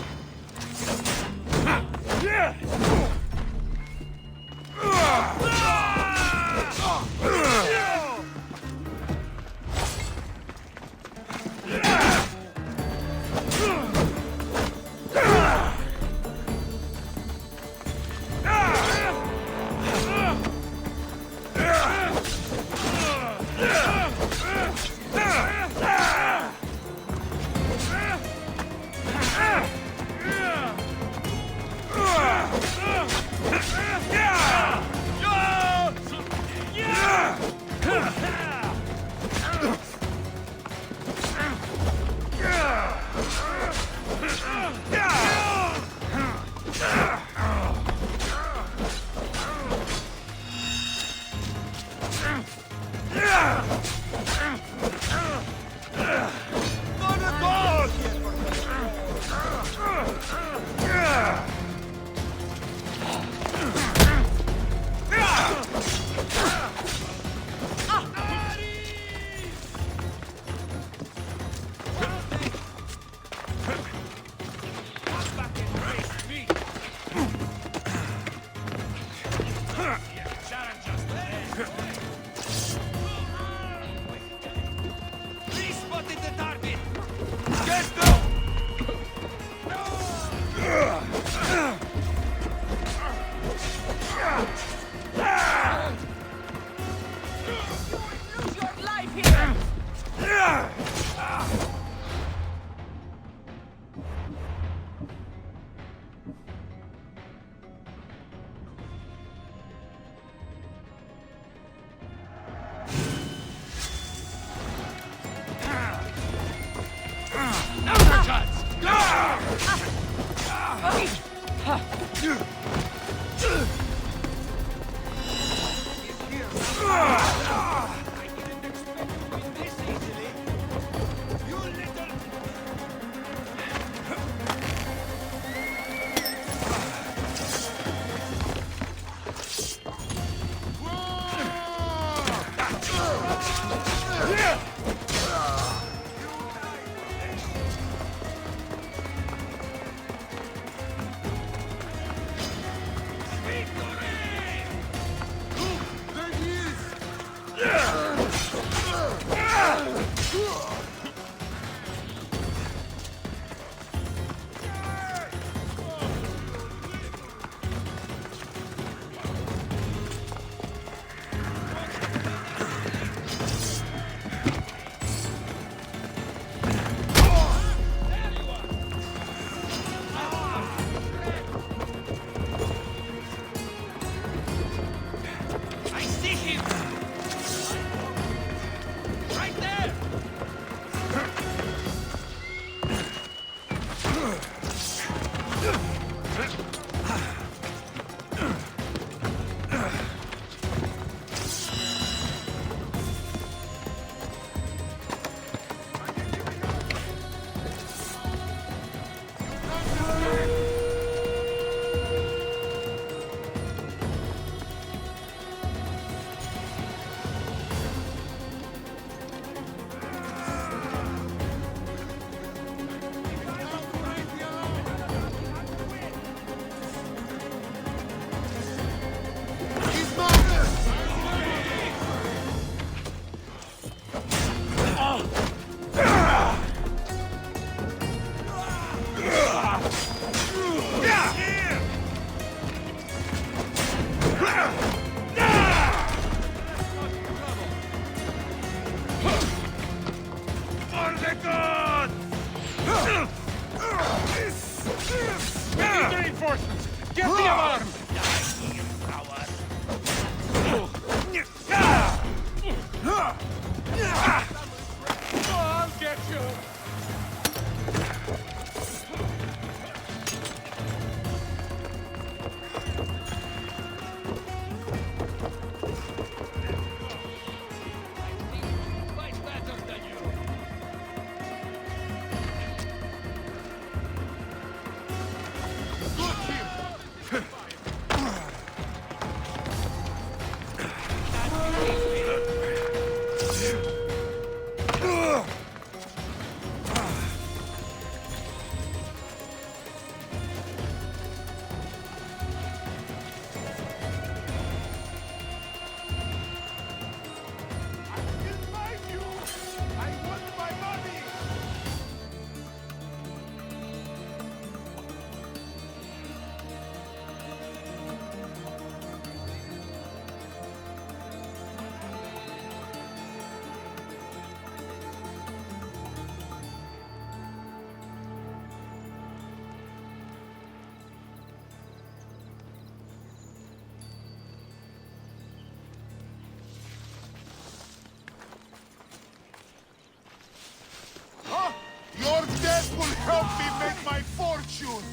Speaker 8: Your death will help me make my fortune!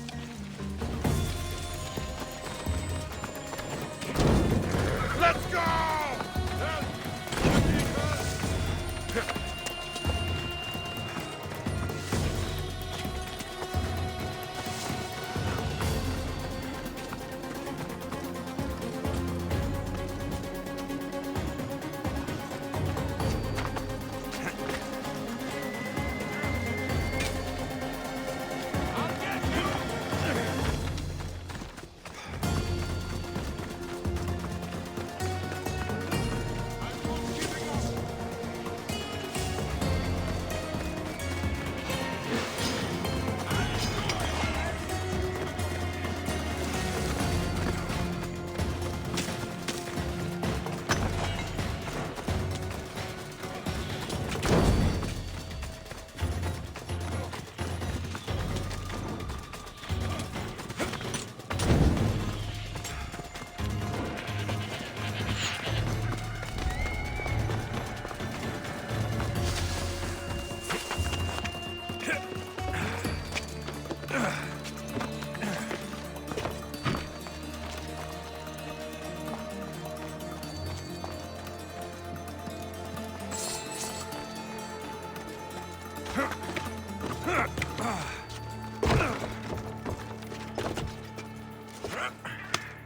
Speaker 8: Let's go!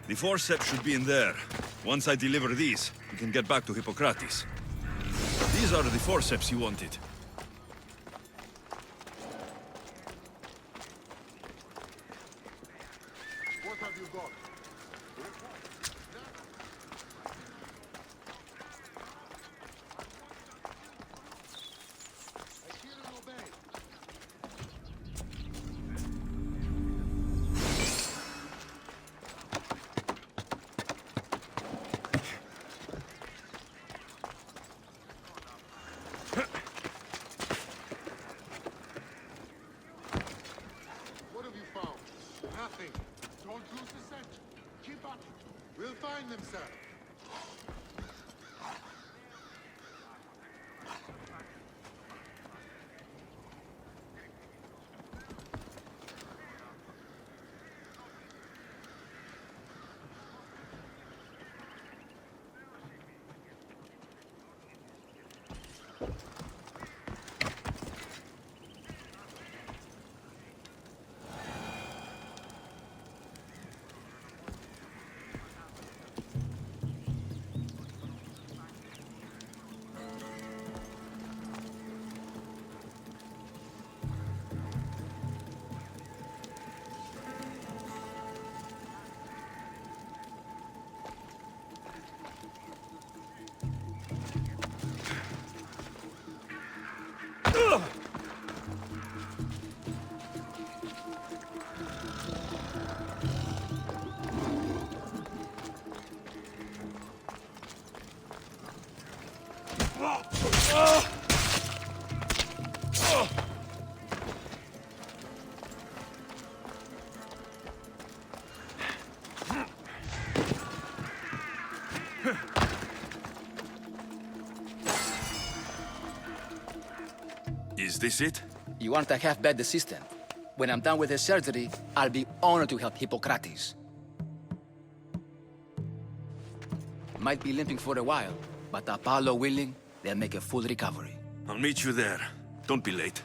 Speaker 5: The forceps should be in there. Once I deliver these, we can get back to Hippocrates. These are the forceps you wanted.
Speaker 8: What have you got? I hear and obey. What have you found? Nothing. Don't lose the scent. Keep up. We'll find them, sir.
Speaker 5: Is this it?
Speaker 2: You aren't a half-bad assistant. When I'm done with the surgery, I'll be honored to help Hippocrates. Might be limping for a while, but Apollo willing, they'll make a full recovery.
Speaker 5: I'll meet you there. Don't be late.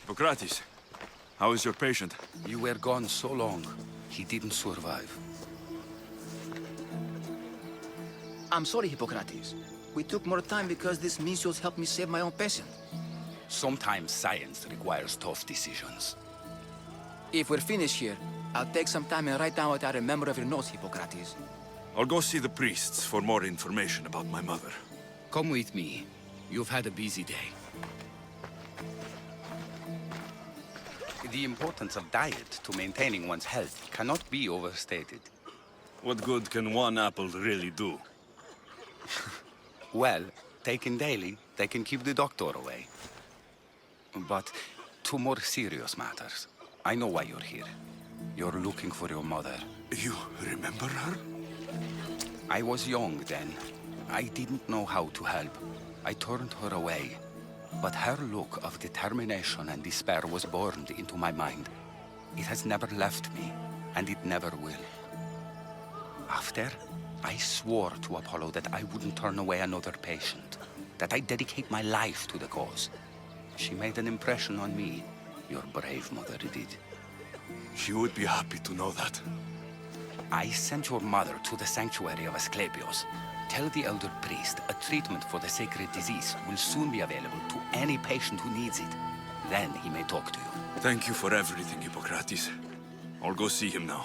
Speaker 5: Hippocrates, how is your patient?
Speaker 12: You were gone so long, he didn't survive.
Speaker 2: I'm sorry, Hippocrates. We took more time because this measles helped me save my own patient.
Speaker 12: Sometimes science requires tough decisions.
Speaker 2: If we're finished here, I'll take some time and write down what I remember of your notes, Hippocrates.
Speaker 5: I'll go see the priests for more information about my mother.
Speaker 12: Come with me. You've had a busy day. The importance of diet to maintaining one's health cannot be overstated.
Speaker 5: What good can one apple really do?
Speaker 12: Well, taken daily, they can keep the doctor away. But to more serious matters. I know why you're here. You're looking for your mother.
Speaker 5: You remember her?
Speaker 12: I was young then. I didn't know how to help. I turned her away. But her look of determination and despair was burned into my mind. It has never left me, and it never will. After, I swore to Apollo that I wouldn't turn away another patient, that I'd dedicate my life to the cause. She made an impression on me. Your brave mother did.
Speaker 5: She would be happy to know that.
Speaker 12: I sent your mother to the sanctuary of Asclepios. Tell the elder priest a treatment for the sacred disease will soon be available to any patient who needs it. Then he may talk to you.
Speaker 5: Thank you for everything, Hippocrates. I'll go see him now.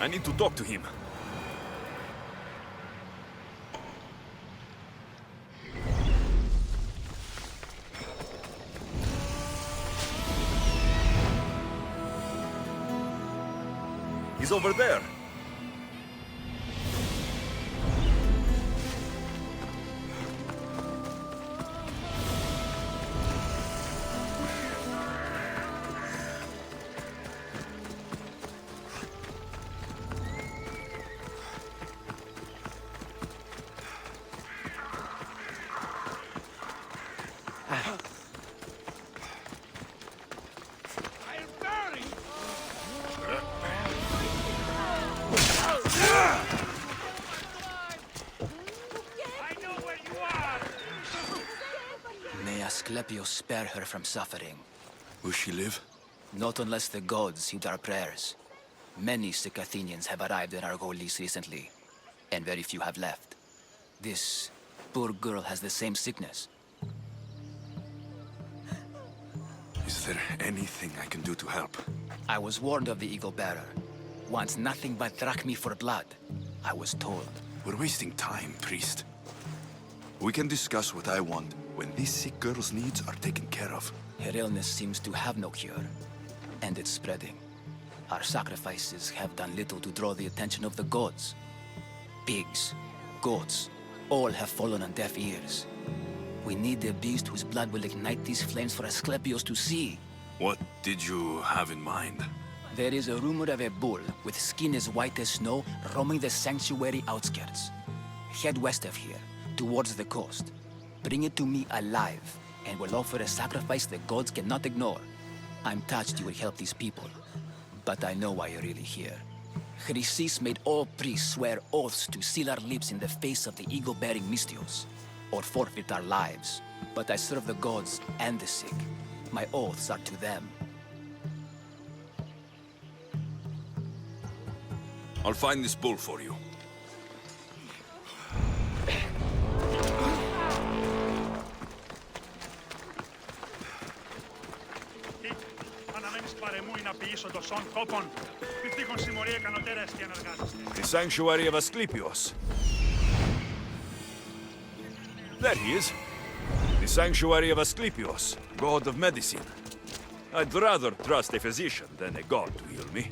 Speaker 5: I need to talk to him. He's over there.
Speaker 2: May Asclepios spare her from suffering.
Speaker 5: Will she live?
Speaker 2: Not unless the gods heed our prayers. Many sick Athenians have arrived in Argolis recently, and very few have left. This poor girl has the same sickness.
Speaker 5: Is there anything I can do to help?
Speaker 2: I was warned of the Eagle Bearer. Wants nothing but drachmi for blood. I was told.
Speaker 5: We're wasting time, priest. We can discuss what I want when these sick girl's needs are taken care of.
Speaker 2: Her illness seems to have no cure, and it's spreading. Our sacrifices have done little to draw the attention of the gods. Pigs, goats, all have fallen on deaf ears. We need a beast whose blood will ignite these flames for Asclepios to see.
Speaker 5: What did you have in mind?
Speaker 2: There is a rumor of a bull with skin as white as snow roaming the sanctuary outskirts. Head west of here, towards the coast. Bring it to me alive, and we'll offer a sacrifice the gods cannot ignore. I'm touched you will help these people, but I know why you're really here. Chrysis made all priests swear oaths to seal our lips in the face of the eagle-bearing Mystios, or forfeit our lives. But I serve the gods and the sick. My oaths are to them.
Speaker 5: I'll find this bull for you. The sanctuary of Asclepios. There he is. The sanctuary of Asclepios, god of medicine. I'd rather trust a physician than a god to heal me.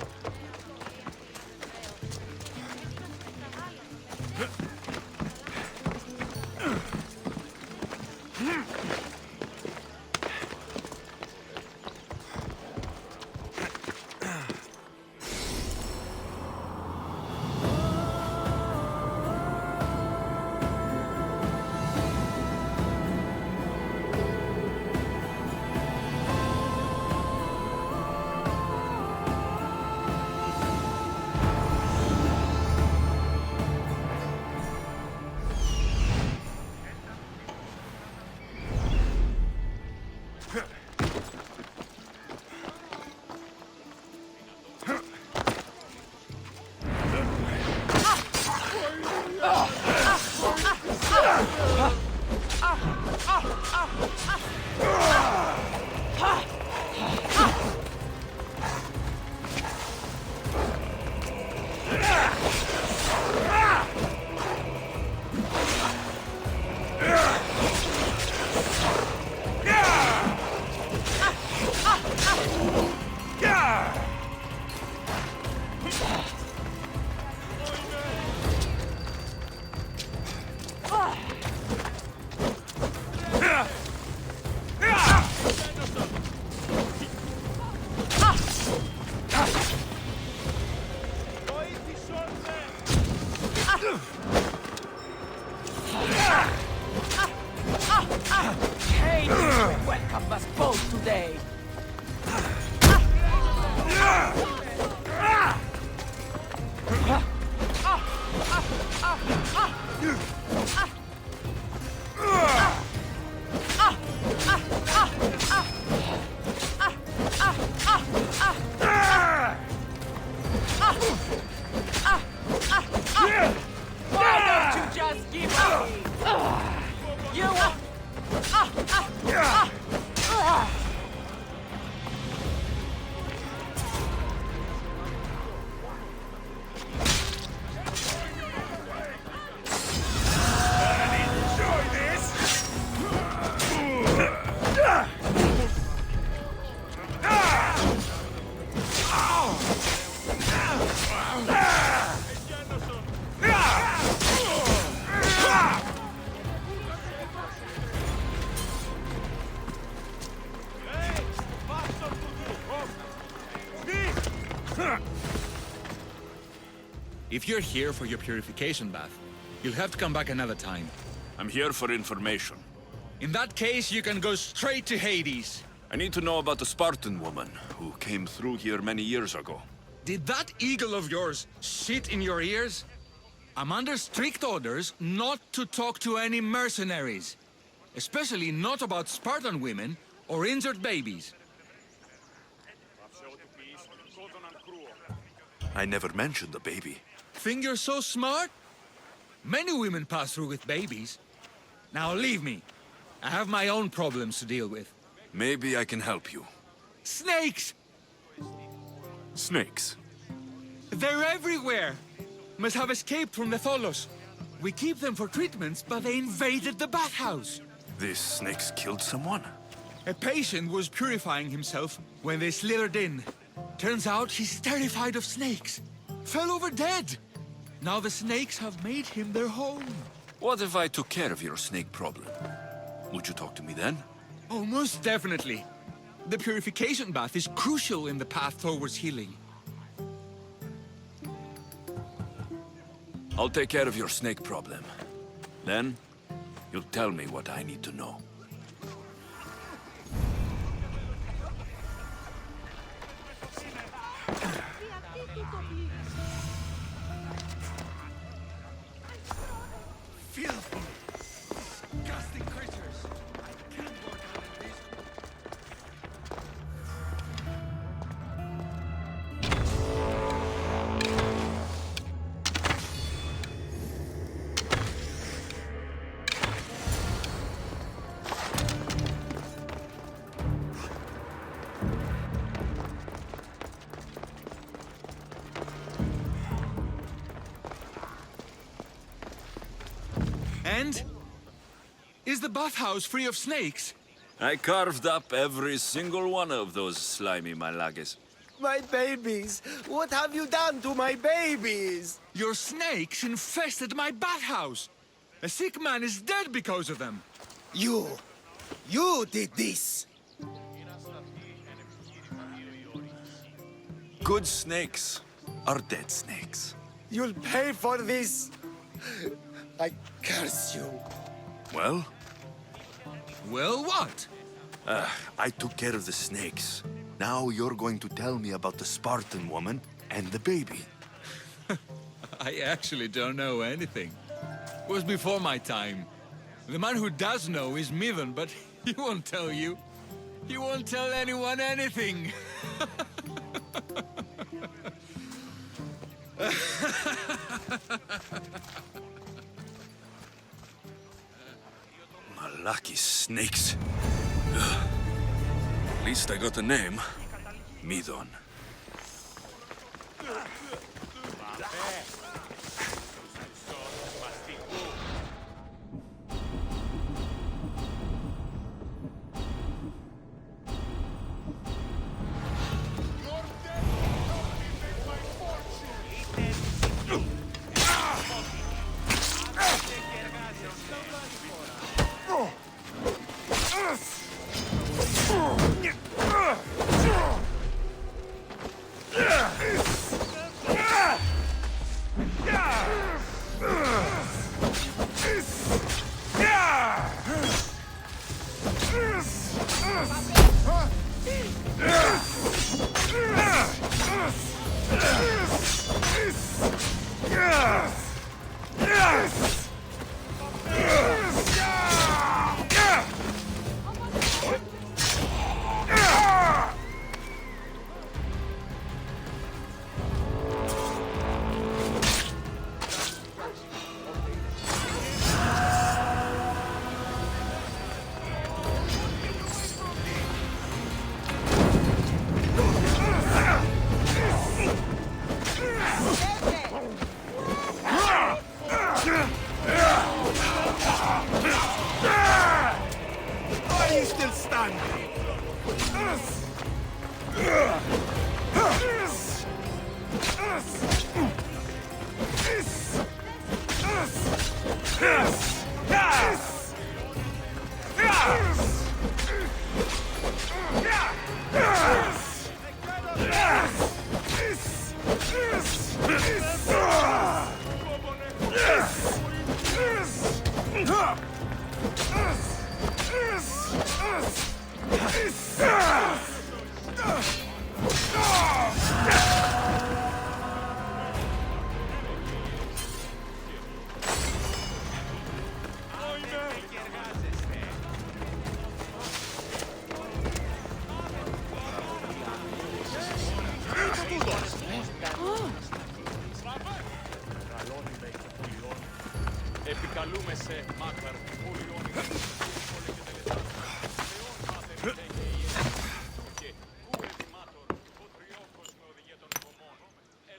Speaker 17: Hey, you welcome us both today. Why don't you just give up? You
Speaker 16: If you're here for your purification bath, you'll have to come back another time.
Speaker 5: I'm here for information.
Speaker 16: In that case, you can go straight to Hades.
Speaker 5: I need to know about the Spartan woman who came through here many years ago.
Speaker 16: Did that eagle of yours shit in your ears? I'm under strict orders not to talk to any mercenaries. Especially not about Spartan women or injured babies.
Speaker 5: I never mentioned the baby.
Speaker 16: Think you're so smart? Many women pass through with babies. Now leave me. I have my own problems to deal with.
Speaker 5: Maybe I can help you.
Speaker 16: Snakes!
Speaker 5: Snakes?
Speaker 16: They're everywhere! Must have escaped from the Tholos. We keep them for treatments, but they invaded the bathhouse.
Speaker 5: These snakes killed someone?
Speaker 16: A patient was purifying himself when they slithered in. Turns out he's terrified of snakes. Fell over dead. Now the snakes have made him their home.
Speaker 5: What if I took care of your snake problem? Would you talk to me then?
Speaker 16: Oh, most definitely. The purification bath is crucial in the path towards healing.
Speaker 5: I'll take care of your snake problem. Then, you'll tell me what I need to know.
Speaker 16: Filthy, disgusting creatures. I can't work out in these. And? Is the bathhouse free of snakes?
Speaker 5: I carved up every single one of those slimy malagas.
Speaker 4: My babies! What have you done to my babies?
Speaker 16: Your snakes infested my bathhouse! A sick man is dead because of them!
Speaker 4: You did this!
Speaker 5: Good snakes are dead snakes.
Speaker 4: You'll pay for this! I curse you.
Speaker 5: Well?
Speaker 16: Well, what?
Speaker 5: I took care of the snakes. Now you're going to tell me about the Spartan woman and the baby.
Speaker 16: I actually don't know anything. It was before my time. The man who does know is Midon, but he won't tell you. He won't tell anyone anything.
Speaker 5: Lucky snakes. Ugh. At least I got a name. Midon.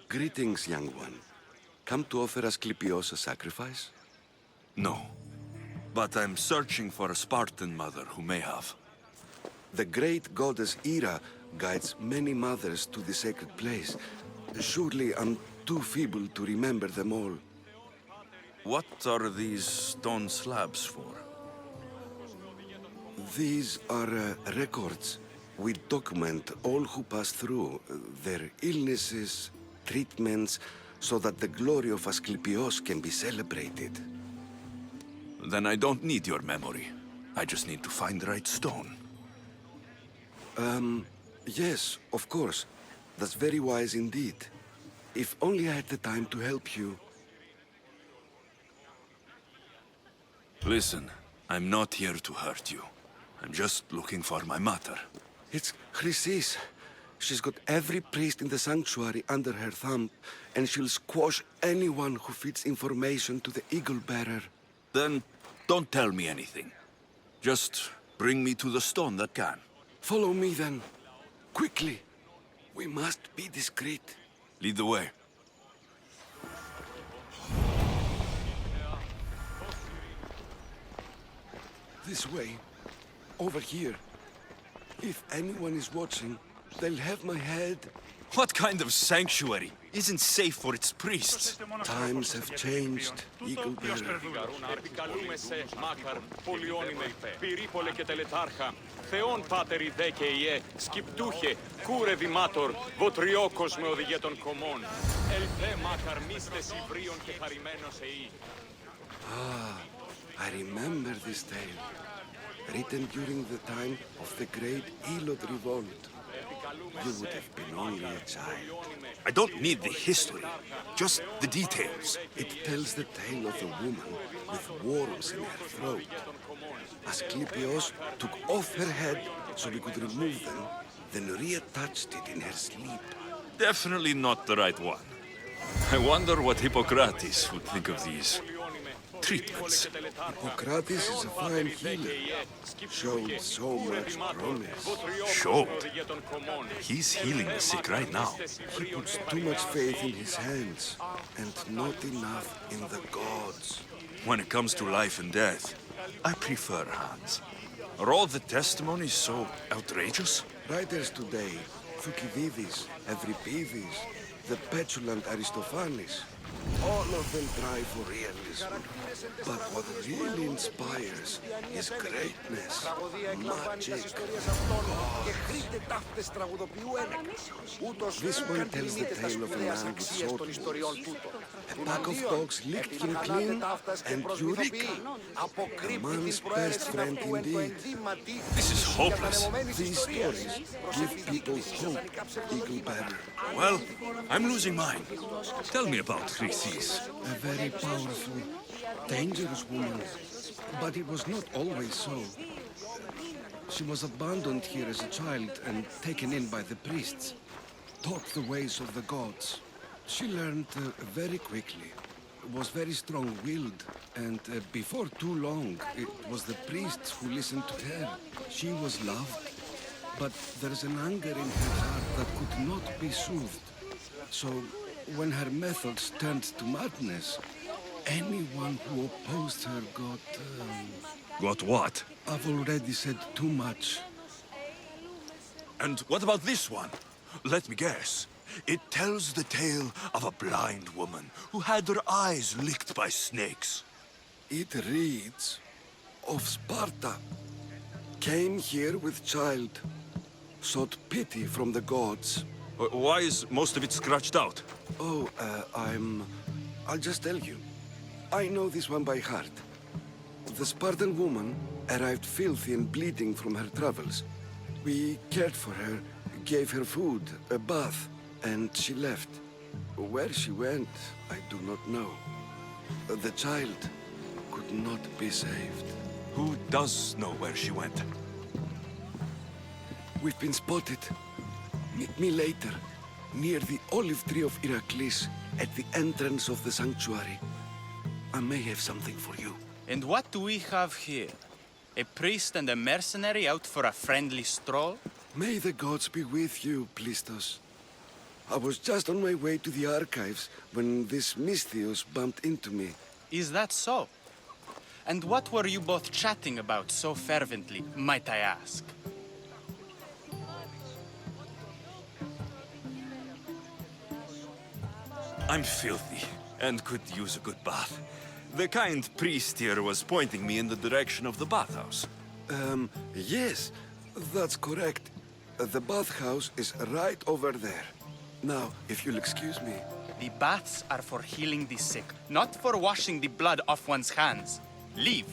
Speaker 1: Greetings, young one. Come to offer Asclepios a sacrifice?
Speaker 5: No. But I'm searching for a Spartan mother who may have.
Speaker 1: The great goddess Ira guides many mothers to the sacred place. Surely I'm too feeble to remember them all.
Speaker 5: What are these stone slabs for?
Speaker 1: These are records. We document all who pass through, their illnesses, treatments, so that the glory of Asclepios can be celebrated.
Speaker 5: Then I don't need your memory. I just need to find the right stone.
Speaker 1: Yes, of course. That's very wise indeed. If only I had the time to help you.
Speaker 5: Listen, I'm not here to hurt you. I'm just looking for my mother.
Speaker 1: It's Chrysis. She's got every priest in the sanctuary under her thumb, and she'll squash anyone who feeds information to the Eagle Bearer.
Speaker 5: Then don't tell me anything. Just bring me to the stone that can.
Speaker 1: Follow me then. Quickly. We must be discreet.
Speaker 5: Lead the way.
Speaker 1: This way. Over here. If anyone is watching, they'll have my head.
Speaker 5: What kind of sanctuary isn't safe for its priests?
Speaker 1: Times have changed, Eagle Bearer.
Speaker 19: Θεόν πάτερ ιδέ και ιέ, σκυπτούχε, κούρε δημάτορ, βοτριόκος με οδηγέ των κομμών. Ελπέ μάκαρ μίστες υβρίων και χαρημένος εή.
Speaker 1: Ah, I remember this tale. Written during the time of the great Elod revolt. You would have been only a child.
Speaker 5: I don't need the history, just the details.
Speaker 1: It tells the tale of a woman with worms in her throat. Asclepios took off her head so we could remove them, then reattached it in her sleep.
Speaker 5: Definitely not the right one. I wonder what Hippocrates would think of these treatments.
Speaker 1: Hippocrates is a fine healer. Showed so much promise.
Speaker 5: Showed? He's healing the sick right now.
Speaker 1: He puts too much faith in his hands, and not enough in the gods.
Speaker 5: When it comes to life and death, I prefer hands. Are all the testimonies so outrageous?
Speaker 1: Writers today, Thucydides, Euripides, the petulant Aristophanes, all of them try for realism. But what really inspires is greatness, magic, God. This one tells the tale of a man with sword wounds. A pack of dogs licked him clean, and Eureka! A man's best friend indeed.
Speaker 5: This is hopeless.
Speaker 1: These stories give people hope, Eagle Bearer.
Speaker 5: Well, I'm losing mine. Tell me about Chrysis.
Speaker 1: A very powerful, dangerous woman. But it was not always so. She was abandoned here as a child and taken in by the priests. Taught the ways of the gods. She learned very quickly. Was very strong-willed. And before too long, it was the priests who listened to her. She was loved. But there's an anger in her heart that could not be soothed. So, when her methods turned to madness, anyone who opposed her got...
Speaker 5: Got what?
Speaker 1: I've already said too much.
Speaker 5: And what about this one? Let me guess. It tells the tale of a blind woman who had her eyes licked by snakes.
Speaker 1: It reads of Sparta. Came here with child. Sought pity from the gods.
Speaker 5: Why is most of it scratched out?
Speaker 1: Oh, I'll just tell you. I know this one by heart. The Spartan woman arrived filthy and bleeding from her travels. We cared for her, gave her food, a bath, and she left. Where she went, I do not know. The child could not be saved.
Speaker 5: Who does know where she went?
Speaker 1: We've been spotted. Meet me later, near the olive tree of Heracles, at the entrance of the sanctuary. I may have something for you.
Speaker 6: And what do we have here? A priest and a mercenary out for a friendly stroll?
Speaker 1: May the gods be with you, Plistos. I was just on my way to the archives when this Misthios bumped into me.
Speaker 6: Is that so? And what were you both chatting about so fervently, might I ask?
Speaker 5: I'm filthy and could use a good bath. The kind priest here was pointing me in the direction of the bathhouse.
Speaker 1: Yes, that's correct. The bathhouse is right over there. Now, if you'll excuse me.
Speaker 6: The baths are for healing the sick, not for washing the blood off one's hands. Leave.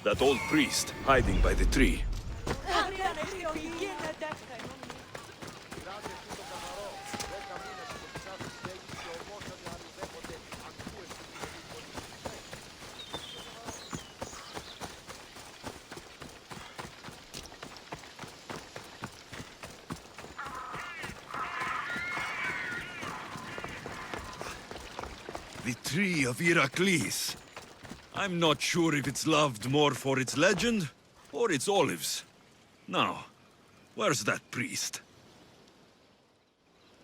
Speaker 5: That old priest hiding by the tree.
Speaker 13: The tree of Heracles. I'm not sure if it's loved more for its legend or its olives. Now, where's that priest?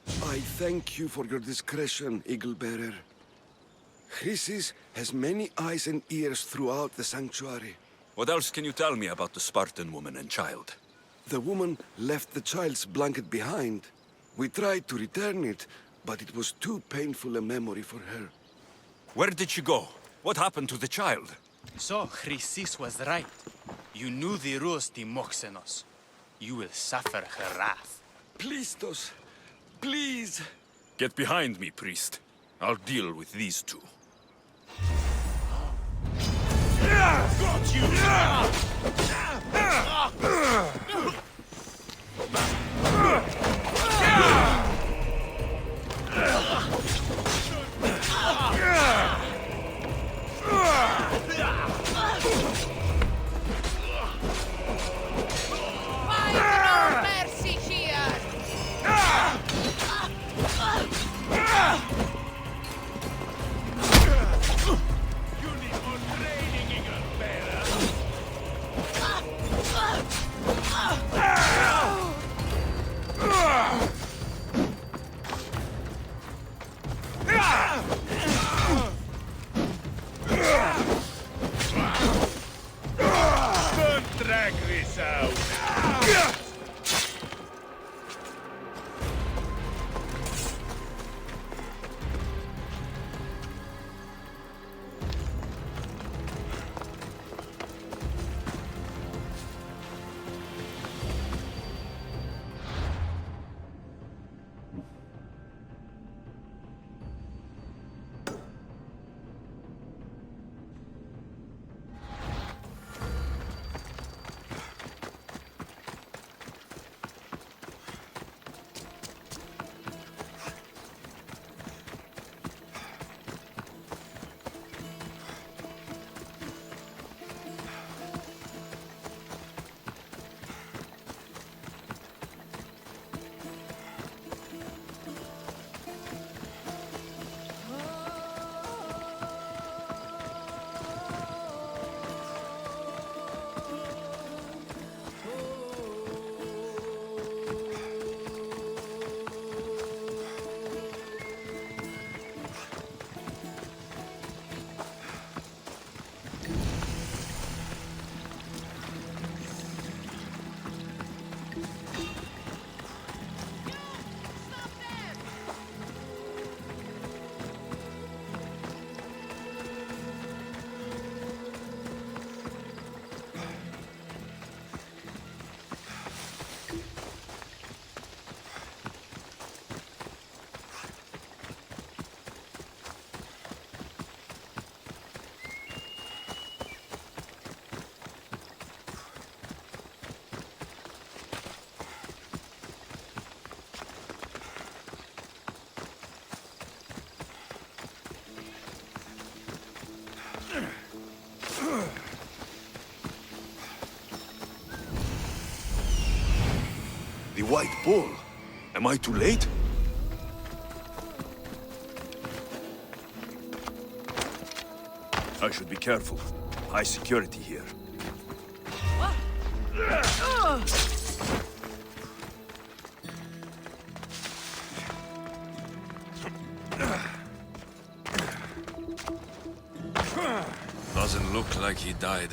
Speaker 1: I thank you for your discretion, Eagle-bearer. Chrysis has many eyes and ears throughout the sanctuary.
Speaker 5: What else can you tell me about the Spartan woman and child?
Speaker 1: The woman left the child's blanket behind. We tried to return it, but it was too painful a memory for her.
Speaker 5: Where did she go? What happened to the child?
Speaker 6: So, Chrysis was right. You knew the rules, Timoxenos. You will suffer her wrath.
Speaker 1: Plistos, please.
Speaker 5: Get behind me, priest. I'll deal with these two.
Speaker 13: Got you!
Speaker 17: Mercy here!
Speaker 19: You need more training, Eagle-bearer.
Speaker 5: white bull. Am I too late? I should be careful. High security here. Doesn't look like he died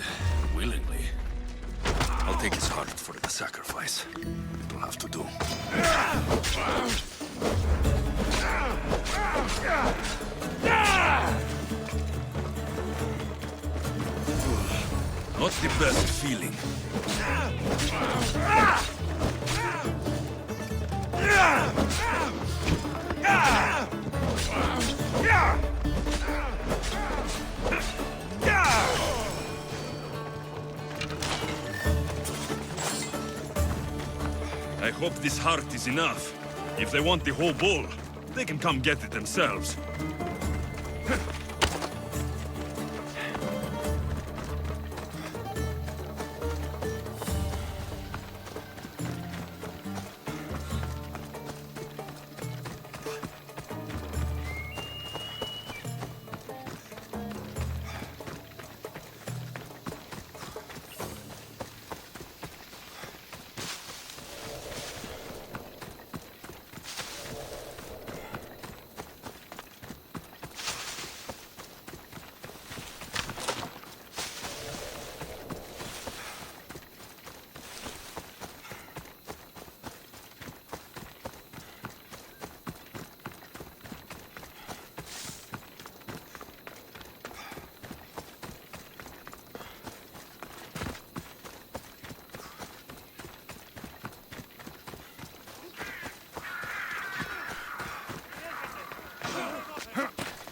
Speaker 5: willingly. I'll take his heart for the sacrifice. It'll have to do. Not the best feeling. I hope this heart is enough. If they want the whole bull, they can come get it themselves.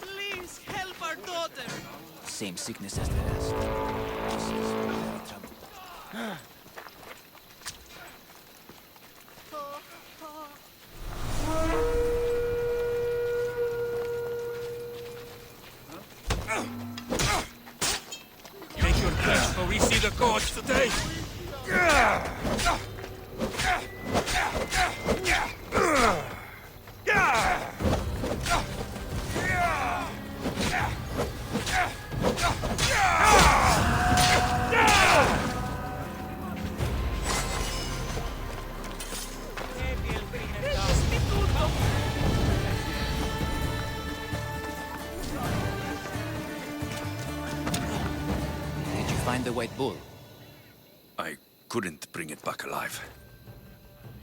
Speaker 11: Please help our daughter.
Speaker 2: Same sickness as the rest. This is very trouble.
Speaker 13: Make your best, for we see the gods today.
Speaker 2: Did you find the white bull?
Speaker 5: I couldn't bring it back alive.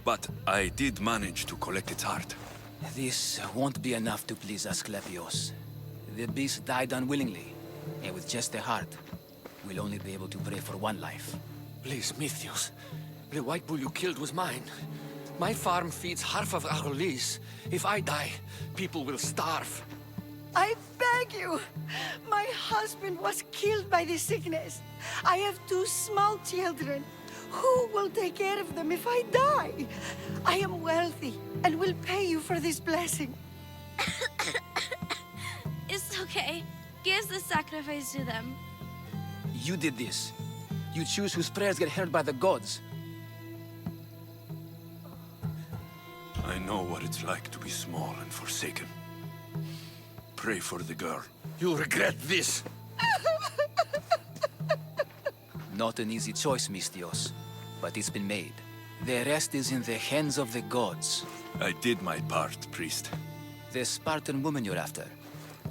Speaker 5: But I did manage to collect its heart.
Speaker 2: This won't be enough to please Asclepios. The beast died unwillingly, and with just the heart, we'll only be able to pray for one life.
Speaker 15: Please, Mythios. The white bull you killed was mine. My farm feeds half of Arolis. If I die, people will starve.
Speaker 22: I beg you! My husband was killed by this sickness. I have 2 small children. Who will take care of them if I die? I am wealthy and will pay you for this blessing.
Speaker 23: It's okay. Give the sacrifice to them.
Speaker 2: You did this. You choose whose prayers get heard by the gods.
Speaker 5: I know what it's like to be small and forsaken. Pray for the girl.
Speaker 15: You'll regret this.
Speaker 2: Not an easy choice, Mystios, but it's been made. The rest is in the hands of the gods.
Speaker 5: I did my part, priest.
Speaker 2: The Spartan woman you're after.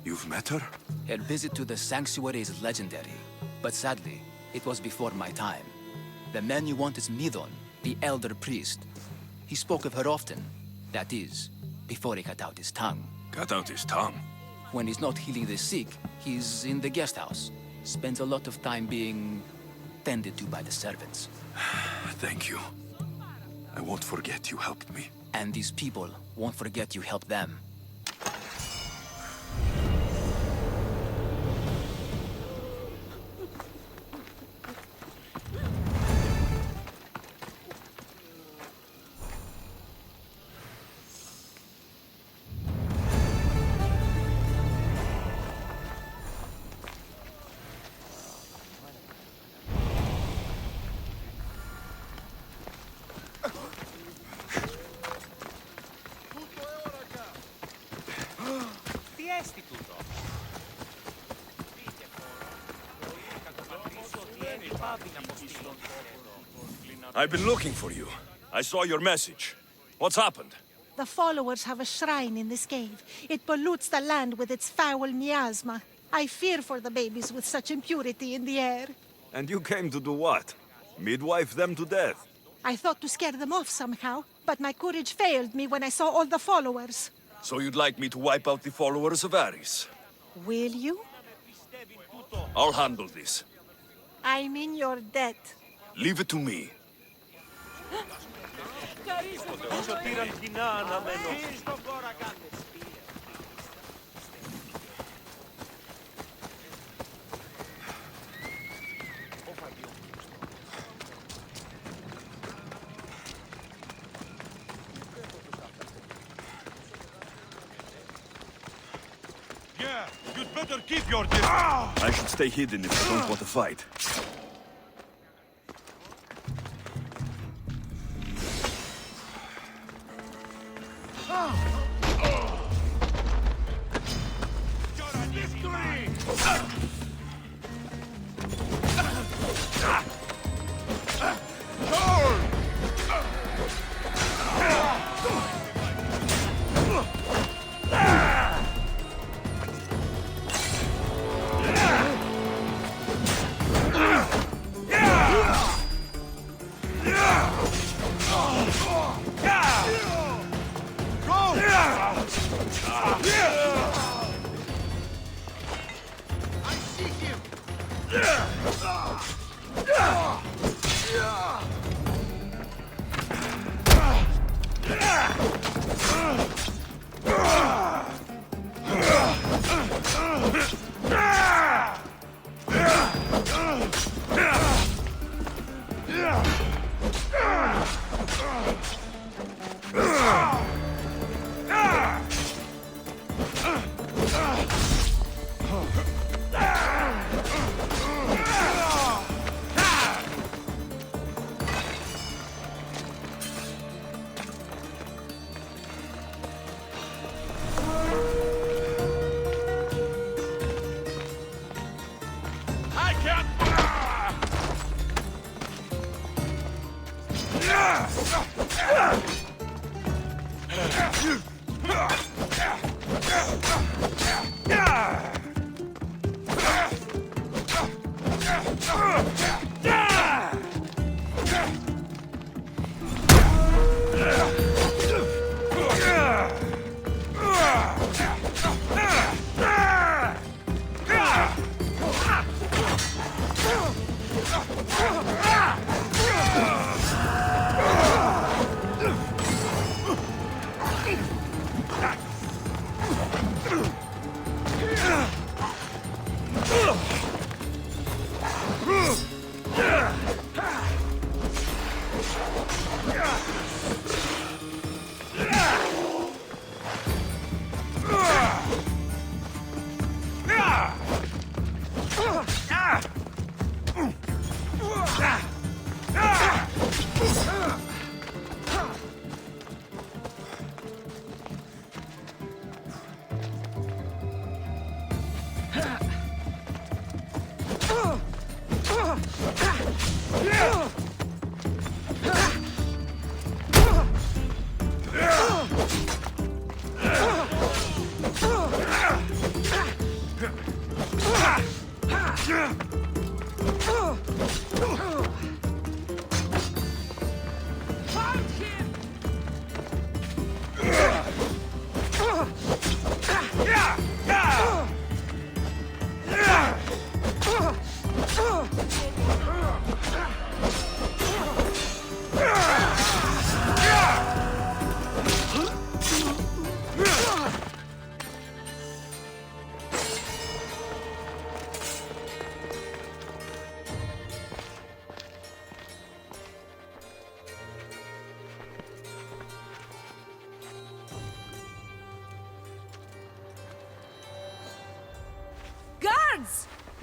Speaker 5: You've met her?
Speaker 2: Her visit to the sanctuary is legendary, but sadly, it was before my time. The man you want is Midon, the elder priest. He spoke of her often. That is, before he cut out his tongue.
Speaker 5: Cut out his tongue?
Speaker 2: When he's not healing the sick, he's in the guest house. Spends a lot of time being tended to by the servants.
Speaker 5: Thank you. I won't forget you helped me.
Speaker 2: And these people won't forget you helped them.
Speaker 10: Πέστη τούτο.
Speaker 5: I've been looking for you. I saw your message. What's happened?
Speaker 9: The followers have a shrine in this cave. It pollutes the land with its foul miasma. I fear for the babies with such impurity in the air.
Speaker 5: And you came to do what? Midwife them to death?
Speaker 9: I thought to scare them off somehow, but my courage failed me when I saw all the followers.
Speaker 5: So you'd like me to wipe out the followers of Ares?
Speaker 9: Will you?
Speaker 5: I'll handle this.
Speaker 9: I'm in your debt.
Speaker 5: Leave it to me.
Speaker 10: Όσο πήραν κοινά αναμένω.
Speaker 13: Yeah, you'd better keep your distance.
Speaker 5: I should stay hidden if I don't want to fight.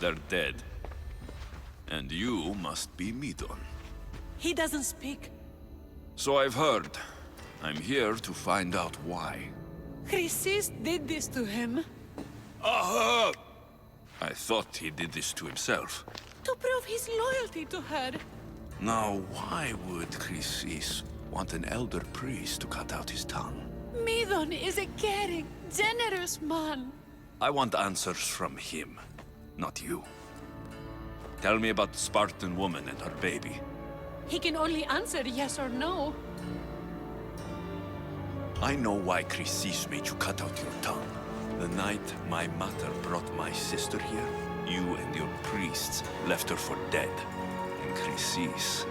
Speaker 5: They're dead. And you must be Midon.
Speaker 22: He doesn't speak.
Speaker 5: So I've heard. I'm here to find out why.
Speaker 22: Chrysis did this to him.
Speaker 5: I thought he did this to himself.
Speaker 17: To prove his loyalty to her.
Speaker 5: Now, why would Chrysis want an elder priest to cut out his tongue?
Speaker 17: Midon is a caring, generous man.
Speaker 5: I want answers from him, not you. Tell me about the Spartan woman and her baby.
Speaker 17: He can only answer yes or no.
Speaker 5: I know why Chrysis made you cut out your tongue. The night my mother brought my sister here, you and your priests left her for dead. And Chrysis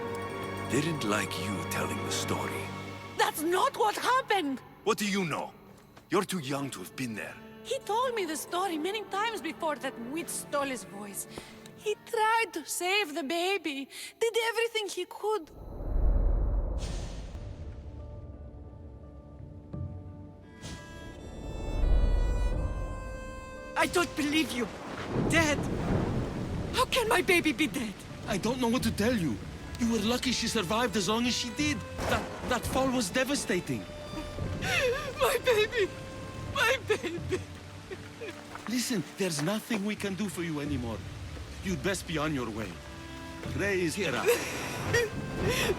Speaker 5: didn't like you telling the story.
Speaker 17: That's not what happened!
Speaker 5: What do you know? You're too young to have been there.
Speaker 17: He told me the story many times before that witch stole his voice. He tried to save the baby, did everything he could.
Speaker 11: I don't believe you. Dead? How can my baby be dead?
Speaker 3: I don't know what to tell you. You were lucky she survived as long as she did. That fall was devastating.
Speaker 11: My baby! My baby!
Speaker 3: Listen, there's nothing we can do for you anymore. You'd best be on your way. Praise Hera.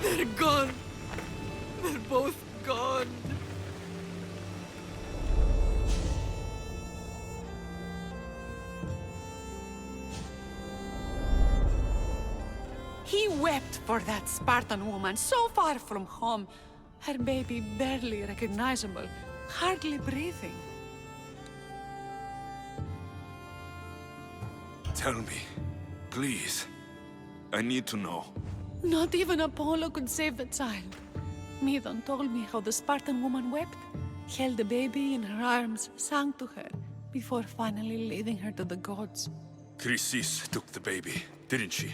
Speaker 11: They're gone. They're both gone.
Speaker 17: He wept for that Spartan woman so far from home. Her baby barely recognizable, hardly breathing.
Speaker 5: Tell me, please. I need to know.
Speaker 17: Not even Apollo could save the child. Midon told me how the Spartan woman wept, held the baby in her arms, sang to her, before finally leading her to the gods.
Speaker 5: Chrysis took the baby, didn't she?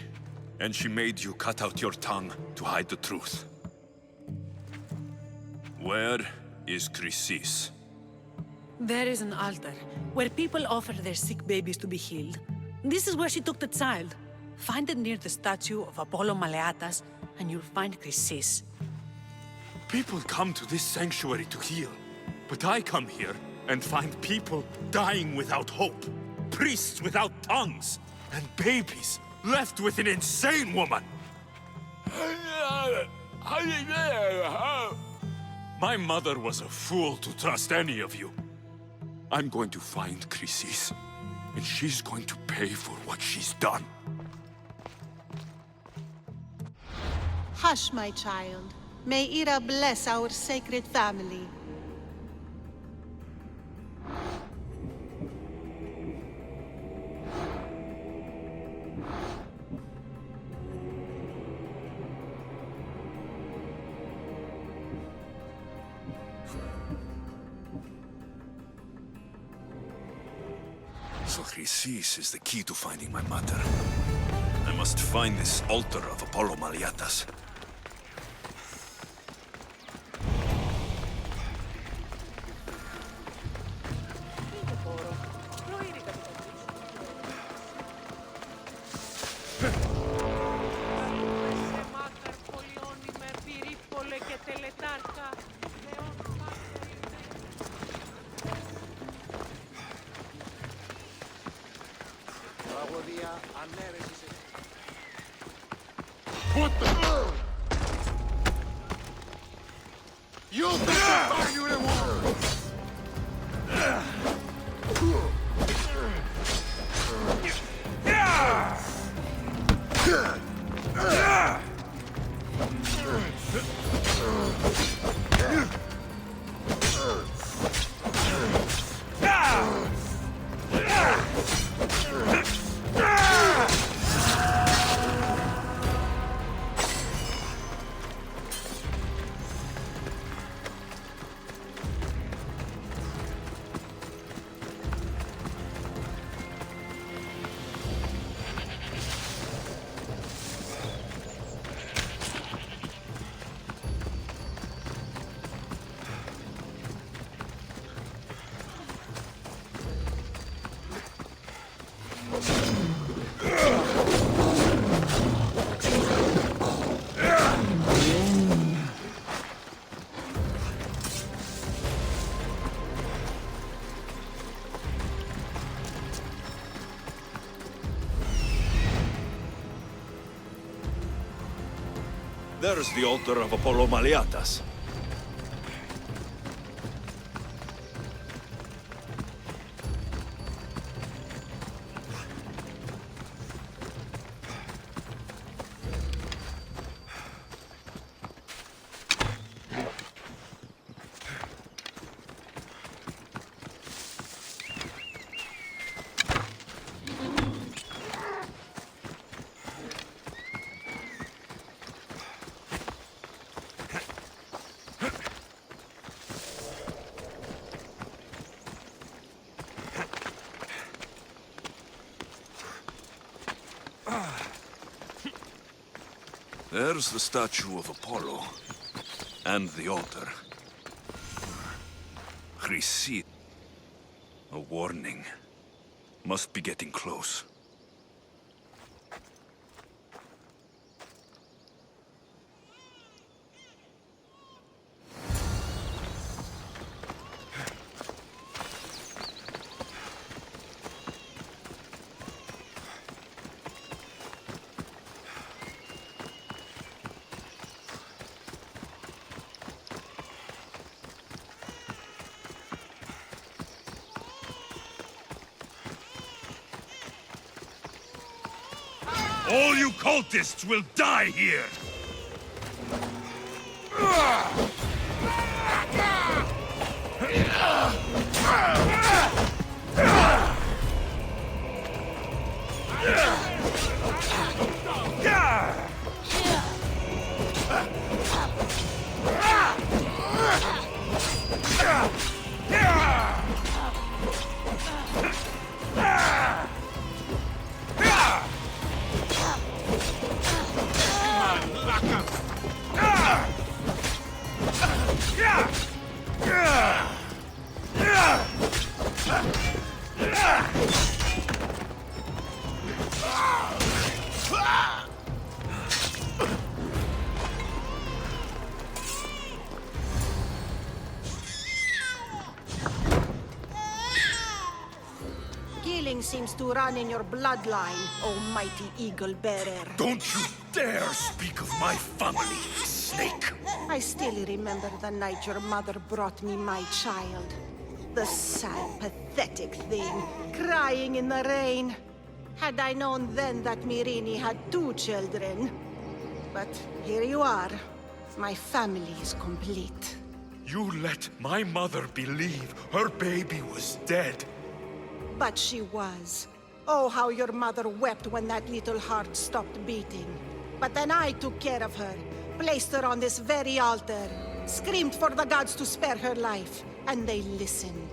Speaker 5: And she made you cut out your tongue to hide the truth. Where is Chrysis?
Speaker 17: There is an altar where people offer their sick babies to be healed. This is where she took the child. Find it near the statue of Apollo Maleatas, and you'll find Chrysis.
Speaker 5: People come to this sanctuary to heal, but I come here and find people dying without hope, priests without tongues, and babies left with an insane woman. My mother was a fool to trust any of you. I'm going to find Chrysis, and she's going to pay for what she's done.
Speaker 9: Hush, my child. May Ira bless our sacred family.
Speaker 5: So Chrysis is the key to finding my mother. I must find this altar of Apollo Maleatas.
Speaker 8: What the? You'll think I thought you didn't want.
Speaker 5: There's the altar of Apollo Maliatas. There's the statue of Apollo. And the altar. Chrysi. A warning. Must be getting close.
Speaker 13: All you cultists will die here!
Speaker 9: Killing seems to run in your bloodline, almighty eagle bearer.
Speaker 13: Don't you dare speak of my family, snake!
Speaker 9: I still remember the night your mother brought me my child. The sad, pathetic thing, crying in the rain. Had I known then that Myrini had 2 children. But here you are. My family is complete.
Speaker 13: You let my mother believe her baby was dead.
Speaker 9: But she was. Oh, how your mother wept when that little heart stopped beating. But then I took care of her, placed her on this very altar, screamed for the gods to spare her life, and they listened.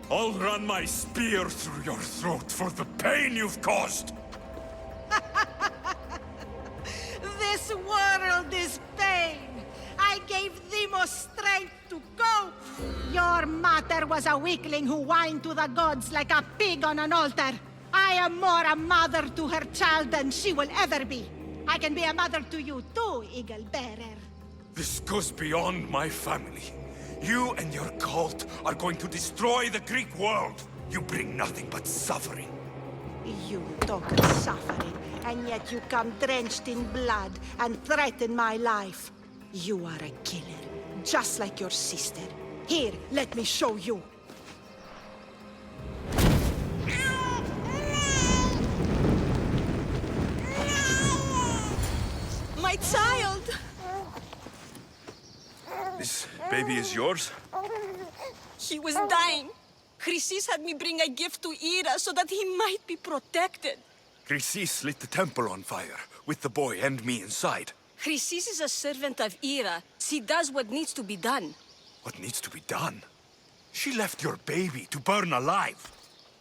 Speaker 13: I'll run my spear through your throat for the pain you've caused!
Speaker 9: This world is pain! I gave Demos strength to cope! Your mother was a weakling who whined to the gods like a pig on an altar. I am more a mother to her child than she will ever be. I can be a mother to you too, Eagle Bearer.
Speaker 13: This goes beyond my family. You and your cult are going to destroy the Greek world. You bring nothing but suffering.
Speaker 9: You talk of suffering, and yet you come drenched in blood and threaten my life. You are a killer, just like your sister. Here, let me show you.
Speaker 22: My child!
Speaker 5: This baby is yours?
Speaker 22: He was dying. Chrysis had me bring a gift to Ira so that he might be protected.
Speaker 5: Chrysis lit the temple on fire, with the boy and me inside.
Speaker 22: Chrysis is a servant of Ira. She does what needs to be done.
Speaker 5: What needs to be done? She left your baby to burn alive.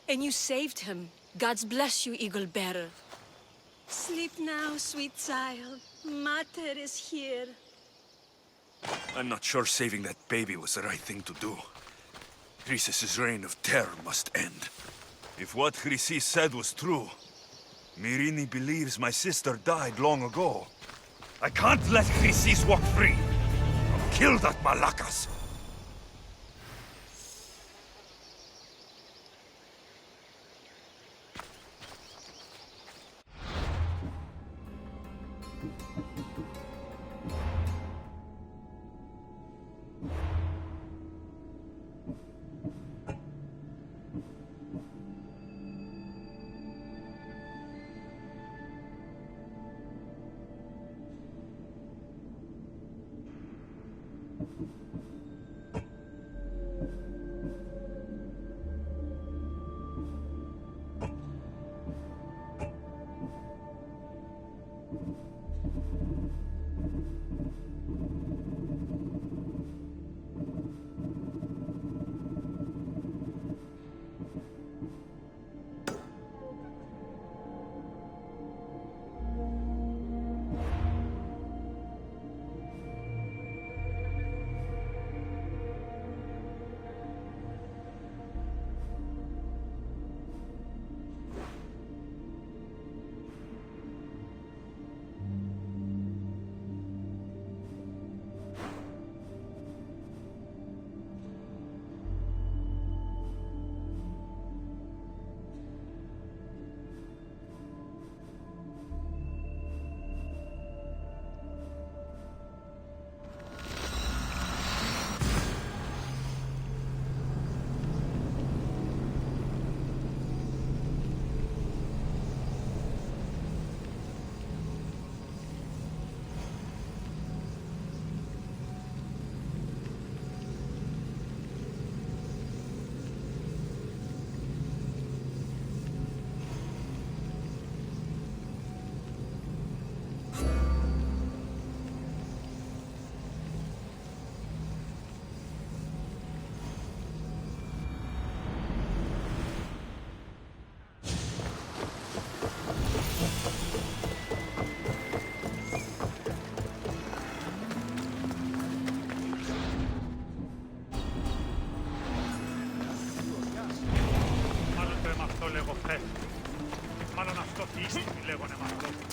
Speaker 22: And you saved him. Gods bless you, Eagle Bearer. Sleep now, sweet child. Mater is here.
Speaker 5: I'm not sure saving that baby was the right thing to do. Chrysis' reign of terror must end. If what Chrysis said was true, Myrini believes my sister died long ago. I can't let Chrysis walk free. I'll kill that Malakas.
Speaker 13: λέγονε μάλλον.